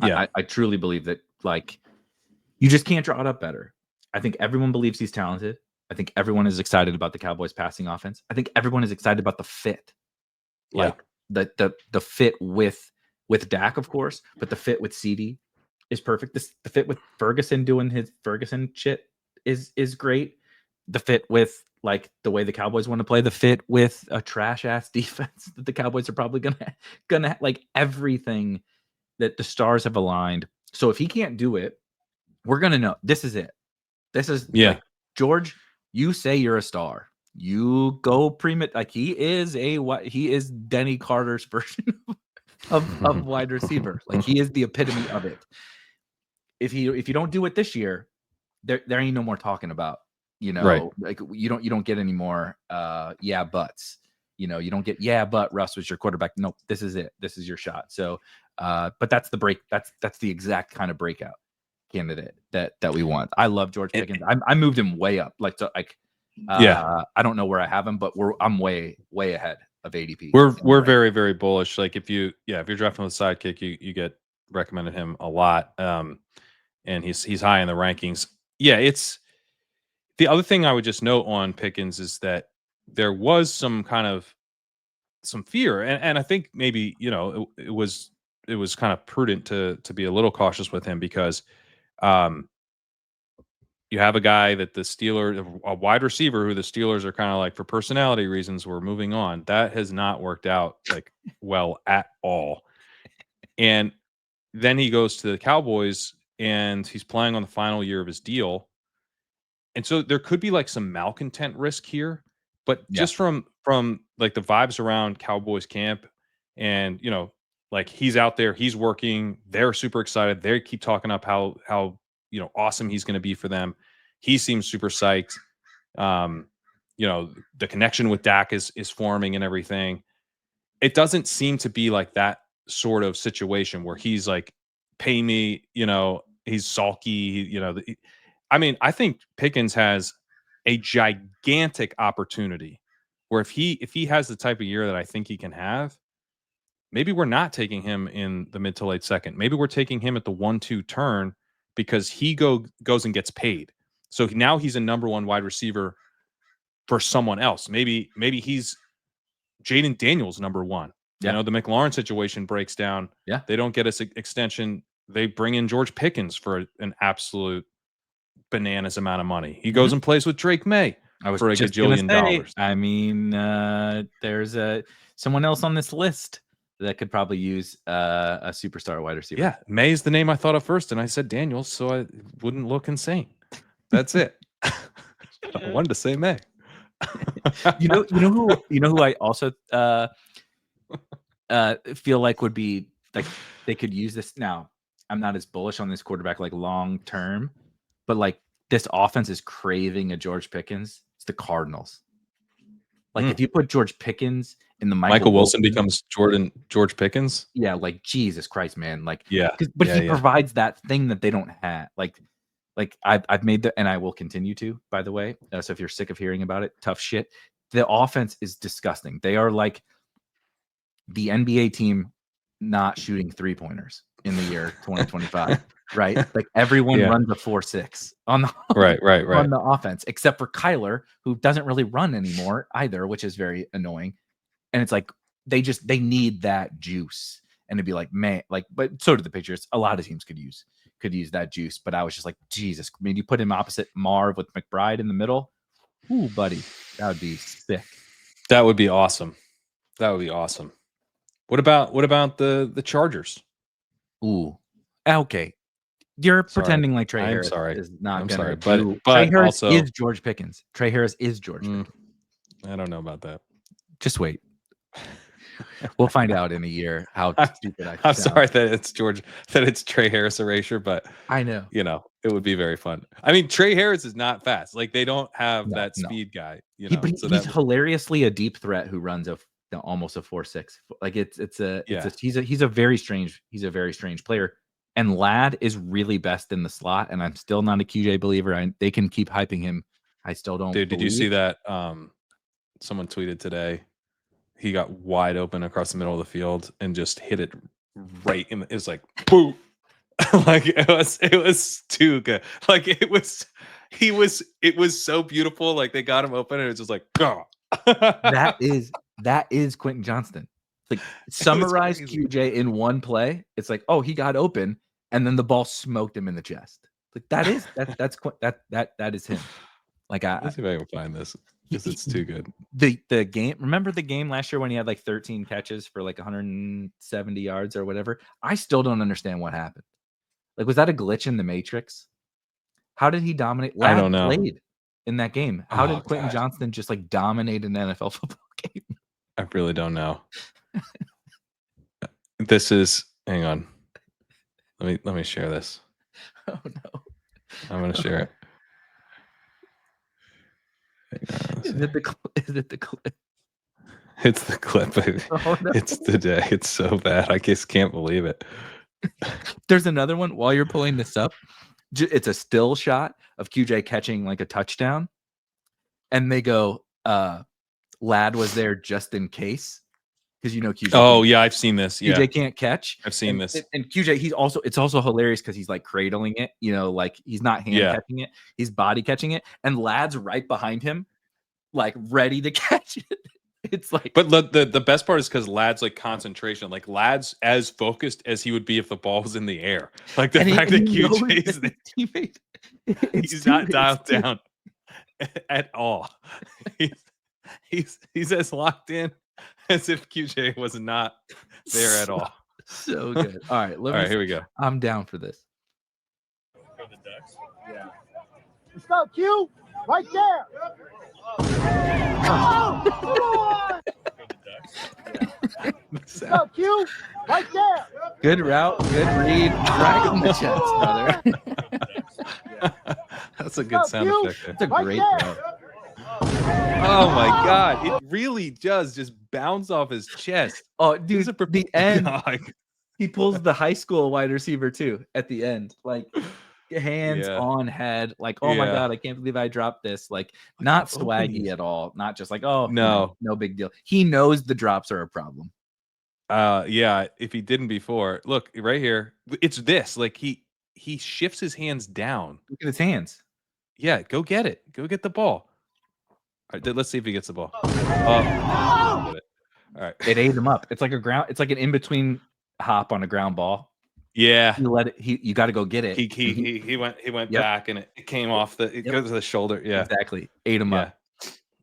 B: Yeah,
C: I truly believe that like you just can't draw it up better. I think everyone believes he's talented. I think everyone is excited about the Cowboys passing offense. I think everyone is excited about the fit. Like the fit with Dak, of course, but the fit with CD is perfect. The fit with Ferguson doing his Ferguson shit is great. The fit with like the way the Cowboys want to play, the fit with a trash ass defense that the Cowboys are probably gonna like everything that the stars have aligned. So if he can't do it, we're gonna know this is it. This is like, George, you say you're a star. You go pre-mit like he is Denny Carter's version of wide receiver. Like he is the epitome of it. If you don't do it this year, there ain't no more talking about.
B: Right.
C: Like you don't get any more buts. You don't get but Russ was your quarterback. Nope, this is it. This is your shot. So but that's that's the exact kind of breakout candidate that we want. I love George Pickens. I moved him way up. I don't know where I have him, but I'm way ahead of ADP.
B: We're very, very bullish. Like if you're drafting with a sidekick, you get recommended him a lot. And he's high in the rankings. Yeah, it's the other thing I would just note on Pickens is that there was some fear, and I think maybe it was kind of prudent to be a little cautious with him because you have a guy that the Steelers, a wide receiver who the Steelers are kind of like, for personality reasons, we're moving on. That has not worked out like well at all. And then he goes to the Cowboys and he's playing on the final year of his deal. And so there could be like some malcontent risk here, but just from like the vibes around Cowboys camp and, like he's out there, he's working, they're super excited. They keep talking up how awesome he's going to be for them. He seems super psyched. The connection with Dak is forming and everything. It doesn't seem to be like that sort of situation where he's like, pay me, he's sulky, I think Pickens has a gigantic opportunity where if he has the type of year that I think he can have, maybe we're not taking him in the mid to late second. Maybe we're taking him at the 1-2 turn because he goes and gets paid. So now he's a number one wide receiver for someone else. Maybe he's Jaden Daniels number one.
C: Yeah.
B: The McLaurin situation breaks down.
C: Yeah.
B: They don't get us extension. They bring in George Pickens for an absolute bananas amount of money. He goes and plays with Drake May for a gajillion dollars.
C: I mean, there's someone else on this list that could probably use a superstar wide receiver.
B: Yeah, May's the name I thought of first, and I said Daniels, so I wouldn't look insane. That's it. I wanted to say May.
C: you know who I also feel like would be like they could use this. Now, I'm not as bullish on this quarterback like long term, but like this offense is craving a George Pickens. It's the Cardinals. Like if you put George Pickens in the
B: Michael Wilson becomes George Pickens.
C: Yeah, like Jesus Christ, man. Like
B: yeah,
C: but he provides that thing that they don't have. Like I've made the, and I will continue to, by the way. So if you're sick of hearing about it, tough shit. The offense is disgusting. They are like the NBA team not shooting 3-pointers in the year 2025, right? Like everyone runs a 4-6 on the
B: right
C: on the offense, except for Kyler, who doesn't really run anymore either, which is very annoying. And it's like they need that juice. And it'd be like, man, like, but so do the Patriots. A lot of teams could use that juice. But I was just like, Jesus, I mean, you put him opposite Marv with McBride in the middle. Ooh, buddy, that would be sick.
B: That would be awesome. That would be awesome. What about the Chargers?
C: Ooh, okay. You're
B: Sorry.
C: pretending like Trey
B: I'm
C: Harris
B: sorry.
C: is not
B: I'm
C: going to
B: sorry,
C: do.
B: but
C: Trey Harris
B: also
C: is George Pickens. Trey Harris is George Pickens.
B: I don't know about that.
C: Just wait. We'll find out in a year how stupid I
B: I'm
C: sound.
B: sorry that it's Trey Harris erasure, but
C: I know.
B: It would be very fun. I mean, Trey Harris is not fast. Like they don't have that
C: No.
B: speed guy.
C: But he's hilariously a deep threat who runs almost a 4.6. Like he's a very strange player. And Ladd is really best in the slot, and I'm still not a QJ believer. They can keep hyping him. I still don't.
B: Dude, did you see that? Someone tweeted today. He got wide open across the middle of the field and just hit it right in. It was like boom, like it was too good. Like it was so beautiful. Like they got him open and it was just like go.
C: that is Quentin Johnston. Like summarize QJ in one play. It's like, oh, he got open and then the ball smoked him in the chest. Like that is him. Like
B: let's see if I can find this because it's too good.
C: The game. Remember the game last year when he had like 13 catches for like 170 yards or whatever? I still don't understand what happened. Like, was that a glitch in the Matrix? How did he dominate?
B: I don't know.
C: Played in that game. How did Quentin Johnston just like dominate an NFL football game?
B: I really don't know. This is. Hang on. Let me share this.
C: Oh no!
B: I'm gonna share it.
C: Is it the clip?
B: It's the clip, baby.
C: Oh, no.
B: It's the day. It's so bad. I just can't believe it.
C: There's another one while you're pulling this up. It's a still shot of QJ catching like a touchdown. And they go, Ladd was there just in case. Because QJ.
B: Oh, yeah, I've seen this. Yeah.
C: QJ can't catch.
B: I've seen this.
C: And QJ, it's also hilarious because he's like cradling it, like he's not hand catching it, he's body catching it. And Ladd's right behind him, like ready to catch it. It's like,
B: but the best part is because Ladd's like concentration, like Ladd's as focused as he would be if the ball was in the air. Like the fact that QJ is
C: teammate,
B: he's not dialed down at all. He's as locked in as if QJ was not there at all.
C: So good. All right,
B: all right, here we go.
C: I'm down for this.
D: For the Ducks? Yeah. Let's go, Q! Right there! Oh, come on! Let's go, Q! Right there!
C: Good route, good read, right in the chest, brother.
B: That's a good sound effect there.
C: It's a great route.
B: Oh my God! It really does just bounce off his chest.
C: Oh, dude! The end.
B: God.
C: He pulls the high school wide receiver too at the end, like hands on head, like my God, I can't believe I dropped this. Like not swaggy at all, not just like no big deal. He knows the drops are a problem.
B: If he didn't before, look right here. It's this. Like he shifts his hands down.
C: Look at his hands.
B: Yeah, go get it. Go get the ball. All right, let's see if he gets the ball. Get it. All right.
C: It ate him up. It's like it's like an in-between hop on a ground ball.
B: Yeah.
C: You got to go get it.
B: He went back and it came off it goes to the shoulder. Yeah.
C: Exactly. Ate him up.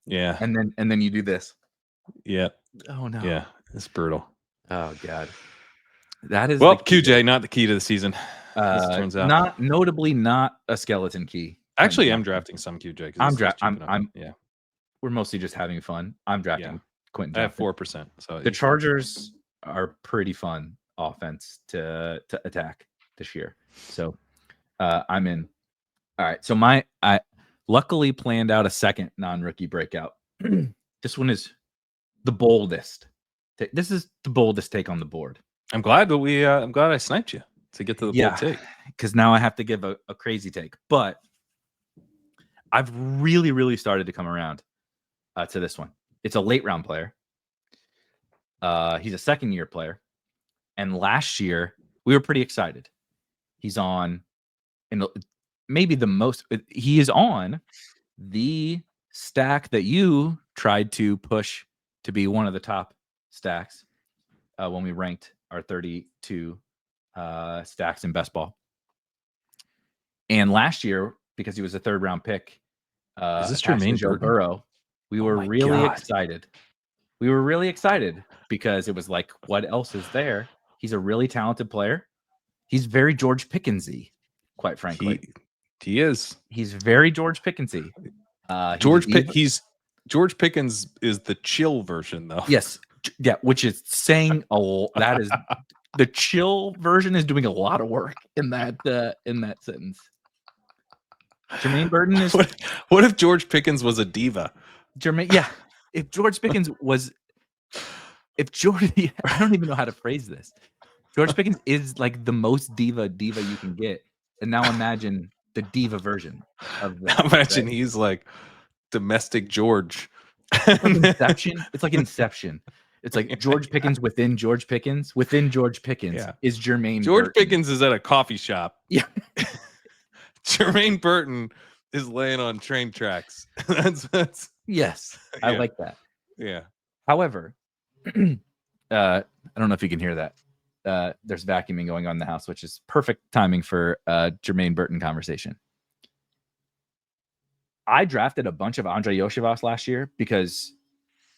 B: Yeah.
C: And then you do this.
B: Yeah.
C: Oh no.
B: Yeah. It's brutal.
C: Oh God. That is
B: QJ, not the key to the season.
C: As it turns out. Notably not a skeleton key.
B: Actually, I'm drafting some QJ.
C: We're mostly just having fun. I'm drafting Quentin.
B: I have 4%. So
C: the Chargers are pretty fun offense to attack this year. So I'm in. All right. So I luckily planned out a second non-rookie breakout. This one is the boldest. This is the boldest take on the board.
B: I'm glad that I'm glad I sniped you to get to the bold take.
C: Because now I have to give a crazy take. But I've really, really started to come around to this one. It's a late round player. He's a second-year player. And last year, we were pretty excited. He's on, maybe the most, he is on the stack that you tried to push to be one of the top stacks when we ranked our 32 stacks in best ball. And last year, because he was a third-round pick,
B: is this Jermaine
C: Burton? We were really excited we were really excited because it was like, what else is there? He's a really talented player. He's very George Pickensy, quite frankly.
B: He is.
C: He's very George Pickensy.
B: George Pickens is the chill version, though.
C: Yes, yeah, which is saying that is the chill version is doing a lot of work in that sentence. Jermaine Burton is.
B: What if George Pickens was a diva?
C: Yeah. If George Pickens was, I don't even know how to phrase this. George Pickens is like the most diva you can get, and now imagine the diva version of that.
B: Imagine he's like domestic George.
C: It's like Inception. It's like Inception. It's like George Pickens within George Pickens. Within George Pickens is Jermaine
B: George
C: Burton.
B: Pickens is at a coffee shop.
C: Yeah.
B: Jermaine Burton is laying on train tracks. That's
C: yes. I like that.
B: Yeah.
C: However, I don't know if you can hear that. There's vacuuming going on in the house, which is perfect timing for Jermaine Burton conversation. I drafted a bunch of Andre Yoshivas last year because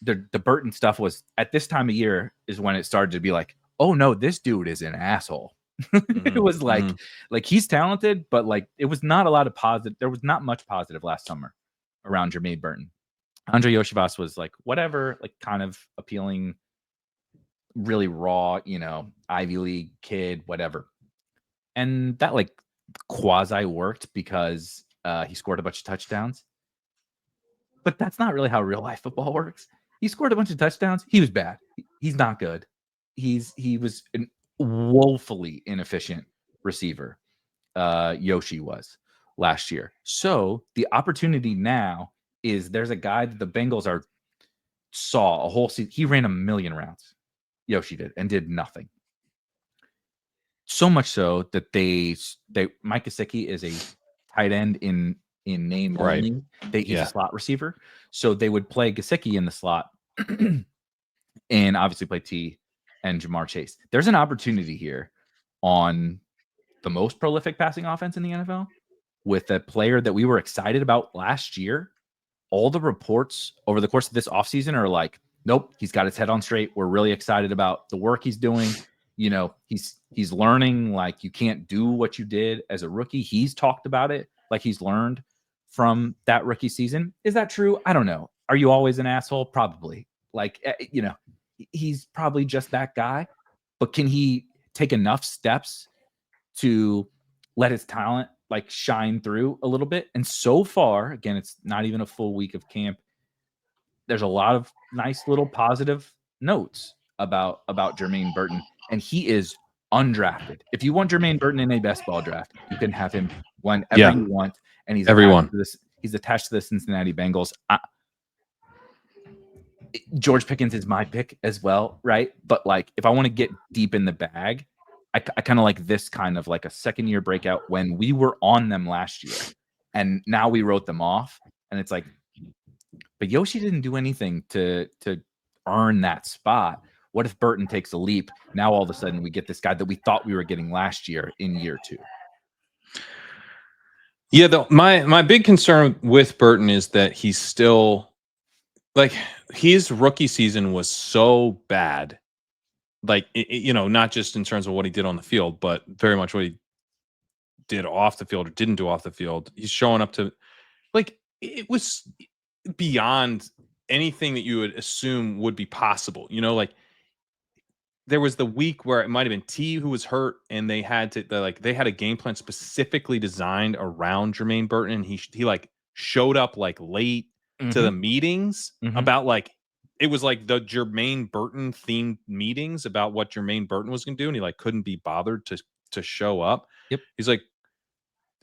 C: the Burton stuff was at this time of year is when it started to be like, oh no, this dude is an asshole. It was like he's talented, but like it was not a lot of positive. There was not much positive last summer around Jermaine Burton. Andre Yoshivas was like whatever, like kind of appealing, really raw, Ivy League kid, whatever. And that like quasi worked because he scored a bunch of touchdowns. But that's not really how real life football works. He scored a bunch of touchdowns. He was bad. He's not good. He was an woefully inefficient receiver. Yoshi was last year. So the opportunity now is there's a guy that the Bengals saw a whole season. He ran 1 million rounds. Yoshi did and did nothing. So much so that Mike Gesicki is a tight end in name only. He's a slot receiver. So they would play Gesicki in the slot and obviously play T and Jamar Chase. There's an opportunity here on the most prolific passing offense in the NFL with a player that we were excited about last year. All the reports over the course of this offseason are like, nope, he's got his head on straight. We're really excited about the work he's doing. He's learning, like you can't do what you did as a rookie. He's talked about it like he's learned from that rookie season. Is that true? I don't know. Are you always an asshole? Probably. Like, he's probably just that guy. But can he take enough steps to let his talent like shine through a little bit? And so far, again, it's not even a full week of camp. There's a lot of nice little positive notes about Jermaine Burton, and he is undrafted. If you want Jermaine Burton in a best ball draft, you can have him whenever you want, and he's attached to the Cincinnati Bengals. George Pickens is my pick as well, right? But like, if I want to get deep in the bag, I kind of like this kind of like a second-year breakout when we were on them last year, and now we wrote them off, and it's like, but Yoshi didn't do anything to earn that spot. What if Burton takes a leap? Now all of a sudden we get this guy that we thought we were getting last year in year 2.
B: Yeah, my big concern with Burton is that he's still like his rookie season was so bad. Like, not just in terms of what he did on the field, but very much what he did off the field or didn't do off the field. He's showing up to like it was beyond anything that you would assume would be possible. Like there was the week where it might have been T who was hurt and they had a game plan specifically designed around Jermaine Burton. And he like showed up like late to the meetings about like, it was like the Jermaine Burton themed meetings about what Jermaine Burton was going to do. And he like couldn't be bothered to show up.
C: Yep.
B: He's like,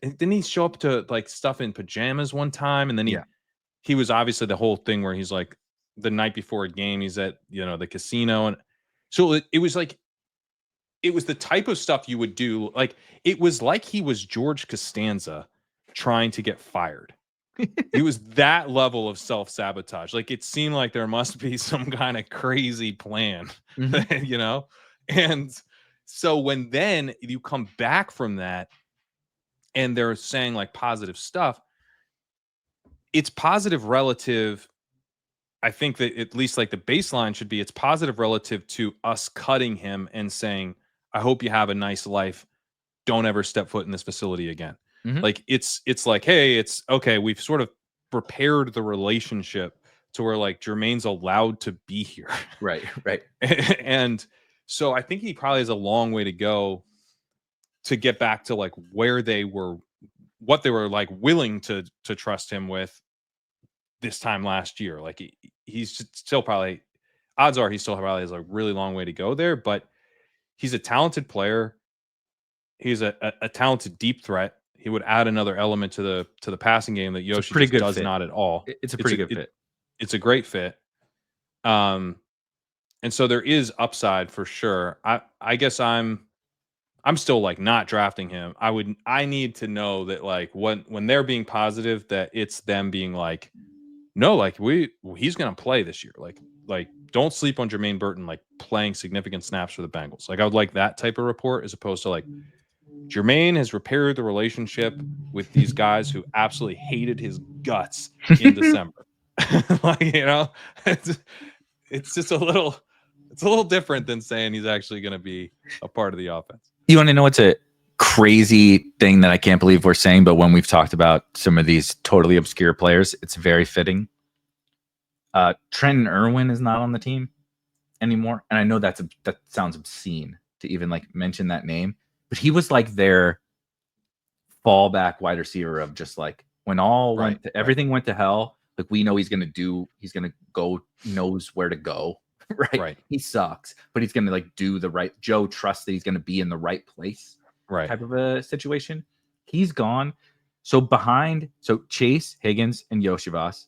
B: didn't he show up to like stuff in pajamas one time? And then he was obviously the whole thing where he's like the night before a game, he's at, the casino. And so it was like, it was the type of stuff you would do. Like, it was like he was George Costanza trying to get fired. It was that level of self-sabotage. Like, it seemed like there must be some kind of crazy plan, And so when then you come back from that and they're saying like positive stuff, it's positive relative. I think that at least like the baseline should be it's positive relative to us cutting him and saying, I hope you have a nice life. Don't ever step foot in this facility again.
C: Mhm.
B: Like it's like, hey, it's okay. We've sort of repaired the relationship to where like Jermaine's allowed to be here.
C: Right.
B: And so I think he probably has a long way to go to get back to like where they were, what they were like willing to trust him with this time last year. Like he's still probably, odds are he still probably has a really long way to go there, but he's a talented player. He's a talented deep threat. He would add another element to the passing game that Yoshi
C: pretty
B: just
C: good
B: does
C: fit.
B: not at all.
C: It's a pretty good fit.
B: It's a great fit. And so there is upside for sure. I guess I'm still like not drafting him. I need to know that like when they're being positive that it's them being like, no, like he's gonna play this year. Like don't sleep on Jermaine Burton like playing significant snaps for the Bengals. Like I would like that type of report as opposed to like Jermaine has repaired the relationship with these guys who absolutely hated his guts in December. Like, you know, it's just a little different than saying he's actually going to be a part of the offense.
C: You want to know what's a crazy thing that I can't believe we're saying, but when we've talked about some of these totally obscure players, it's very fitting. Trenton Irwin is not on the team anymore, and I know that sounds obscene to even like mention that name, but he was like their fallback wide receiver of just like when everything went to hell. Like we know he's gonna go, knows where to go. Right. He sucks, but he's gonna like do the right. Joe trusts that he's gonna be in the right place.
B: Right.
C: Type of a situation. He's gone. So Chase, Higgins, and Yoshivas.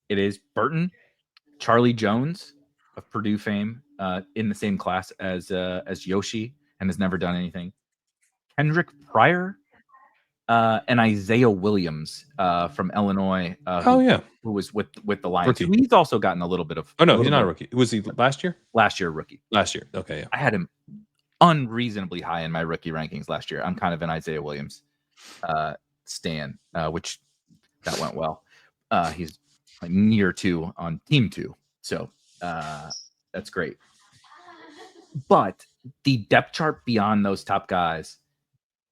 C: It is Burton, Charlie Jones of Purdue fame, in the same class as Yoshi, and has never done anything. Kendrick Pryor, and Isaiah Williams from Illinois. Who was with the Lions.
B: Rookie.
C: He's also gotten a little bit of.
B: Oh no, he's not a rookie. Was he last year?
C: Last year, rookie.
B: Last year. Okay, yeah.
C: I had him unreasonably high in my rookie rankings last year. I'm kind of an Isaiah Williams stan, which that went well. He's like near 2 on team 2, so that's great. But the depth chart beyond those top guys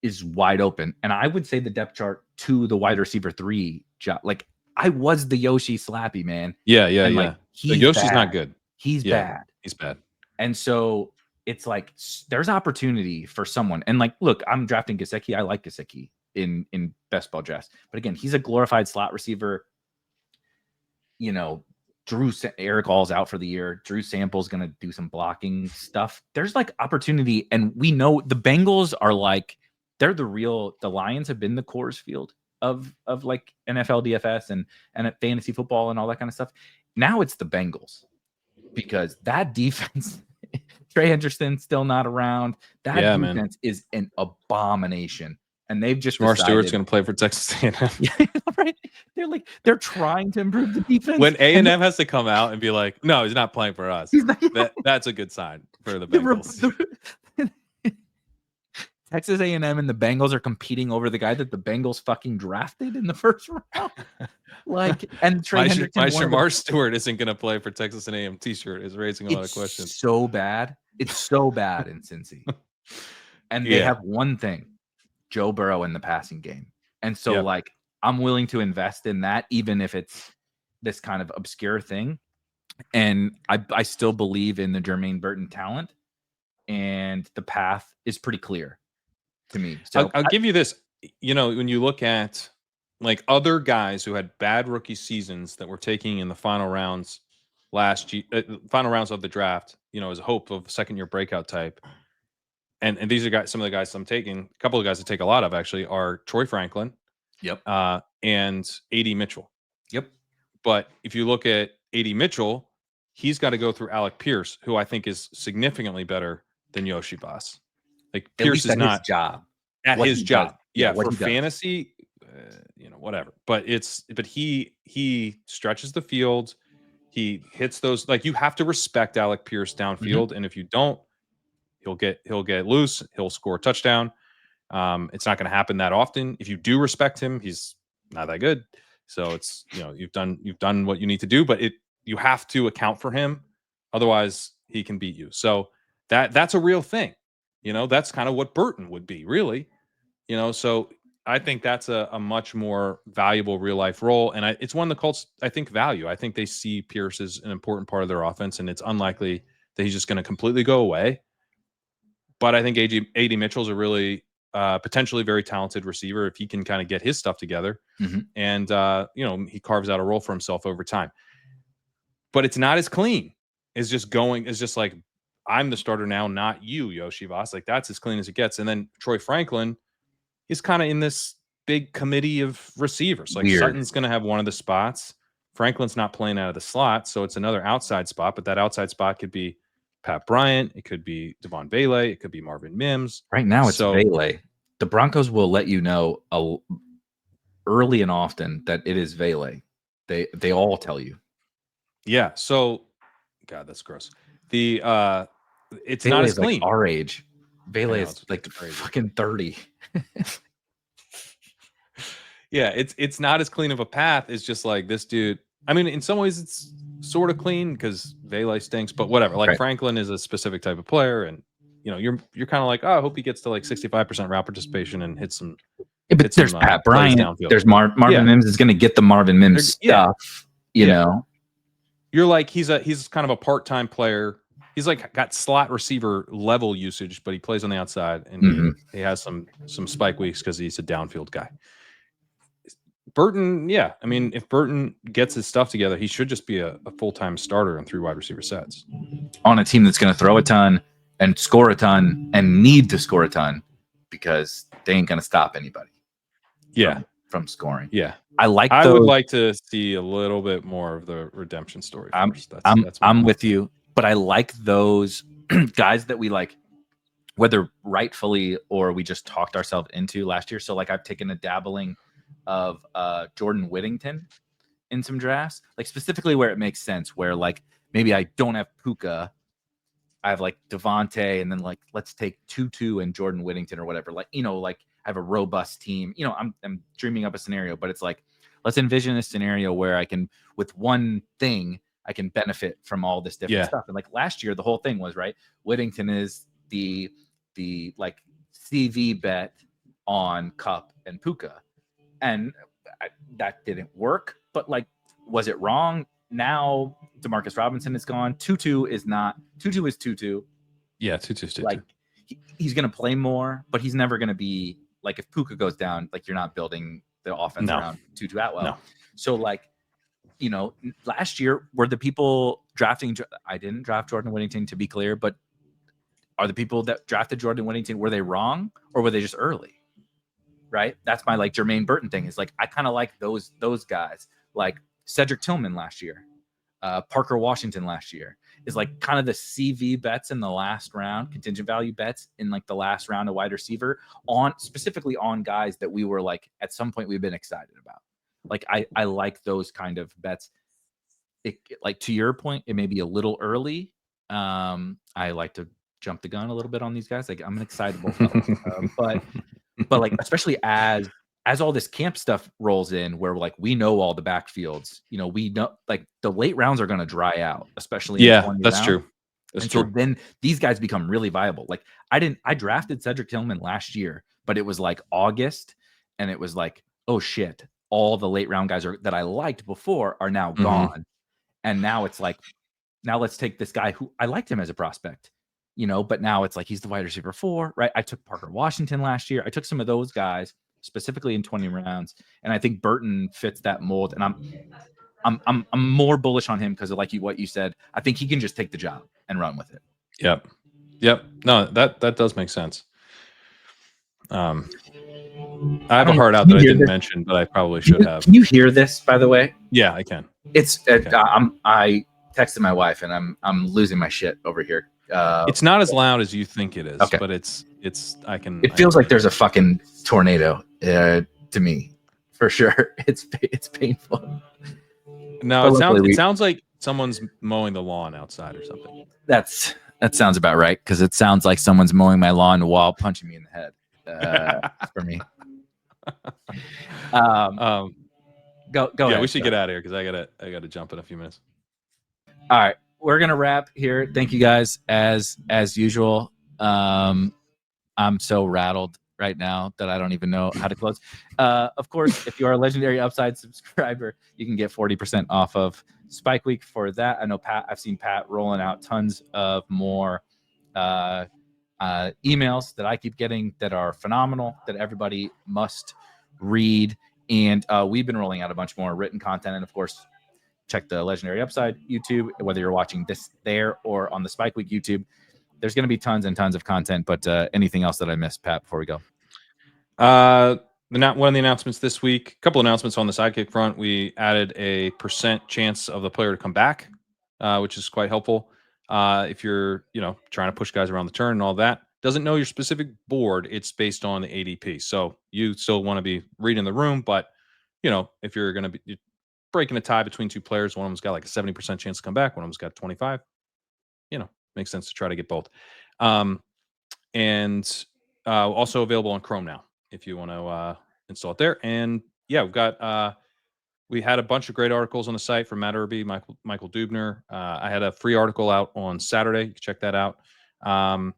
C: is wide open, and I would say the depth chart to the wide receiver 3 job. Like I was the Yoshi Slappy, man.
B: Yeah.
C: Like,
B: Yoshi's
C: bad.
B: not good.
C: He's bad.
B: He's bad.
C: And so it's like there's opportunity for someone. And like, look, I'm drafting Gesicki. I like Gesicki in best ball drafts, but again, he's a glorified slot receiver. You know, Erik All's out for the year. Drew Sample's going to do some blocking stuff. There's like opportunity, and we know the Bengals are like they're the Lions have been the Coors Field of like NFL DFS and at fantasy football and all that kind of stuff. Now it's the Bengals because that defense, Trey Henderson still not around. That defense is an abomination. And they've just
B: Shamar Stewart's going to play for Texas A&M.
C: Yeah, right. They're trying to improve the defense.
B: When A&M has to come out and be like, no, he's not playing for us. That's a good sign for the Bengals.
C: Texas A&M and the Bengals are competing over the guy that the Bengals fucking drafted in the first round. Like, and Trey Henderson,
B: my Shamar Stewart isn't going to play for Texas A&M t-shirt is raising a lot of questions.
C: So bad. It's so bad in Cincy. And they have one thing, Joe Burrow in the passing game. And so like, I'm willing to invest in that, even if it's this kind of obscure thing. And I still believe in the Jermaine Burton talent, and the path is pretty clear to me. So
B: I'll give you this. You know, when you look at like other guys who had bad rookie seasons that were taking in the final rounds last year, final rounds of the draft, you know, as a hope of second-year breakout type. And these are some of the guys I'm taking. A couple of guys I take a lot of actually are Troy Franklin.
C: Yep.
B: And A.D. Mitchell.
C: Yep.
B: But if you look at A.D. Mitchell, he's got to go through Alec Pierce, who I think is significantly better than Yoshi Boss. Like Pierce is not
C: at his job.
B: Yeah, for fantasy, you know, whatever. But he stretches the field. He hits those. Like you have to respect Alec Pierce downfield, and if you don't, he'll get loose. He'll score a touchdown. It's not going to happen that often. If you do respect him, he's not that good. So it's, you know, you've done what you need to do, but you have to account for him, otherwise he can beat you. So that's a real thing. That's kind of what Burton would be, really. So I think that's a much more valuable real life role. And it's one the Colts, I think, value. I think they see Pierce as an important part of their offense, and it's unlikely that he's just going to completely go away. But I think A.D. Mitchell's a really potentially very talented receiver if he can kind of get his stuff together. And, he carves out a role for himself over time. But it's not as clean. It's just like, I'm the starter now, not you, Yoshi Voss. Like, that's as clean as it gets. And then Troy Franklin is kind of in this big committee of receivers. Like,
C: Weird.
B: Sutton's going to have one of the spots. Franklin's not playing out of the slot, so it's another outside spot. But that outside spot could be Pat Bryant. It could be Devon Bailey. It could be Marvin Mims.
C: Right now, it's Bailey. The Broncos will let you know early and often that it is Bailey. They all tell you.
B: Yeah. So, God, that's gross. It's
C: Bailey
B: not as
C: is like
B: clean.
C: our age. Bailey is like
B: crazy.
C: fucking 30.
B: Yeah, it's not as clean of a path. It's just like this dude. I mean, in some ways, it's sort of clean because Bailey stinks, but whatever. Like, Franklin is a specific type of player, and you're kind of like, oh, I hope he gets to like 65% route participation and hits some.
C: Yeah, but there's Pat Bryant. There's Marvin Mims is going to get the Marvin Mims stuff. You know,
B: you're like he's kind of a part-time player. He's like got slot receiver level usage, but he plays on the outside, and he has some spike weeks because he's a downfield guy. Burton, yeah. I mean, if Burton gets his stuff together, he should just be a full-time starter in 3 wide receiver sets.
C: On a team that's going to throw a ton and score a ton and need to score a ton because they ain't going to stop anybody.
B: Yeah.
C: From scoring.
B: Yeah.
C: I
B: would like to see a little bit more of the redemption story first.
C: I'm with you, but I like those guys that we like, whether rightfully or we just talked ourselves into last year. So like I've taken a dabbling of Jordan Whittington in some drafts, like specifically where it makes sense, where like maybe I don't have Puka, I have like Devontae, and then like let's take Tutu and Jordan Whittington or whatever. Like, like I have a robust team. I'm dreaming up a scenario, but it's like let's envision a scenario where I can, with one thing, I can benefit from all this different stuff. And like last year, the whole thing was right. Whittington is the like CV bet on Cup and Puka. And that didn't work, but like, was it wrong? Now Demarcus Robinson is gone. Tutu is Tutu.
B: Yeah, Tutu's Tutu.
C: Like he's going to play more, but he's never going to be like, if Puka goes down, like you're not building the offense around Tutu Atwell.
B: No.
C: So like, last year were the people drafting. I didn't draft Jordan Whittington, to be clear, but are the people that drafted Jordan Whittington, were they wrong or were they just early? Right. That's my like Jermaine Burton thing, is like, I kind of like those guys, like Cedric Tillman last year, Parker Washington last year, is like kind of the CV bets in the last round, contingent value bets in like the last round of wide receiver, on specifically on guys that we were like, at some point we've been excited about. Like, I like those kind of bets. Like to your point, it may be a little early. I like to jump the gun a little bit on these guys. Like, I'm an excitable fellow, but like, especially as all this camp stuff rolls in, where like we know all the backfields, we know like the late rounds are going to dry out, especially in 20
B: that's
C: rounds.
B: true. That's true.
C: So then these guys become really viable. Like I drafted Cedric Tillman last year, but it was like August, and it was like, oh shit, all the late round guys that I liked before are now gone, and now it's like, now let's take this guy who I liked him as a prospect. But now it's like he's the wide receiver 4, right? I took Parker Washington last year. I took some of those guys specifically in 20 rounds, and I think Burton fits that mold. And I'm more bullish on him because of what you said. I think he can just take the job and run with it.
B: Yep. No, that does make sense. I have a heart out that I didn't mention, but I probably should have.
C: Can you hear this, by the way?
B: Yeah, I can.
C: It's I texted my wife, and I'm losing my shit over here.
B: It's not as loud as you think it is,
C: okay.
B: But it's
C: It feels like there's a fucking tornado to me, for sure. It's painful.
B: No, it sounds like someone's mowing the lawn outside or something.
C: That sounds about right, because it sounds like someone's mowing my lawn while punching me in the head. For me. Go.
B: Yeah,
C: ahead,
B: we should get out of here because I gotta jump in a few minutes.
C: All right, we're gonna wrap here. Thank you guys as usual. I'm so rattled right now that I don't even know how to close. Of course, if you are a Legendary Upside subscriber, you can get 40% off of Spike Week for that. I know I've seen Pat rolling out tons of more emails that I keep getting that are phenomenal, that everybody must read. And we've been rolling out a bunch more written content. And of course, check the Legendary Upside YouTube, whether you're watching this there or on the Spike Week YouTube. There's going to be tons and tons of content, but anything else that I missed, Pat, before we go?
B: One of the announcements this week, a couple announcements on the sidekick front. We added a % chance of the player to come back, which is quite helpful. If you're, trying to push guys around the turn and all that, doesn't know your specific board. It's based on the ADP. So you still want to be reading the room, but if you're going to be breaking a tie between two players, one of them's got like a 70% chance to come back, one of them's got 25, makes sense to try to get both. And also available on Chrome now if you want to install it there. And yeah, we had a bunch of great articles on the site from Matt Irby, Michael Dubner. I had a free article out on Saturday. You can check that out. And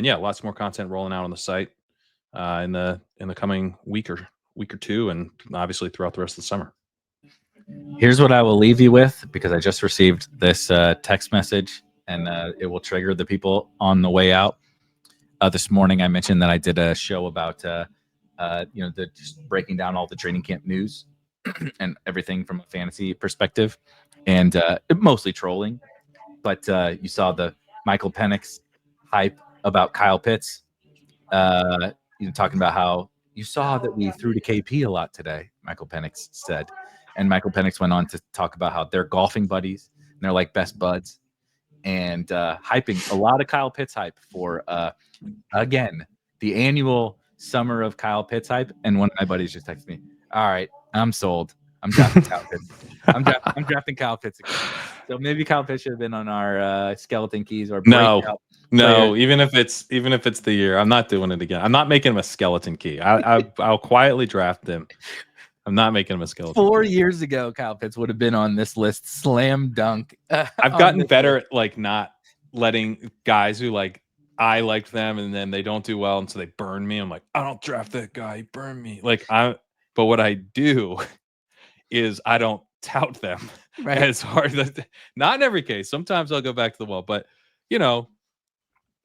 B: yeah, lots more content rolling out on the site in the coming week or two, and obviously throughout the rest of the summer.
C: Here's what I will leave you with, because I just received this text message, and it will trigger the people on the way out. This morning, I mentioned that I did a show about, just breaking down all the training camp news and everything from a fantasy perspective, and mostly trolling. But you saw the Michael Penix hype about Kyle Pitts, talking about how you saw that we threw to KP a lot today, Michael Penix said. And Michael Penix went on to talk about how they're golfing buddies and they're like best buds, and hyping a lot of Kyle Pitts hype for, again, the annual summer of Kyle Pitts hype. And one of my buddies just texted me, all right, I'm sold. I'm drafting Kyle Pitts. I'm drafting Kyle Pitts again. So maybe Kyle Pitts should have been on our skeleton keys or breakout.
B: No, even if it's the year, I'm not doing it again. I'm not making him a skeleton key. I'll quietly draft him. I'm not making him a skeleton.
C: 4 years ago, Kyle Pitts would have been on this list. Slam dunk.
B: I've gotten better at like not letting guys who like I liked them and then they don't do well, and so they burn me. I'm like, I don't draft that guy. He burned me. But what I do is I don't tout them as hard. Not in every case. Sometimes I'll go back to the well, but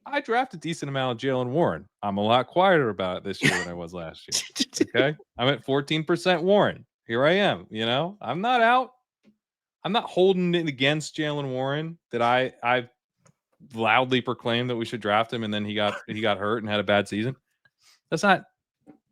B: I draft a decent amount of Jalen Warren. I'm a lot quieter about it this year than I was last year. Okay. I'm at 14% Warren. Here I am. I'm not out. I'm not holding it against Jalen Warren that I loudly proclaimed that we should draft him, and then he got hurt and had a bad season. That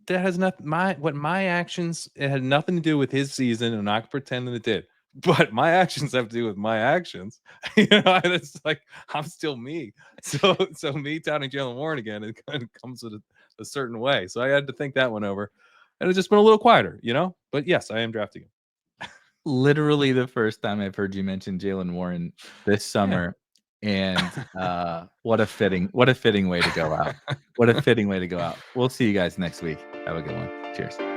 B: has nothing. My actions, it had nothing to do with his season, and I'm not pretending it did. But my actions have to do with my actions. It's like I'm still me. So me touting Jalen Warren again, it kind of comes with a certain way. So I had to think that one over, and it's just been a little quieter, But yes, I am drafting him.
C: Literally the first time I've heard you mention Jalen Warren this summer, and what a fitting way to go out. What a fitting way to go out. We'll see you guys next week. Have a good one. Cheers.